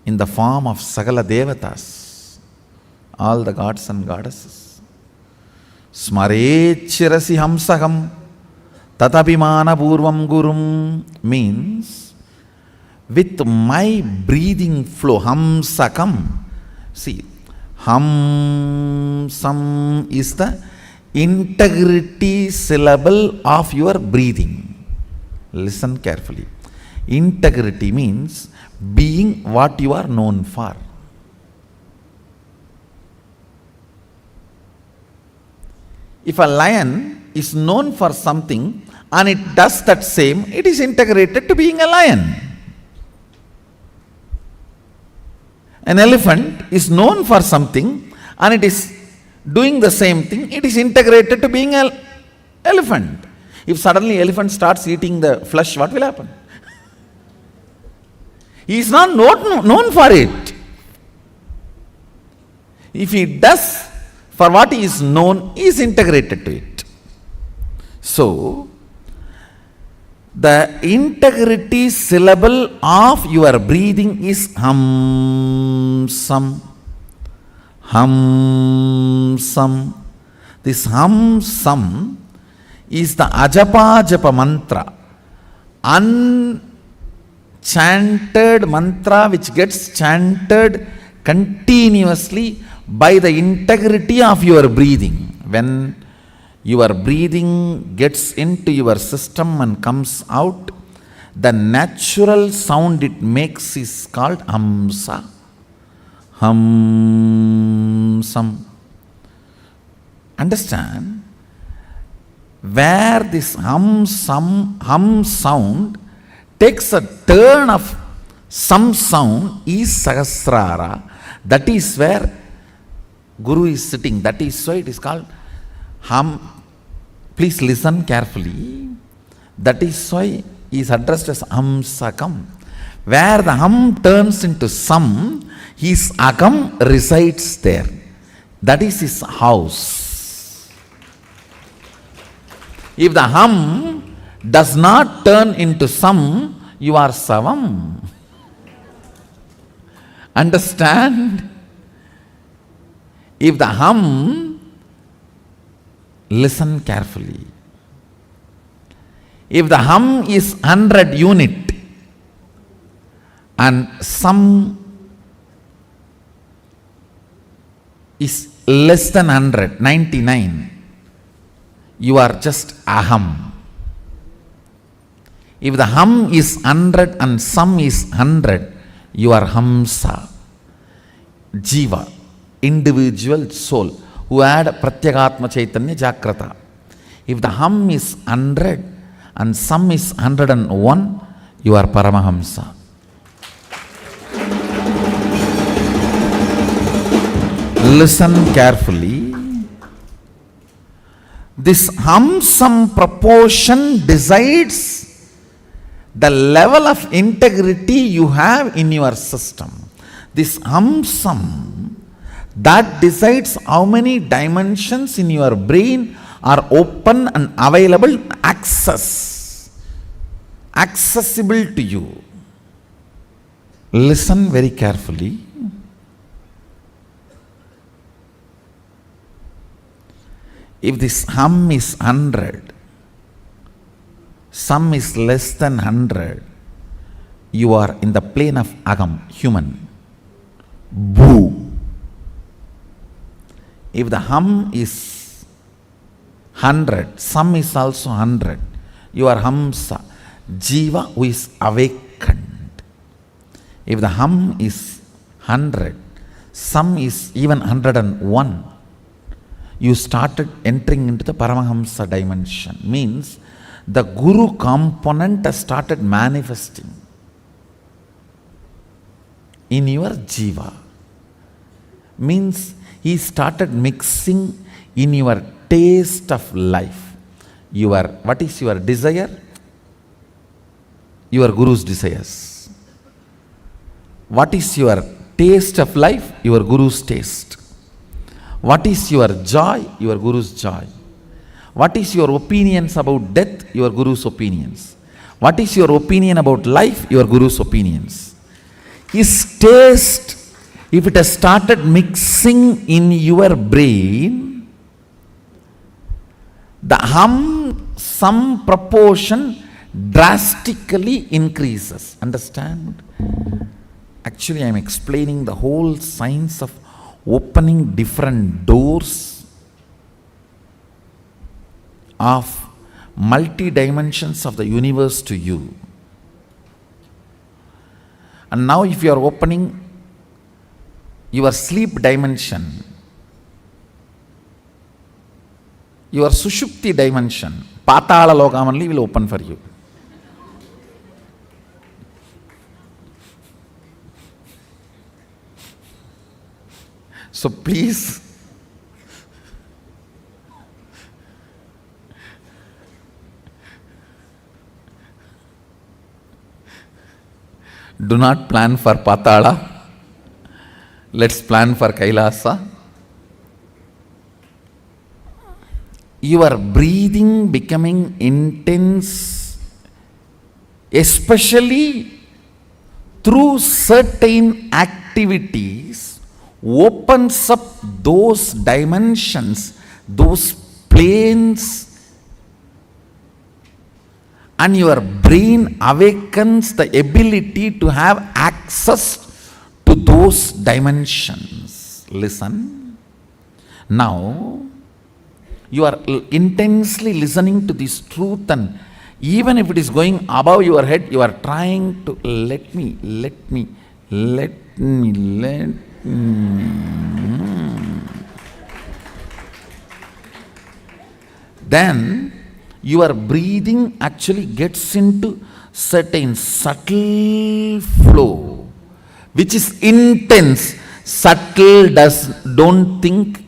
in the form of Sagala Devatas, all the gods and goddesses. Smarechirasi Hamsaham Tatapimana Purvam Gurum means with my breathing flow, Hamsakam. See, Hamsam is the integrity syllable of your breathing. Listen carefully. Integrity means being what you are known for. If a lion is known for something and it does that same, it is integrated to being a lion. An elephant is known for something and it is doing the same thing, it is integrated to being an elephant. If suddenly elephant starts eating the flesh, what will happen? He is not known for it. If he does for what he is known, he is integrated to it. So, the integrity syllable of your breathing is Hamsam. Hamsam. This Hamsam is the Ajapa Japa mantra, unchanted mantra which gets chanted continuously by the integrity of your breathing. When your breathing gets into your system and comes out, the natural sound it makes is called Hamsa. Hamsam. Understand? Where this hum sound takes a turn of some sound is Sahasrara. That is where Guru is sitting. That is why it is called hum. Please listen carefully. That is why he is addressed as Hamsakam. Where the hum turns into sam, his akam resides there. That is his house. If the hum does not turn into sam, you are savam. Understand? If the hum, listen carefully. If the hum is 100 unit and some is less than 100, 99, you are just aham. If the hum is 100 and some is 100, you are hamsa, jiva, individual soul, who had pratyagatma chaitanya jagrata. If the hum is 100 and some is 101, you are paramahamsa. Listen carefully. This hum-sum proportion decides the level of integrity you have in your system. This hum-sum, that decides how many dimensions in your brain are open and available, accessible to you. Listen very carefully. If this hum is 100, some is less than 100, you are in the plane of agam, human. Boo. If the hum is 100, some is also 100, you are hamsa, jiva who is awakened. If the hum is 100, some is even 101, you started entering into the Paramahamsa dimension. Means the Guru component has started manifesting in your jiva. Means he started mixing in your taste of life. What is your desire? Your Guru's desires. What is your taste of life? Your Guru's taste. What is your joy? Your Guru's joy. What is your opinions about death? Your Guru's opinions. What is your opinion about life? Your Guru's opinions. His taste, if it has started mixing in your brain, the hum-sum proportion drastically increases. Understand? Actually, I am explaining the whole science of opening different doors of multi-dimensions of the universe to you. And now if you are opening your sleep dimension, your sushupti dimension, patala lokam only will open for you. So please, do not plan for Patala. Let's plan for Kailasa. Your breathing becoming intense, especially through certain activities, opens up those dimensions, those planes, and your brain awakens the ability to have access to those dimensions. Listen. Now, you are intensely listening to this truth, and even if it is going above your head, you are trying to let me. Then your breathing actually gets into certain subtle flow, which is intense. Subtle don't think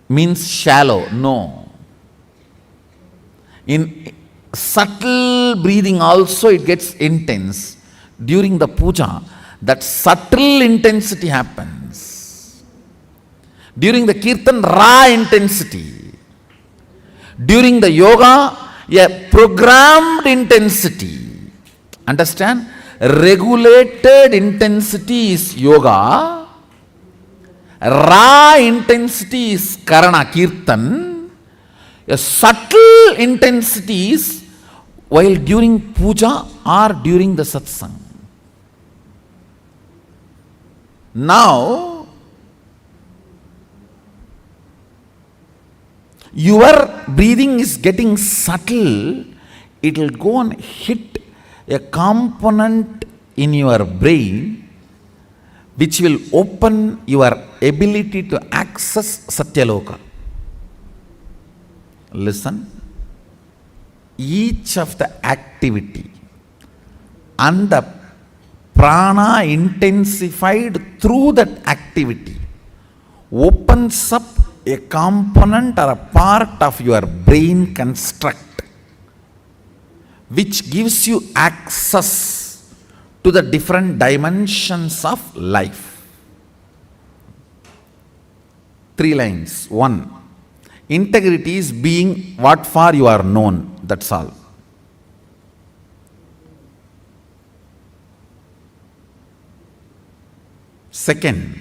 means shallow. No. In subtle breathing also it gets intense. During the puja, that subtle intensity happens. During the kirtan, raw intensity. During the yoga, a programmed intensity. Understand? Regulated intensity is yoga. Raw intensity is karana, kirtan. A subtle intensity is while during puja or during the satsang. Now, your breathing is getting subtle. It will go and hit a component in your brain which will open your ability to access Satyaloka. Listen, each of the activity and the prana intensified through that activity opens up a component or a part of your brain construct which gives you access to the different dimensions of life. 3 lines. 1. Integrity is being what for you are known. That's all. Second,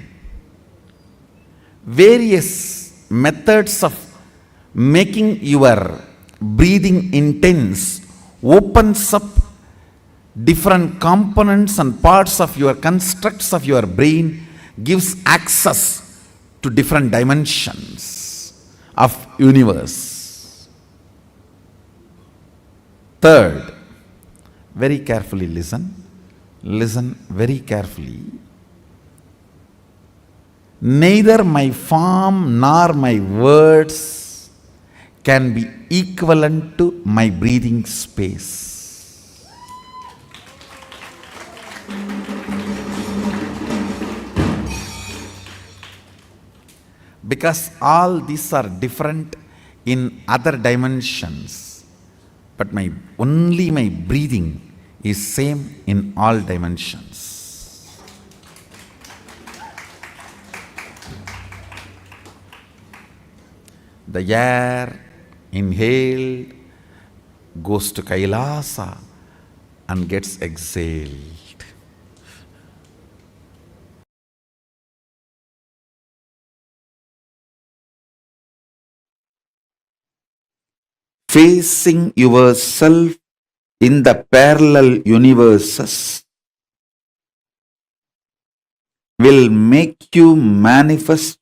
various methods of making your breathing intense opens up different components and parts of your constructs of your brain, gives access to different dimensions of universe. Third, very carefully listen very carefully. Neither my form nor my words can be equivalent to my breathing space. Because all these are different in other dimensions, but only my breathing is same in all dimensions. The air inhaled goes to Kailasa and gets exhaled. Facing yourself in the parallel universes will make you manifest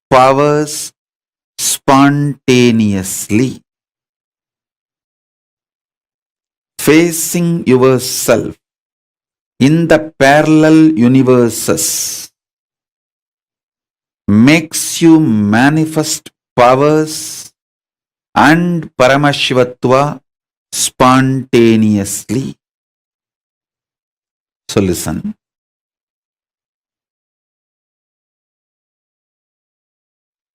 powers spontaneously. Facing yourself in the parallel universes makes you manifest powers and Paramashivatva spontaneously. So listen.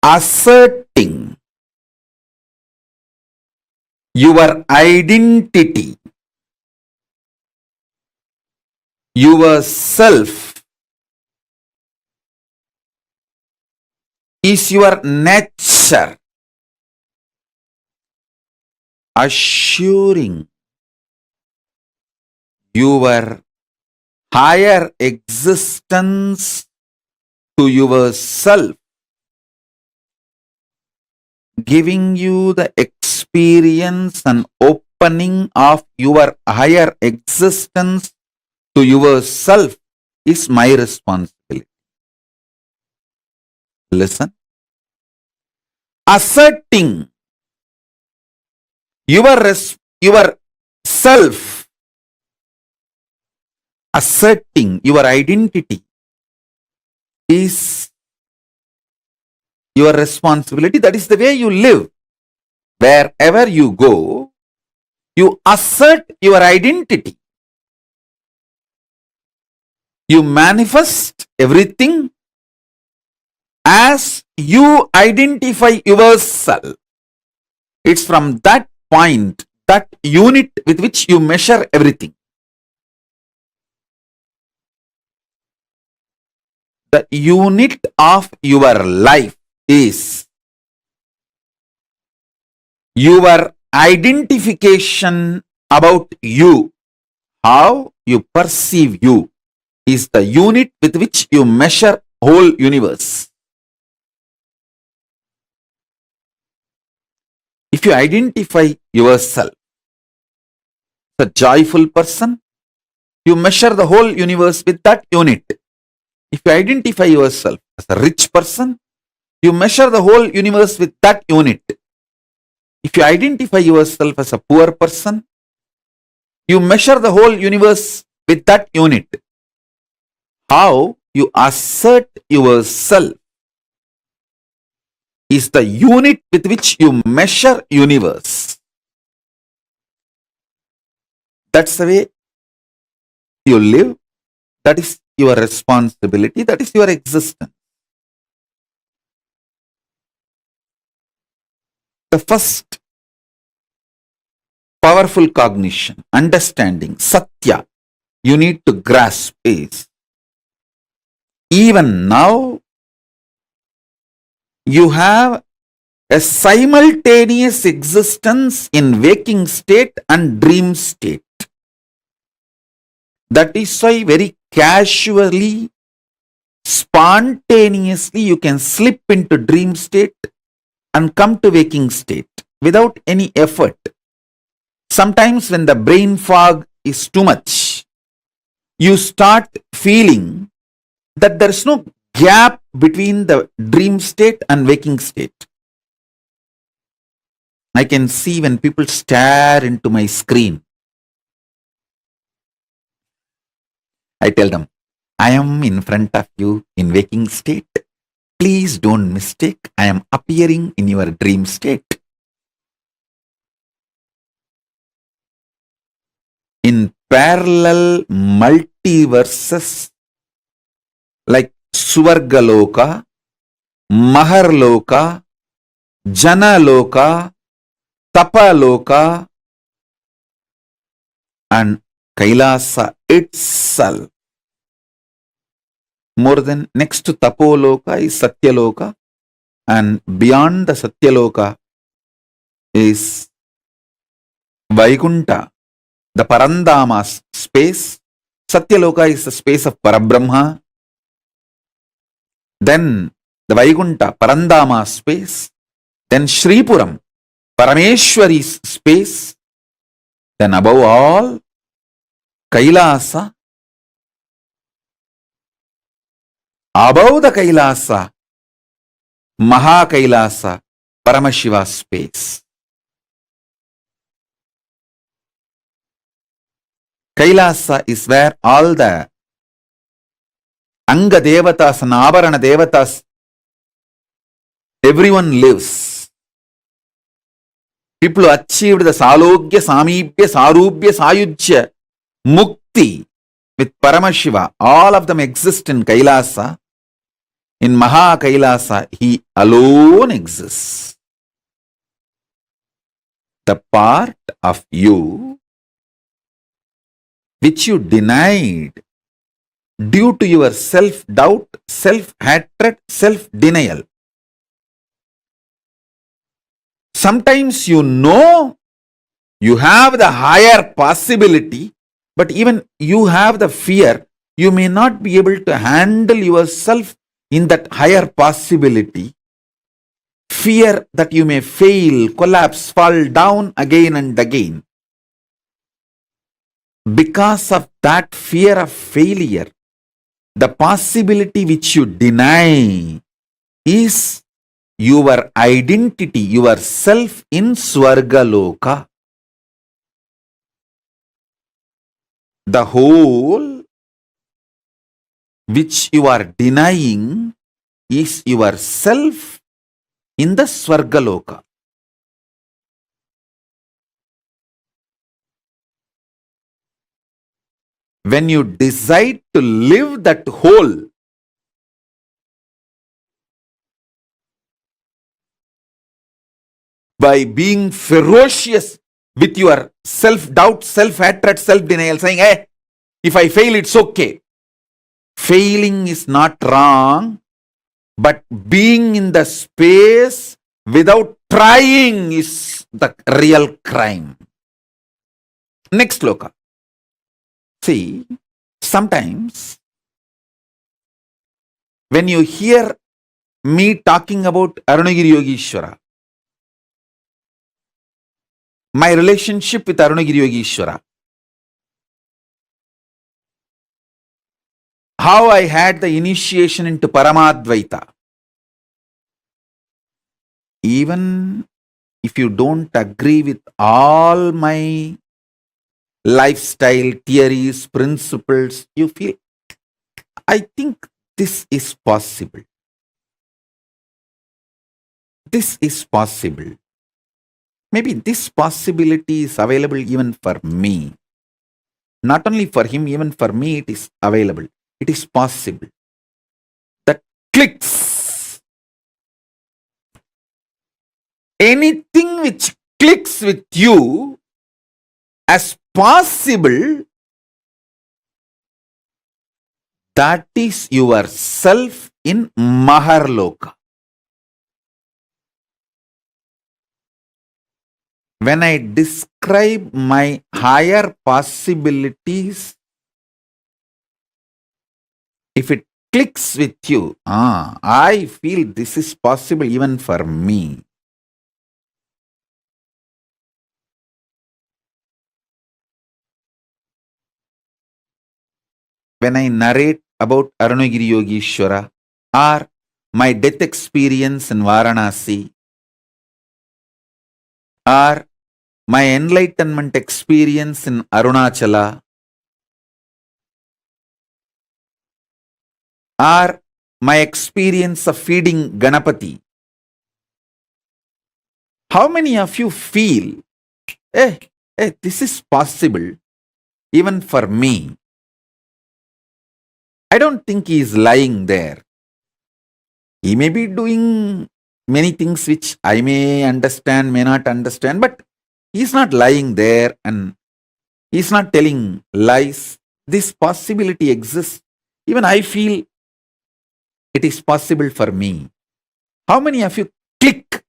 Asserting your identity, yourself, is your nature. Assuring your higher existence to yourself, giving you the experience and opening of your higher existence to yourself is my responsibility. Listen. Asserting your self, asserting your identity is your responsibility. That is the way you live. Wherever you go, you assert your identity. You manifest everything as you identify yourself. It's from that point, that unit with which you measure everything. The unit of your life is your identification about you. How you perceive you is the unit with which you measure whole universe. If you identify yourself a joyful person, you measure the whole universe with that unit. If you identify yourself as a rich person, you measure the whole universe with that unit. If you identify yourself as a poor person, you measure the whole universe with that unit. How you assert yourself is the unit with which you measure universe. That's the way you live. That is your responsibility. That is your existence. The first powerful cognition, understanding, satya, you need to grasp is, even now, you have a simultaneous existence in waking state and dream state. That is why very casually, spontaneously, you can slip into dream state and come to waking state without any effort. Sometimes when the brain fog is too much, you start feeling that there is no gap between the dream state and waking state. I can see when people stare into my screen, I tell them, I am in front of you in waking state. Please don't mistake, I am appearing in your dream state. In parallel multiverses like Suvargaloka, Maharloka, Janaloka, Tapaloka, and Kailasa itself. More than next to Tapoloka is Satyaloka, and beyond the Satyaloka is Vaikunta, the Parandama space. Satyaloka is the space of Parabrahma. Then the Vaikunta, Parandama space. Then Shripuram, Parameshwari's space. Then above all, Kailasa. Above the Kailasa, Mahakailasa, Paramashiva space. Kailasa is where all the Anga Devatas and Avarana Devatas, everyone lives. People who achieved the Salogya, Samibhya, Sarubhya, Sayujya, Mukti with Paramashiva, all of them exist in Kailasa. In Mahakailasa, he alone exists. The part of you which you denied due to your self-doubt, self-hatred, self-denial. Sometimes you know you have the higher possibility, but even you have the fear, you may not be able to handle yourself in that higher possibility. Fear that you may fail, collapse, fall down again and again. Because of that fear of failure, the possibility which you deny is your identity, yourself in Swargaloka. The whole which you are denying is yourself in the Swargaloka. When you decide to live that whole, by being ferocious with your self-doubt, self-hatred, self-denial, saying, hey, if I fail, it's okay. Failing is not wrong, but being in the space without trying is the real crime. Next sloka. See, sometimes when you hear me talking about Arunagiri Yogeshwara, my relationship with Arunagiri Yogeshwara, how I had the initiation into Paramadvaita. Even if you don't agree with all my lifestyle theories, principles, you feel, I think this is possible. This is possible. Maybe this possibility is available even for me. Not only for him, even for me it is available. It is possible. That clicks. Anything which clicks with you as possible, that is yourself in Maharloka. When I describe my higher possibilities, if it clicks with you, I feel this is possible even for me. When I narrate about Arunagiri Yogeshwara or my death experience in Varanasi or my enlightenment experience in Arunachala or my experience of feeding Ganapati, how many of you feel, this is possible even for me? I don't think he is lying there. He may be doing many things which I may understand, may not understand, but he is not lying there and he is not telling lies. This possibility exists. Even I feel it is possible for me. How many of you click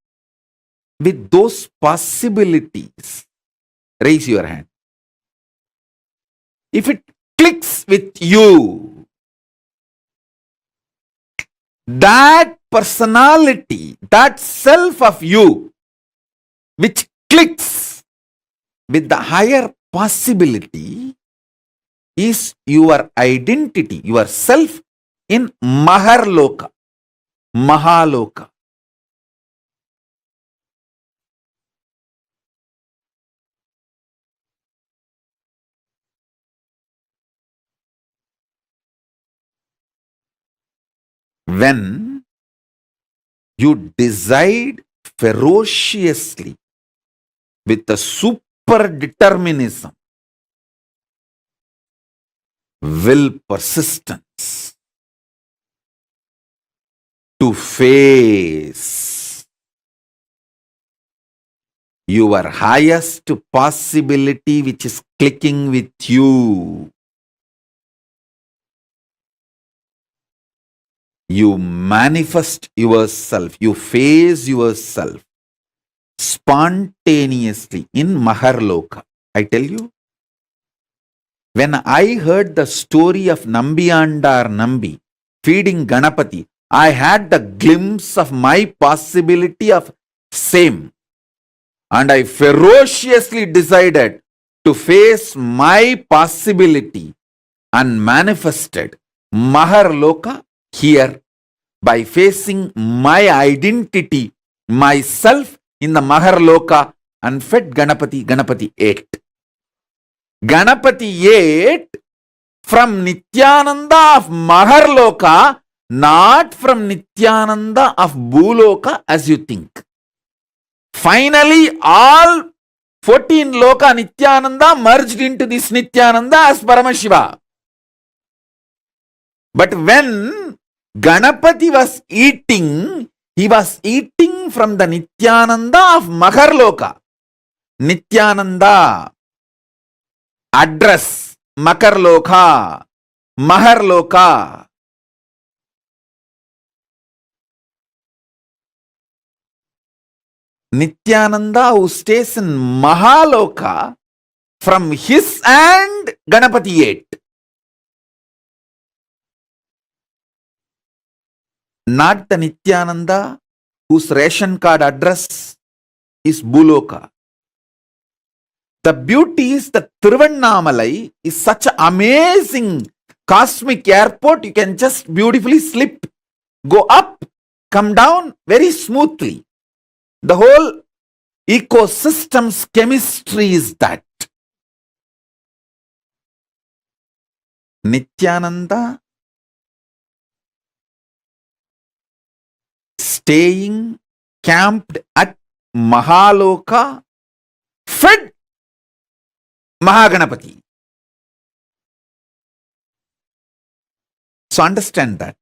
with those possibilities? Raise your hand. If it clicks with you, that personality, that self of you, which clicks with the higher possibility, is your identity, yourself in Maharloka, Mahaloka. When you decide ferociously with a super determinism, will, persistence to face your highest possibility which is clicking with you, you manifest yourself, you face yourself spontaneously in Maharloka. I tell you, when I heard the story of Nambiyandar Nambi feeding Ganapati, I had the glimpse of my possibility of same. And I ferociously decided to face my possibility and manifested Maharloka here by facing my identity, myself in the Maharloka, and fed Ganapati. Ganapati ate. Ganapati ate from Nityananda of Maharloka, not from Nityananda of Bhuloka as you think. Finally, all 14 Loka Nityananda merged into this Nityananda as Paramashiva. But when Ganapati was eating, he was eating from the Nityananda of Maharloka. Nityananda, address, Makarloka, Maharloka. Nityananda who stays in Mahaloka, from his hand Ganapati ate. Not the Nityananda whose ration card address is Bhuloka. The beauty is that Tiruvannamalai is such an amazing cosmic airport, you can just beautifully slip, go up, come down very smoothly. The whole ecosystem's chemistry is that. Nityananda staying camped at Mahaloka, fed Mahaganapati. So understand that.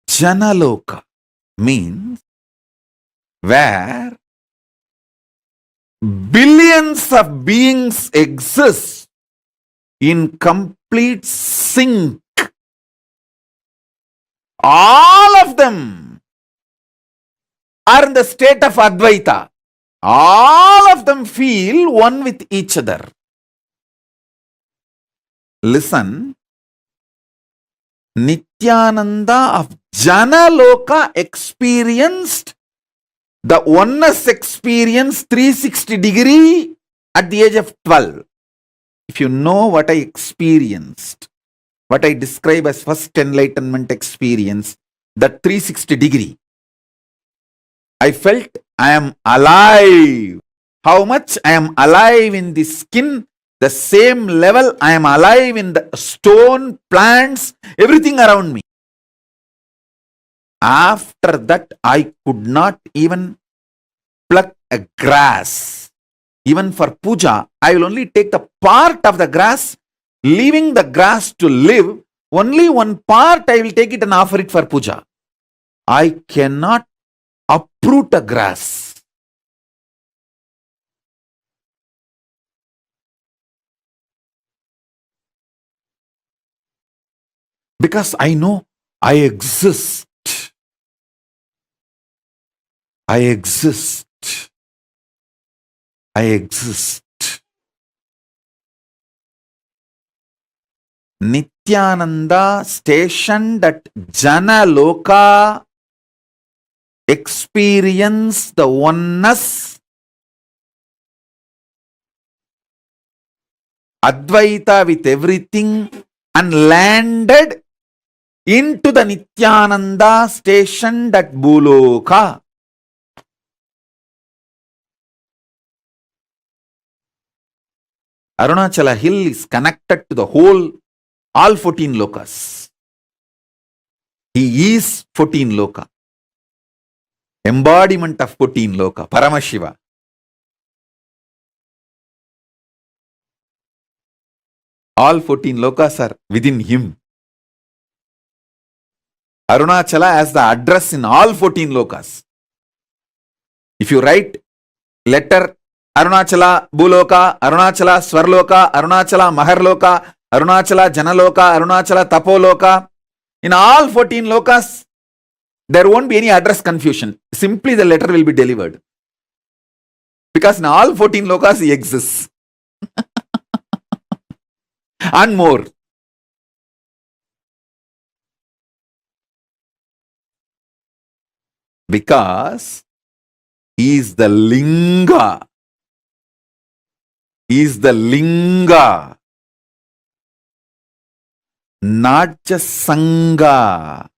Janaloka means where billions of beings exist in complete sync. All of them are in the state of Advaita. All of them feel one with each other. Listen, Nityananda of Janaloka experienced the oneness experience 360 degree at the age of 12. If you know what I experienced, what I describe as first enlightenment experience, that 360 degree, I felt I am alive. How much I am alive in the skin, the same level I am alive in the stone, plants, everything around me. After that, I could not even pluck a grass. Even for puja, I will only take the part of the grass, leaving the grass to live. Only one part I will take it and offer it for puja. I cannot uproot a grass. Because I know I exist. I exist. I exist. Nityananda stationed at Janaloka experienced the oneness, Advaita with everything, and landed into the Nityananda stationed at Bhuloka. Arunachala hill is connected to the whole, all 14 lokas. He is 14 loka. Embodiment of 14 loka, Paramashiva. All 14 lokas are within him. Arunachala has the address in all 14 lokas. If you write letter Arunachala Bhuloka, Arunachala Swarloka, Arunachala Maharloka, Arunachala Janaloka, Arunachala Tapoloka, in all 14 lokas, there won't be any address confusion. Simply the letter will be delivered. Because in all 14 lokas he exists. And more. Because he is the Linga. He is the Linga. Not just Sangha.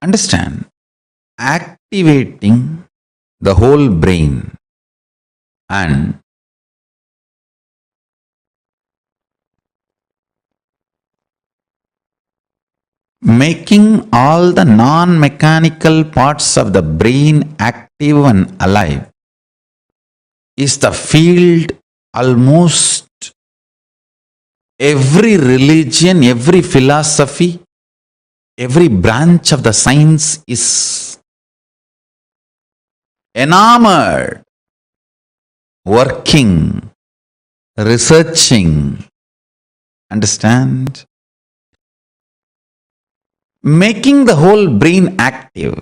Understand? Activating the whole brain and making all the non-mechanical parts of the brain active and alive is the field almost every religion, every philosophy, every branch of the science is enamored, working, researching. Understand? Making the whole brain active,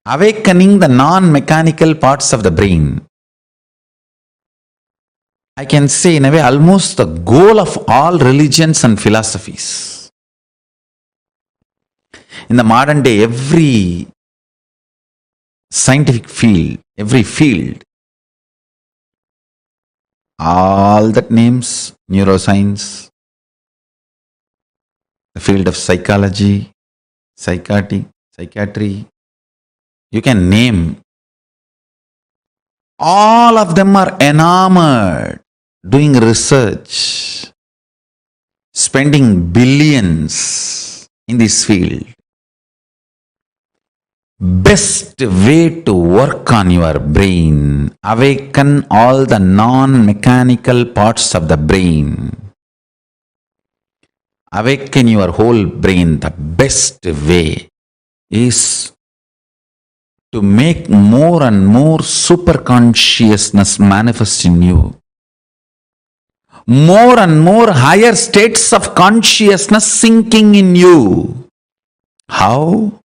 awakening the non-mechanical parts of the brain. I can say in a way almost the goal of all religions and philosophies. In the modern day, every scientific field, every field, all that names, neuroscience, the field of psychology, psychiatry, you can name. All of them are enamored, doing research, spending billions in this field. Best way to work on your brain, awaken all the non-mechanical parts of the brain. Awaken your whole brain. The best way is to make more and more super consciousness manifest in you. More and more higher states of consciousness sinking in you. How?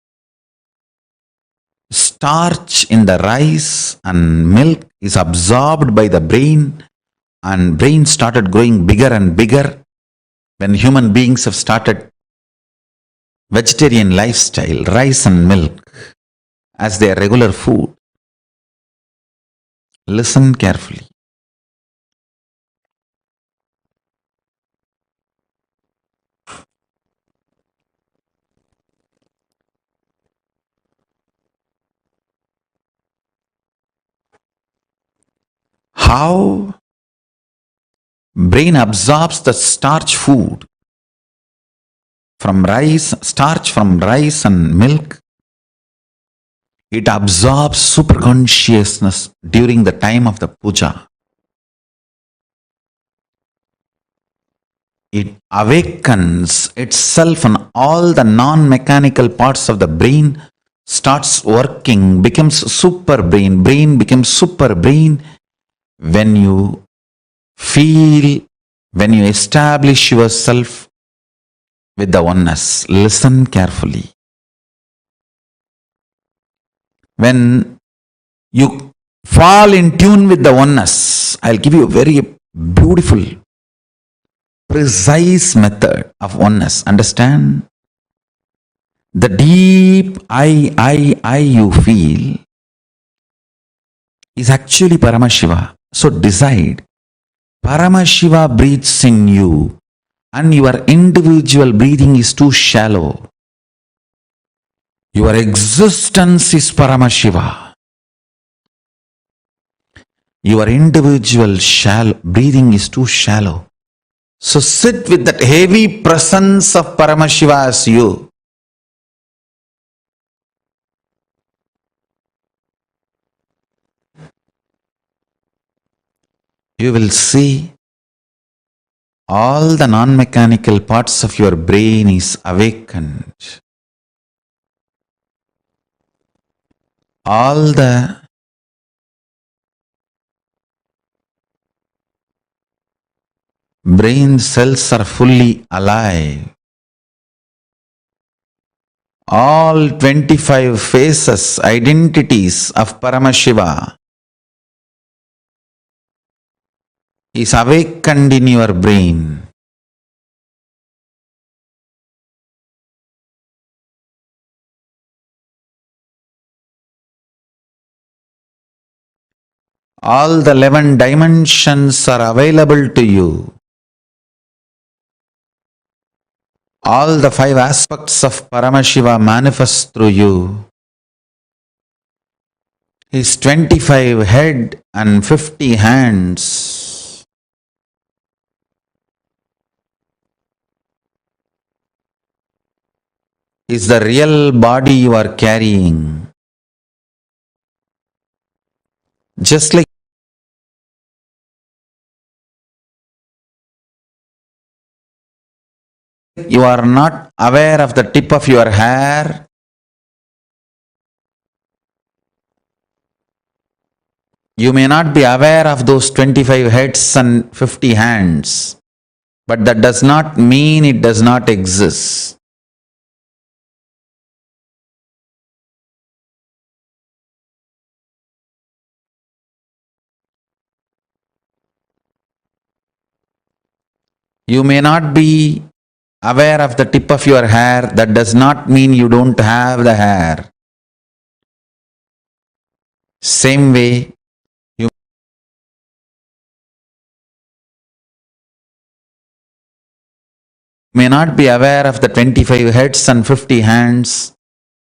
Starch in the rice and milk is absorbed by the brain, and brain started growing bigger and bigger when human beings have started vegetarian lifestyle, rice and milk as their regular food. Listen carefully. How brain absorbs the starch food from rice, starch from rice and milk. It absorbs super consciousness during the time of the puja. It awakens itself, and all the non-mechanical parts of the brain starts working, becomes super brain. Brain becomes super brain when you feel, when you establish yourself with the oneness. Listen carefully. When you fall in tune with the oneness, I'll give you a very beautiful, precise method of oneness. Understand? The deep I you feel is actually Paramashiva. So decide, Paramashiva breathes in you and your individual breathing is too shallow. Your existence is Paramashiva. Your individual breathing is too shallow. So sit with that heavy presence of Paramashiva as you. You will see all the non-mechanical parts of your brain is awakened. All the brain cells are fully alive. All 25 faces, identities of Paramashiva is awakened in your brain. All the 11 dimensions are available to you. All the five aspects of Paramashiva manifest through you. His 25 head and 50 hands is the real body you are carrying. Just like you are not aware of the tip of your hair, you may not be aware of those 25 heads and 50 hands, but that does not mean it does not exist. You may not be aware of the tip of your hair, that does not mean you don't have the hair. Same way, you may not be aware of the 25 heads and 50 hands,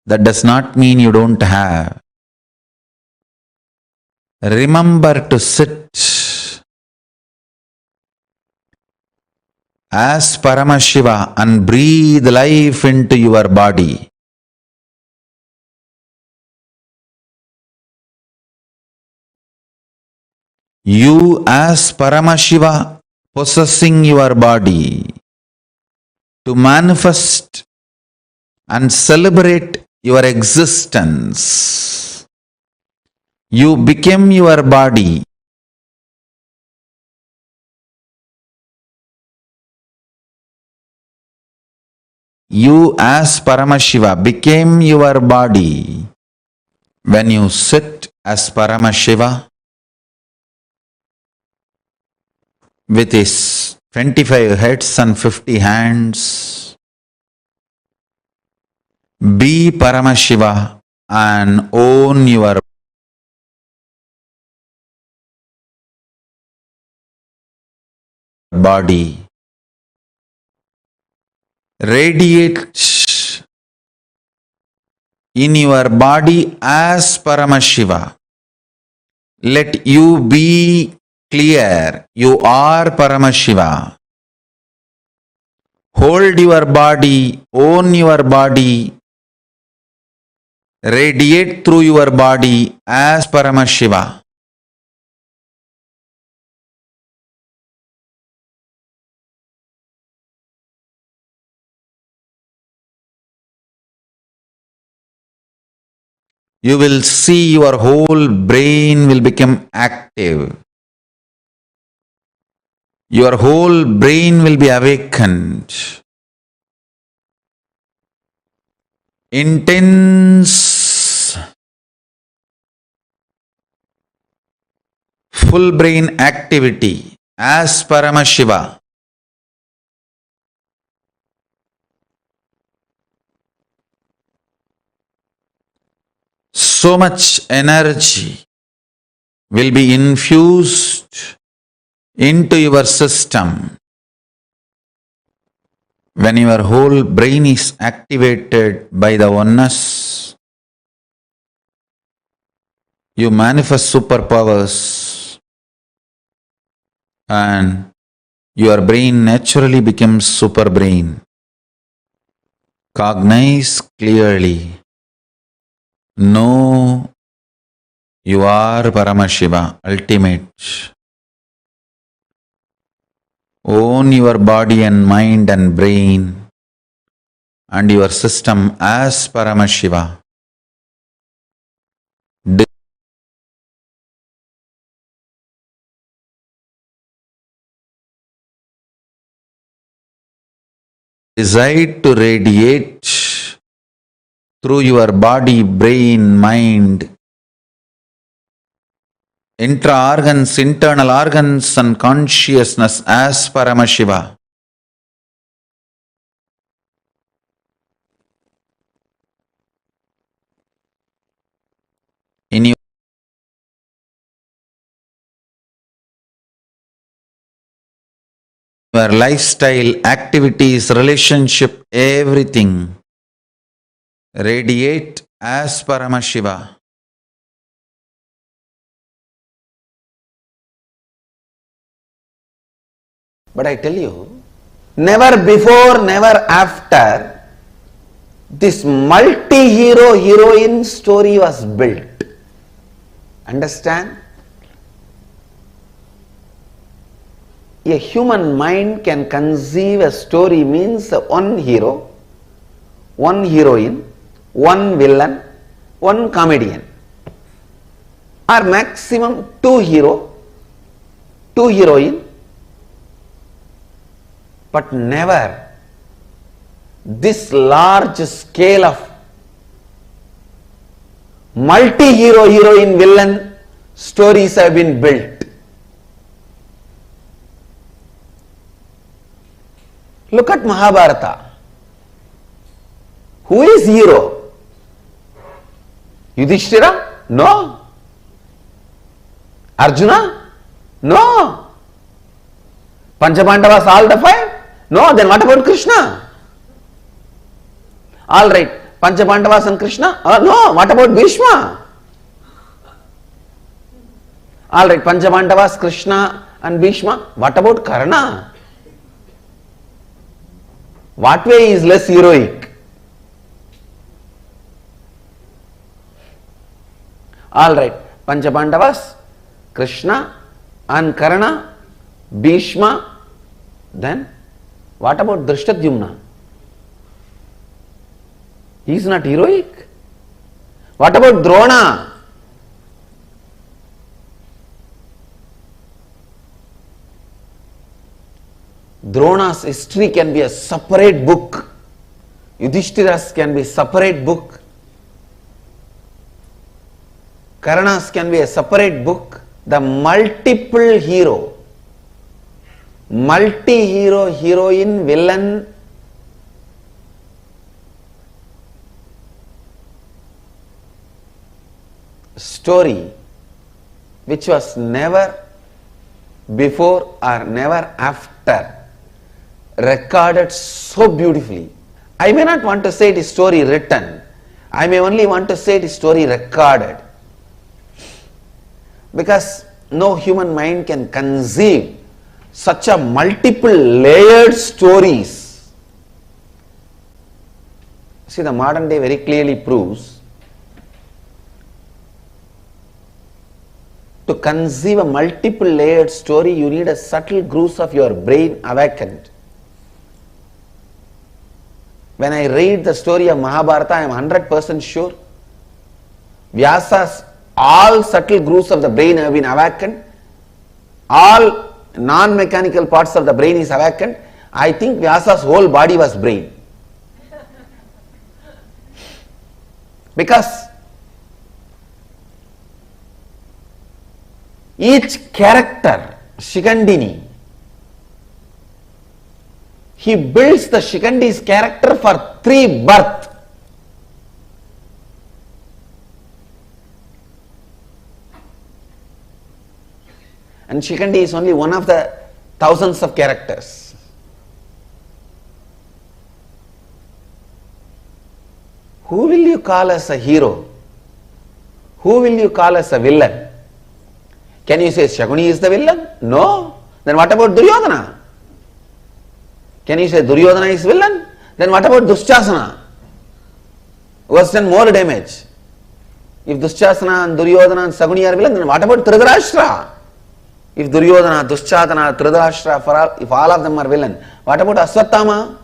that does not mean you don't have. Remember to sit as Paramashiva and breathe life into your body. You as Paramashiva possessing your body to manifest and celebrate your existence. You became your body. You as Paramashiva became your body when you sit as Paramashiva with his 25 heads and 50 hands. Be Paramashiva and own your body. Radiate in your body as Paramashiva. Let you be clear, you are Paramashiva. Hold your body, own your body, radiate through your body as Paramashiva. You will see your whole brain will become active. Your whole brain will be awakened. Intense full brain activity as Paramashiva. So much energy will be infused into your system when your whole brain is activated by the oneness. You manifest superpowers and your brain naturally becomes super brain. Cognize clearly. Know you are Paramashiva, ultimate. Own your body and mind and brain and your system as Paramashiva. Decide to radiate through your body, brain, mind, intra-organs, internal organs and consciousness as Paramashiva. In your our lifestyle, activities, relationship, everything radiate as Paramashiva. But I tell you, never before, never after, this multi-hero heroine story was built. Understand? A human mind can conceive a story means one hero, one heroine, one villain, one comedian, or maximum two hero, two heroine, but never this large scale of multi-hero, heroine, villain stories have been built. Look at Mahabharata. Who is hero? Yudhishthira? No. Arjuna? No. Panchabandavas, all the five? No. Then what about Krishna? All right. Panchabandavas and Krishna? No. What about Bhishma? All right. Panchabandavas, Krishna and Bhishma. What about Karna? What way is less heroic? All right. Panchabandavas, Krishna and Karna, Bhishma. Then what about Drishtadyumna? He is not heroic. What about Drona? Drona's history can be a separate book. Yudhishthira's can be a separate book. Karna's can be a separate book. The multiple hero, multi-hero, heroine, villain, story which was never before or never after recorded so beautifully. I may not want to say it is story written. I may only want to say it is story recorded. Because no human mind can conceive such a multiple layered stories. See, the modern day very clearly proves to conceive a multiple layered story, you need a subtle grooves of your brain awakened. When I read the story of Mahabharata, I am 100% sure Vyasa's all subtle grooves of the brain have been awakened. All non-mechanical parts of the brain is awakened. I think Vyasa's whole body was brain. Because each character, Shikandini, he builds the Shikandi's character for 3 births. And Shikandi is only one of the thousands of characters. Who will you call as a hero? Who will you call as a villain? Can you say Shakuni is the villain? No. Then what about Duryodhana? Can you say Duryodhana is villain? Then what about Dushasana? Who has done more damage? If Dushasana and Duryodhana and Shakuni are villain, then what about Dhritarashtra? If Duryodhana, Dushasana, Dhritarashtra, if all of them are villain, what about Aswathama?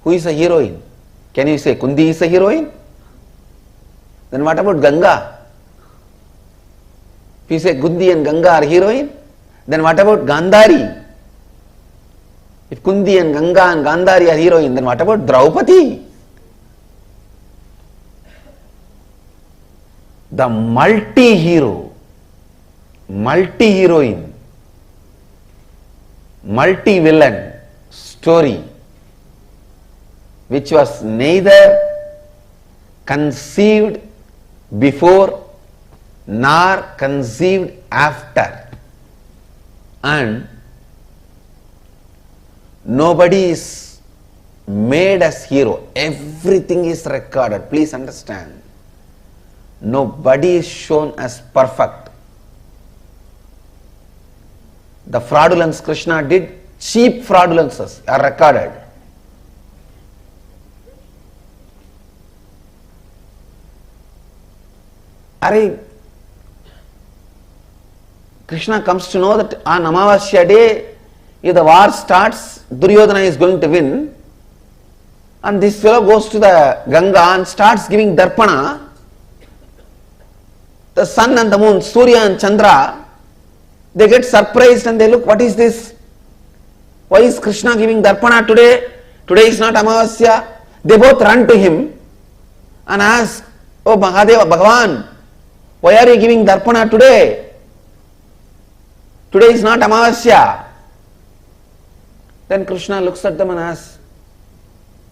Who is a heroine? Can you say Kundi is a heroine? Then what about Ganga? If you say Kundi and Ganga are heroine, then what about Gandhari? If Kundi and Ganga and Gandhari are heroine, then what about Draupadi? The multi-hero, multi-heroine, multi-villain story, which was neither conceived before nor conceived after, and nobody is made as hero. Everything is recorded. Please understand. Nobody is shown as perfect. The fraudulence Krishna did, cheap fraudulences are recorded. Krishna comes to know that on Amavasya day, if the war starts, Duryodhana is going to win, and this fellow goes to the Ganga and starts giving darpana. The sun and the moon, Surya and Chandra, they get surprised and they look, what is this? Why is Krishna giving darpana today? Today is not Amavasya. They both run to him and ask, oh Mahadeva, Bhagavan, why are you giving darpana today? Today is not Amavasya. Then Krishna looks at them and asks,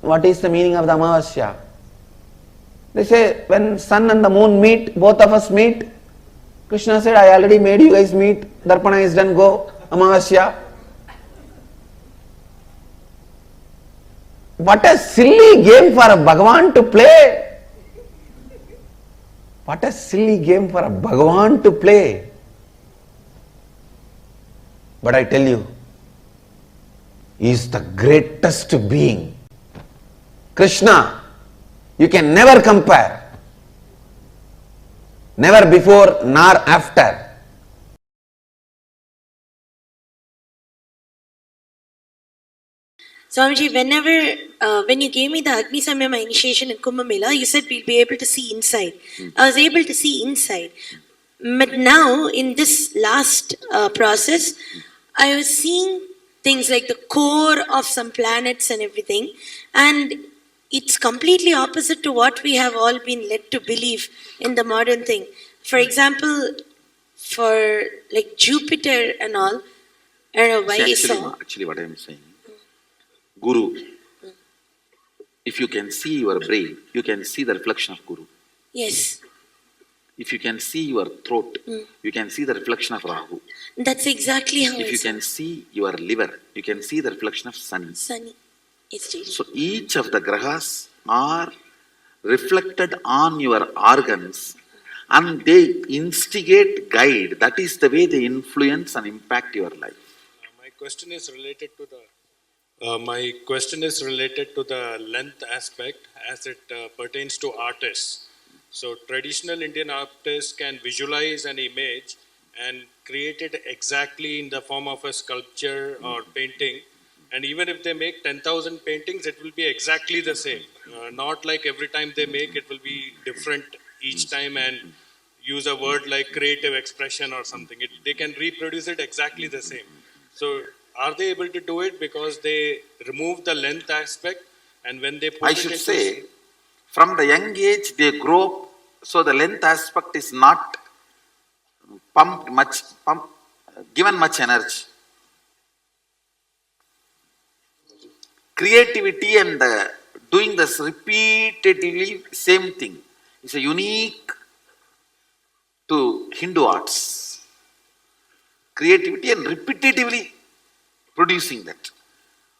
what is the meaning of the Amavasya? They say, when sun and the moon meet, both of us meet. Krishna said, I already made you guys meet. Darpana is done, go. Amavasya. What a silly game for a Bhagavan to play. What a silly game for a Bhagavan to play. But I tell you, he is the greatest being. Krishna, you can never compare. Never before nor after. Swamiji, when you gave me the Agni Samyama initiation in Kumbh Mela, you said we'll be able to see inside. I was able to see inside. But now, in this last process, I was seeing things like the core of some planets and everything, and it's completely opposite to what we have all been led to believe in the modern thing. For example, for like Jupiter and all, I don't know why I saw. Actually, what I am saying, Guru, if you can see your brain, you can see the reflection of Guru. Yes. If you can see your throat, you can see the reflection of Rahu. That's exactly how If you can see your liver, you can see the reflection of Sun. Sunny. It's really. So each of the grahas are reflected on your organs and they instigate, guide. That is the way they influence and impact your life. My question is related to the length aspect as it pertains to artists. So traditional Indian artists can visualize an image and create it exactly in the form of a sculpture or painting. And even if they make 10,000 paintings, it will be exactly the same. Not like every time they make, it will be different each time and use a word like creative expression or something. They can reproduce it exactly the same. So are they able to do it because they remove the length aspect, and when they put I it should into say, from the young age they grow up, so the length aspect is not given much energy. Creativity and doing this repeatedly, same thing, is a unique to Hindu arts. Creativity and repetitively producing that.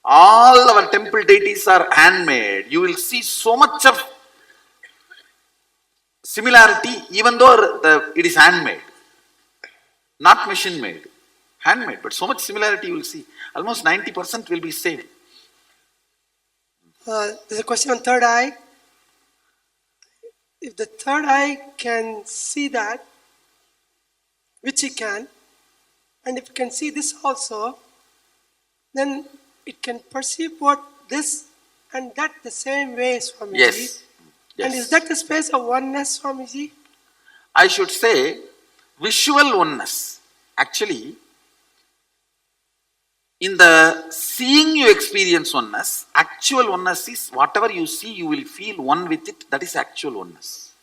All our temple deities are handmade. You will see so much of similarity even though it is handmade. Not machine made. Handmade. But so much similarity you will see. Almost 90% will be same. There's a question on third eye. If the third eye can see that, which it can, and if it can see this also, then it can perceive what this and that the same way, Swamiji. Yes. And is that the space of oneness, Swamiji? I should say visual oneness. Actually, in the seeing you experience oneness, actual oneness is whatever you see, you will feel one with it. That is actual oneness.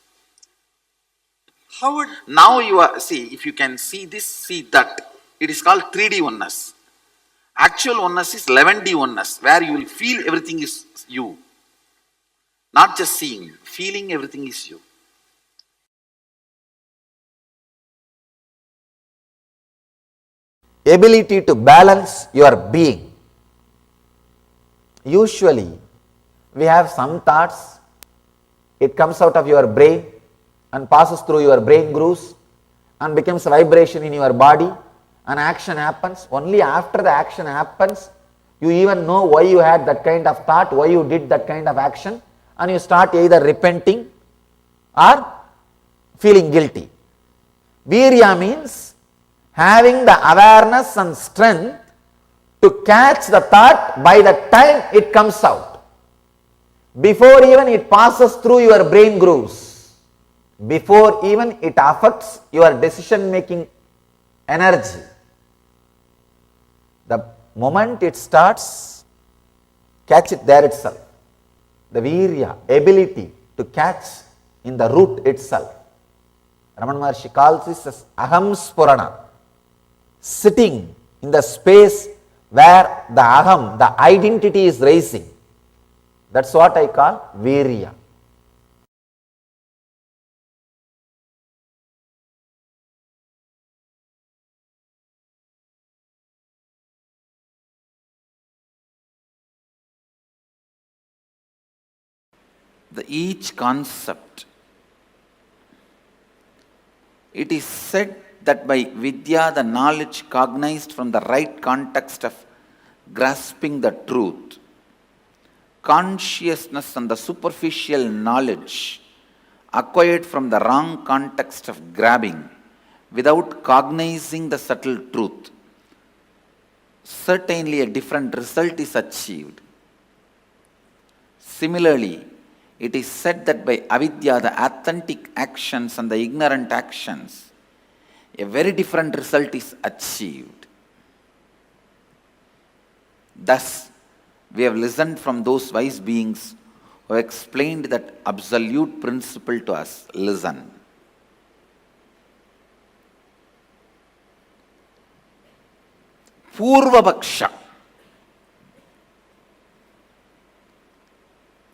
How would... Now you are, see, if you can see this, see that, it is called 3D oneness. Actual oneness is 11D oneness, where you will feel everything is you. Not just seeing, feeling everything is you. Ability to balance your being. Usually, we have some thoughts, it comes out of your brain and passes through your brain grooves and becomes vibration in your body. An action happens. Only after the action happens, you even know why you had that kind of thought, why you did that kind of action, and you start either repenting or feeling guilty. Virya means having the awareness and strength to catch the thought by the time it comes out, before even it passes through your brain grooves, before even it affects your decision making energy. The moment it starts, catch it there itself. The virya, ability to catch in the root itself. Ramana Maharshi calls this as aham spurana, sitting in the space where the aham, the identity is rising. That's what I call virya. Each concept, it is said that by vidya, the knowledge cognized from the right context of grasping the truth, consciousness and the superficial knowledge acquired from the wrong context of grabbing without cognizing the subtle truth, certainly a different result is achieved. Similarly, it is said that by avidya, the authentic actions and the ignorant actions, a very different result is achieved. Thus, we have listened from those wise beings who explained that absolute principle to us. Listen. Purvapaksha.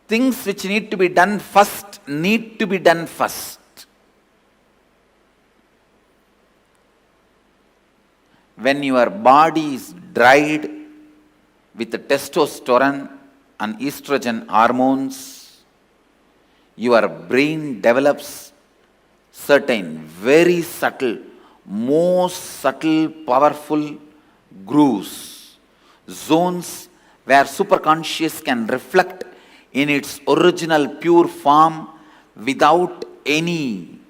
Things which need to be done first need to be done first. When your body is dried with the testosterone and estrogen hormones, your brain develops certain very subtle, most subtle, powerful grooves, zones where superconscious can reflect in its original pure form without any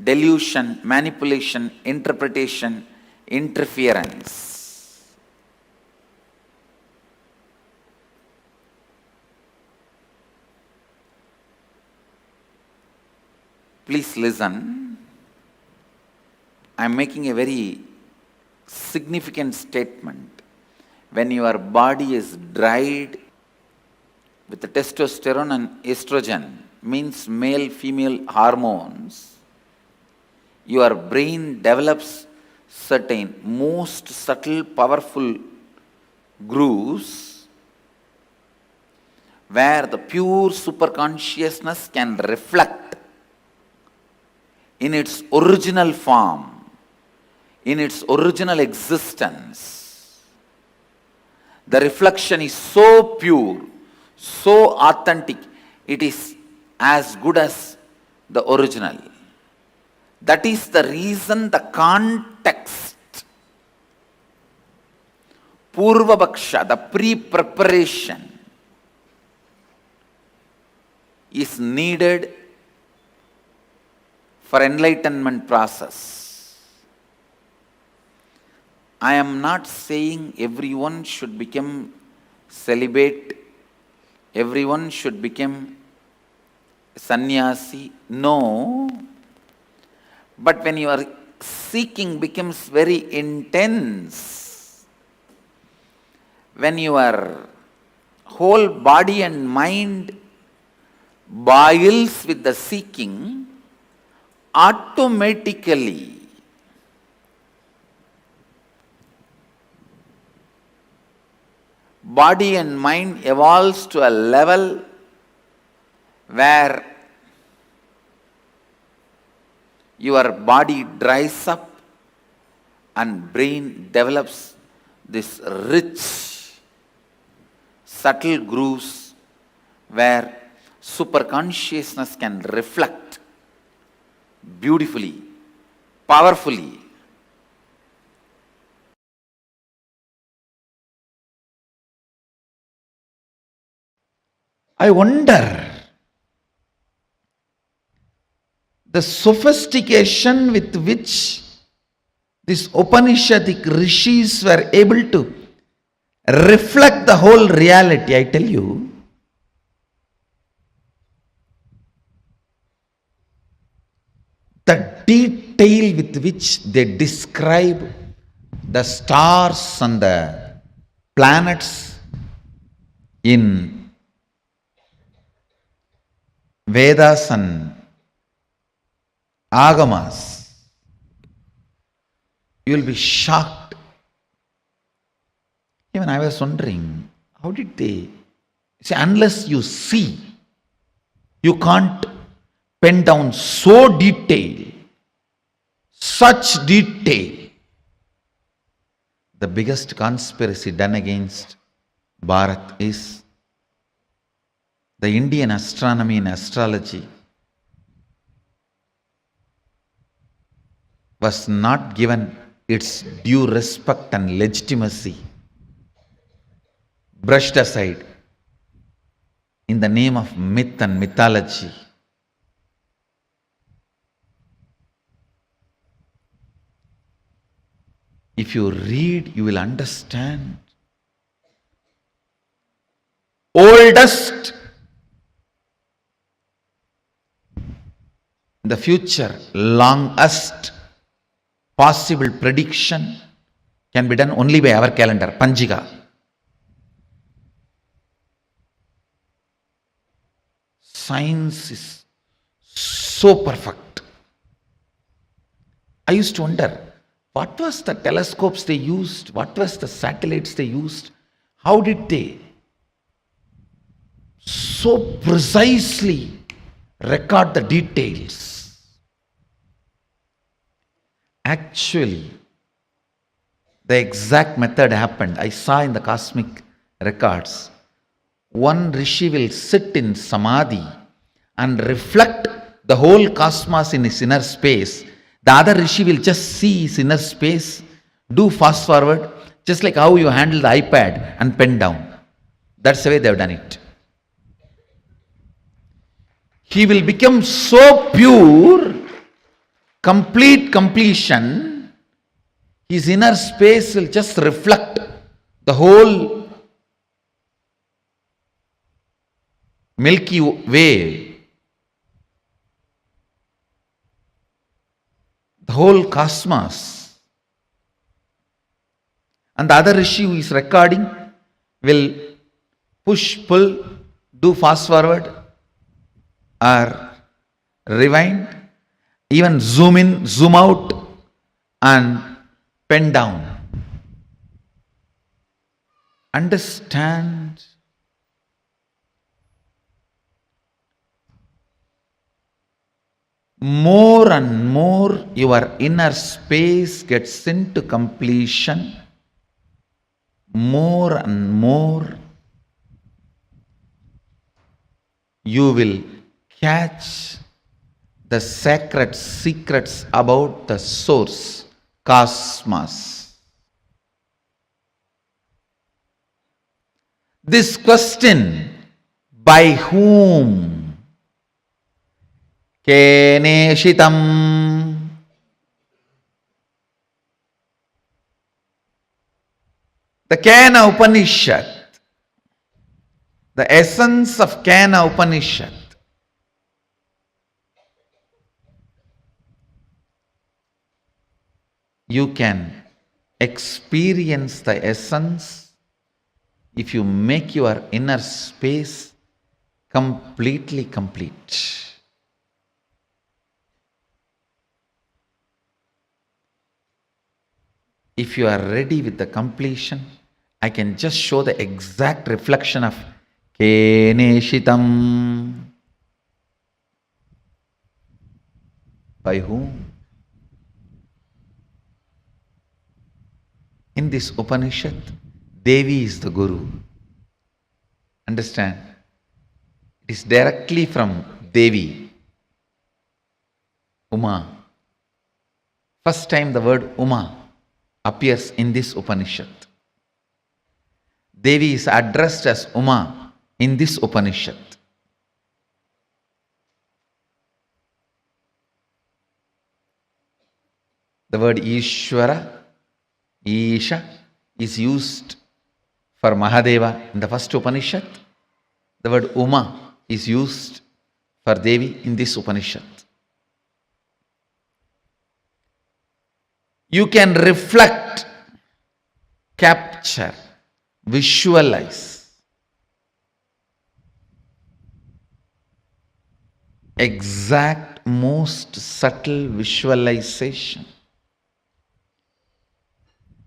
delusion, manipulation, interpretation, interference. Please listen. I am making a very significant statement. When your body is dried with the testosterone and estrogen, means male female hormones, your brain develops certain most subtle powerful grooves where the pure superconsciousness can reflect in its original form, in its original existence. The reflection is so pure, so authentic, it is as good as the original. That is the reason the context, Purvapaksha, the pre-preparation, is needed for enlightenment process. I am not saying everyone should become celibate, everyone should become sannyasi. No. But when your seeking becomes very intense, when your whole body and mind boils with the seeking, automatically body and mind evolves to a level where your body dries up and brain develops this rich, subtle grooves where superconsciousness can reflect beautifully, powerfully. I wonder the sophistication with which these Upanishadic rishis were able to reflect the whole reality. I tell you, the detail with which they describe the stars and the planets in Vedas and Agamas, you will be shocked. Even I was wondering, how did they see? Unless you see, you can't pen down so detail, such detail. The biggest conspiracy done against Bharat is the Indian astronomy and astrology was not given its due respect and legitimacy, brushed aside in the name of myth and mythology. If you read, you will understand. Oldest in the future, longest possible prediction can be done only by our calendar, Panjiga. Science is so perfect. I used to wonder, what was the telescopes they used? What was the satellites they used? How did they so precisely record the details? Actually, the exact method happened. I saw in the cosmic records. One rishi will sit in samadhi and reflect the whole cosmos in his inner space. The other rishi will just see his inner space, do fast forward, just like how you handle the iPad and pen down. That's the way they have done it. He will become so pure, complete completion, his inner space will just reflect the whole Milky Way, the whole cosmos. And the other rishi who is recording will push, pull, do fast forward or rewind, even zoom in, zoom out and pen down. Understand? More and more your inner space gets into completion, more and more you will catch the sacred secrets about the source, cosmos. This question, by whom? Keneshitam. The Kena Upanishad, the essence of Kena Upanishad, you can experience the essence if you make your inner space completely complete. If you are ready with the completion, I can just show the exact reflection of Keneshitam. By whom? In this Upanishad, Devi is the Guru. Understand? It is directly from Devi, Uma. First time the word Uma appears in this Upanishad. Devi is addressed as Uma in this Upanishad. The word Ishvara, Isha, is used for Mahadeva in the first Upanishad. The word Uma is used for Devi in this Upanishad. You can reflect, capture, visualize exact, most subtle visualization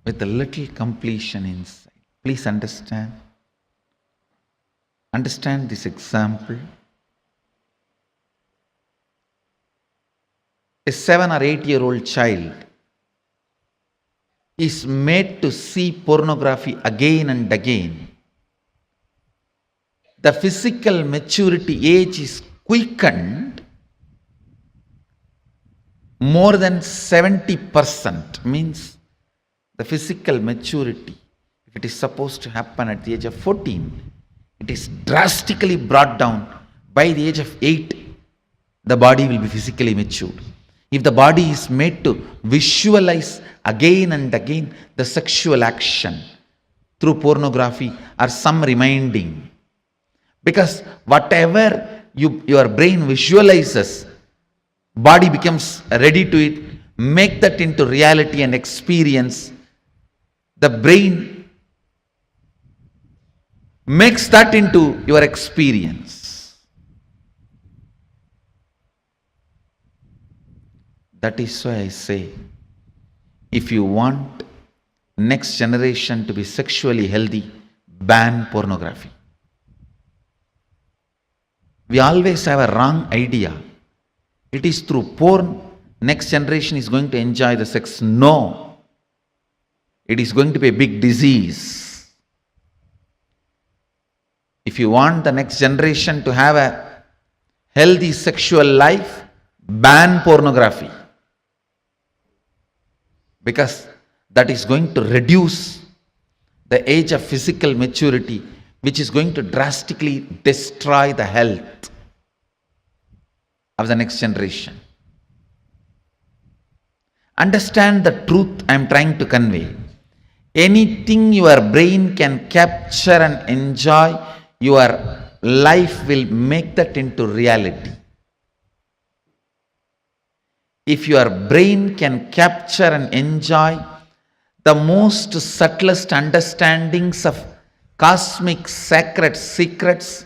with a little completion inside. Please understand. Understand this example. A 7 or 8-year-old child is made to see pornography again and again. The physical maturity age is quickened more than 70%, means the physical maturity, if it is supposed to happen at the age of 14, it is drastically brought down. By the age of 8, the body will be physically matured. If the body is made to visualize again and again the sexual action through pornography or some reminding, because whatever your brain visualizes, body becomes ready to it, make that into reality and experience. The brain makes that into your experience. That is why I say, if you want next generation to be sexually healthy, ban pornography. We always have a wrong idea. It is through porn next generation is going to enjoy the sex. No. It is going to be a big disease. If you want the next generation to have a healthy sexual life, ban pornography. Because that is going to reduce the age of physical maturity, which is going to drastically destroy the health of the next generation. Understand the truth I am trying to convey. Anything your brain can capture and enjoy, your life will make that into reality. If your brain can capture and enjoy the most subtlest understandings of cosmic sacred secrets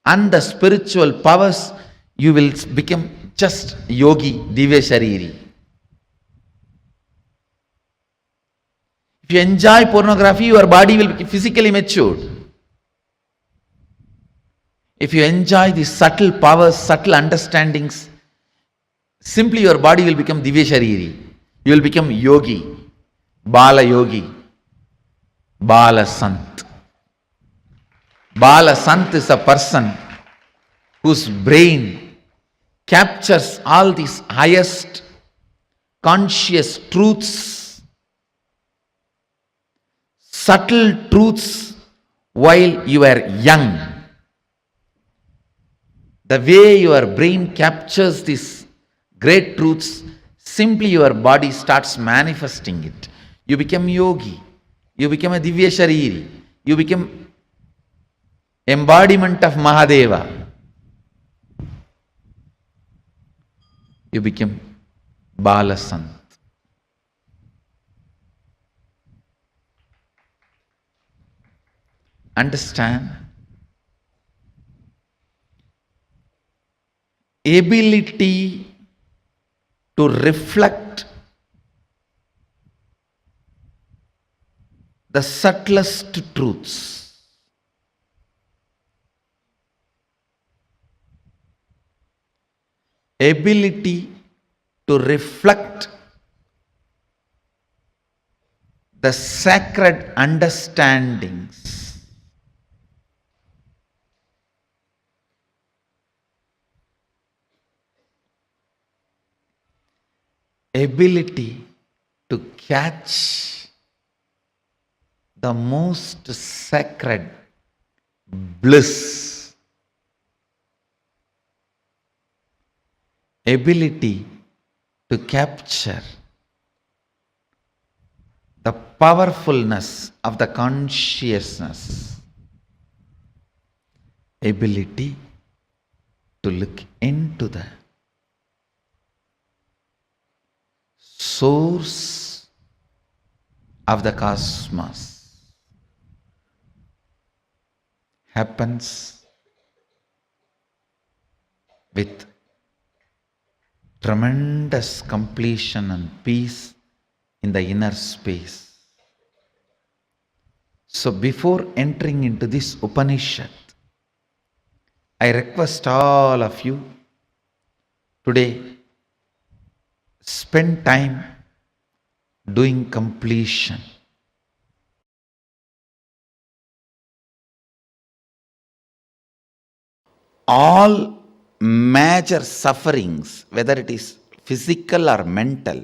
and the spiritual powers, you will become just yogi, divya shariri. If you enjoy pornography, your body will be physically matured. If you enjoy the subtle powers, subtle understandings, simply your body will become divya shariri. You will become yogi, bala yogi, bala sant. Bala sant is a person whose brain captures all these highest conscious truths, subtle truths while you are young. The way your brain captures these great truths, simply your body starts manifesting it. You become yogi. You become a divya shariri. You become embodiment of Mahadeva. You become Bala Sant. Understand? Ability to reflect the subtlest truths. Ability to reflect the sacred understandings. Ability to catch the most sacred bliss. Ability to capture the powerfulness of the consciousness. Ability to look into the source of the cosmos happens with tremendous completion and peace in the inner space. So before entering into this Upanishad, I request all of you today, spend time doing completion. All major sufferings, whether it is physical or mental,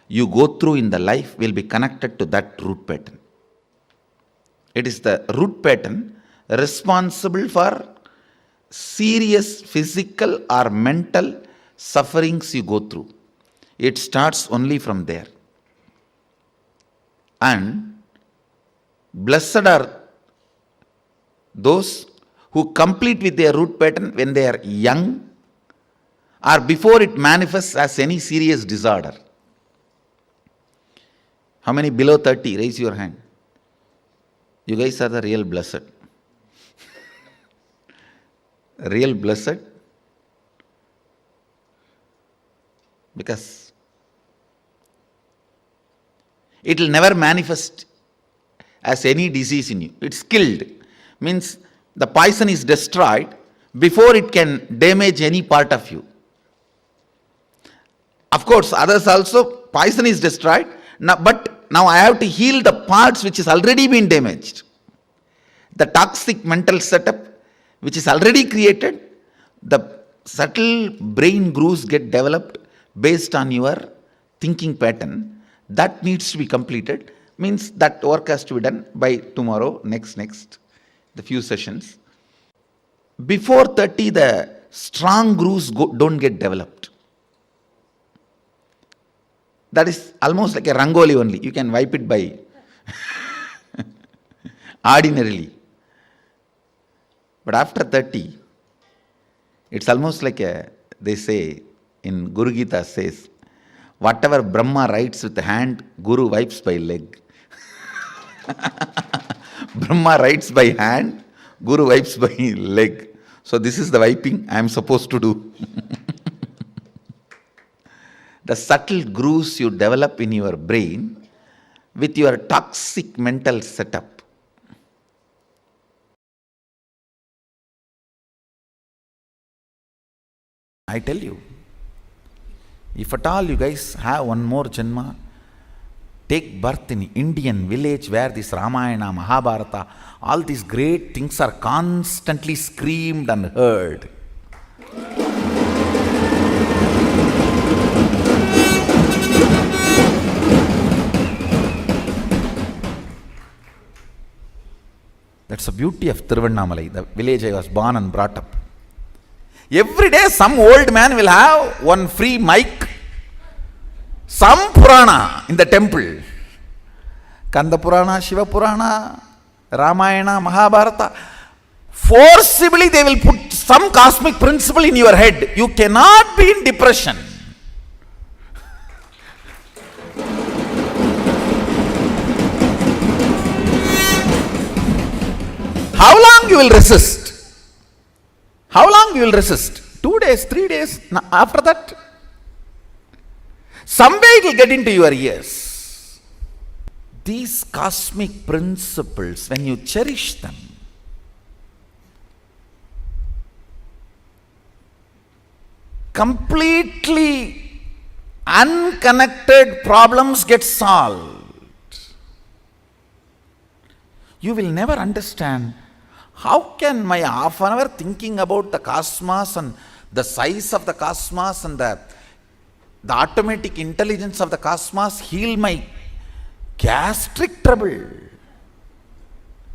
you go through in the life will be connected to that root pattern. It is the root pattern responsible for serious physical or mental sufferings you go through. It starts only from there. And blessed are those who complete with their root pattern when they are young or before it manifests as any serious disorder. How many below 30? Raise your hand. You guys are the real blessed. Real blessed. Because it will never manifest as any disease in you. It's killed. Means the poison is destroyed before it can damage any part of you. Of course, others also, poison is destroyed. But now I have to heal the parts which has already been damaged. The toxic mental setup which is already created, the subtle brain grooves get developed based on your thinking pattern. That needs to be completed. Means that work has to be done by tomorrow, next, the few sessions. Before 30, the strong grooves don't get developed. That is almost like a rangoli only. You can wipe it by ordinarily. But after 30, it's almost like they say in Guru Gita says, whatever Brahma writes with the hand, Guru wipes by leg. Brahma writes by hand, Guru wipes by leg. So this is the wiping I am supposed to do. The subtle grooves you develop in your brain with your toxic mental setup. I tell you, if at all you guys have one more janma, take birth in Indian village where this Ramayana, Mahabharata, all these great things are constantly screamed and heard. That's the beauty of Tiruvannamalai, the village I was born and brought up. Every day some old man will have one free mic, some Purana in the temple. Kanda Purana, Shiva Purana, Ramayana, Mahabharata. Forcibly they will put some cosmic principle in your head. You cannot be in depression. How long you will resist? How long you will resist? 2 days, 3 days, after that? Some way it will get into your ears. these cosmic principles, when you cherish them, completely unconnected problems get solved. You will never understand how can my half an hour thinking about the cosmos and the size of the cosmos and the automatic intelligence of the cosmos heal my gastric trouble.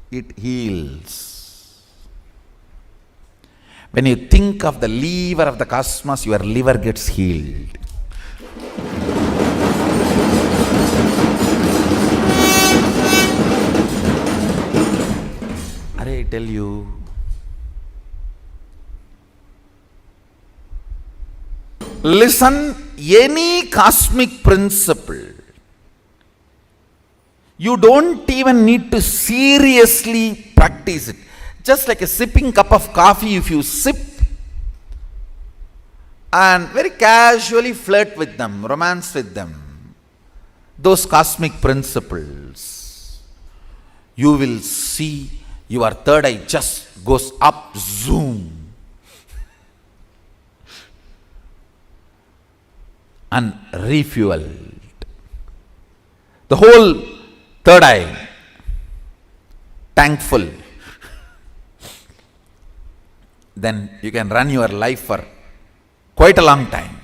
It heals. When you think of the lever of the cosmos, your liver gets healed. I tell you, listen, any cosmic principle, you don't even need to seriously practice it. Just like a sipping cup of coffee, if you sip and very casually flirt with them, romance with them, those cosmic principles, you will see your third eye just goes up, zoom, and refueled. The whole third eye tank full. Then you can run your life for quite a long time.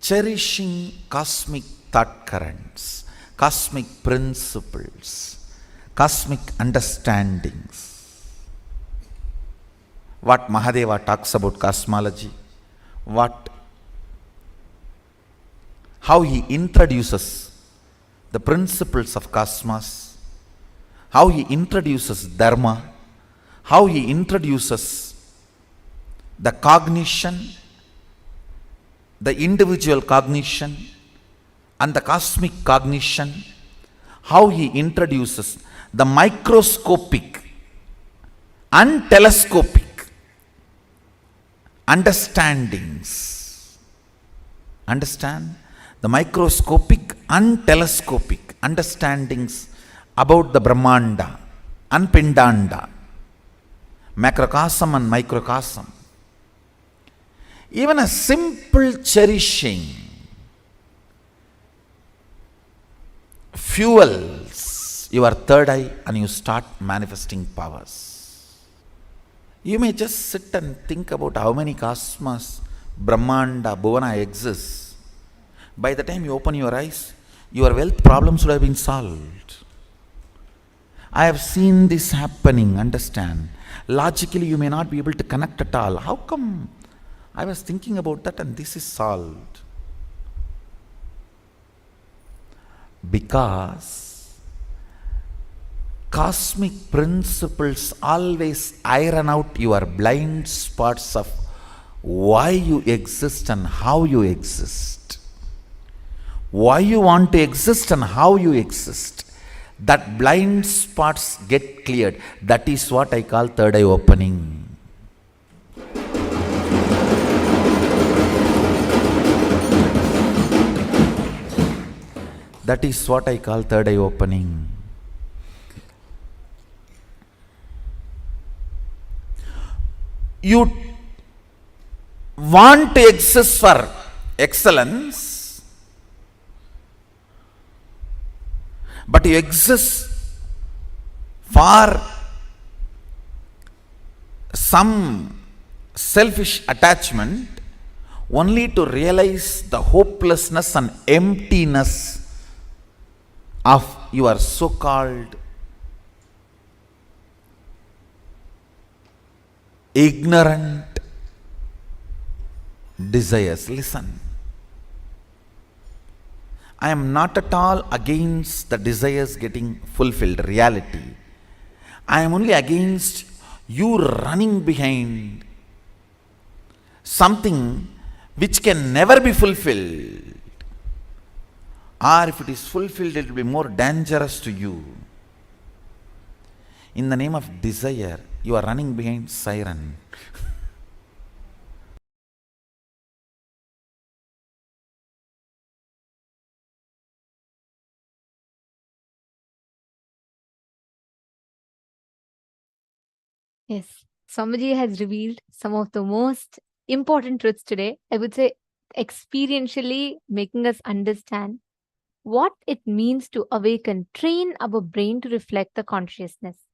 Cherishing cosmic thought currents, cosmic principles, cosmic understandings. What Mahadeva talks about cosmology, how he introduces the principles of cosmos, how he introduces dharma, how he introduces the cognition, the individual cognition and the cosmic cognition, how he introduces the microscopic and telescopic understandings. Understand? The microscopic and telescopic understandings about the Brahmanda and Pindanda, macrocosm and microcosm. Even a simple cherishing fuels your third eye and you start manifesting powers. You may just sit and think about how many cosmos, Brahmanda, Bhuvana exists. By the time you open your eyes, your wealth problems would have been solved. I have seen this happening, understand. Logically, you may not be able to connect at all. How come I was thinking about that and this is solved? Because cosmic principles always iron out your blind spots of why you exist and how you exist. Why you want to exist and how you exist. That blind spots get cleared. That is what I call third eye opening. That is what I call third eye opening. You want to exist for excellence, but you exist for some selfish attachment only to realize the hopelessness and emptiness of your so-called ignorant desires. Listen, I am not at all against the desires getting fulfilled, reality. I am only against you running behind something which can never be fulfilled. Or if it is fulfilled, it will be more dangerous to you. In the name of desire, you are running behind siren. Yes, Swamiji has revealed some of the most important truths today. I would say experientially making us understand what it means to awaken, train our brain to reflect the consciousness.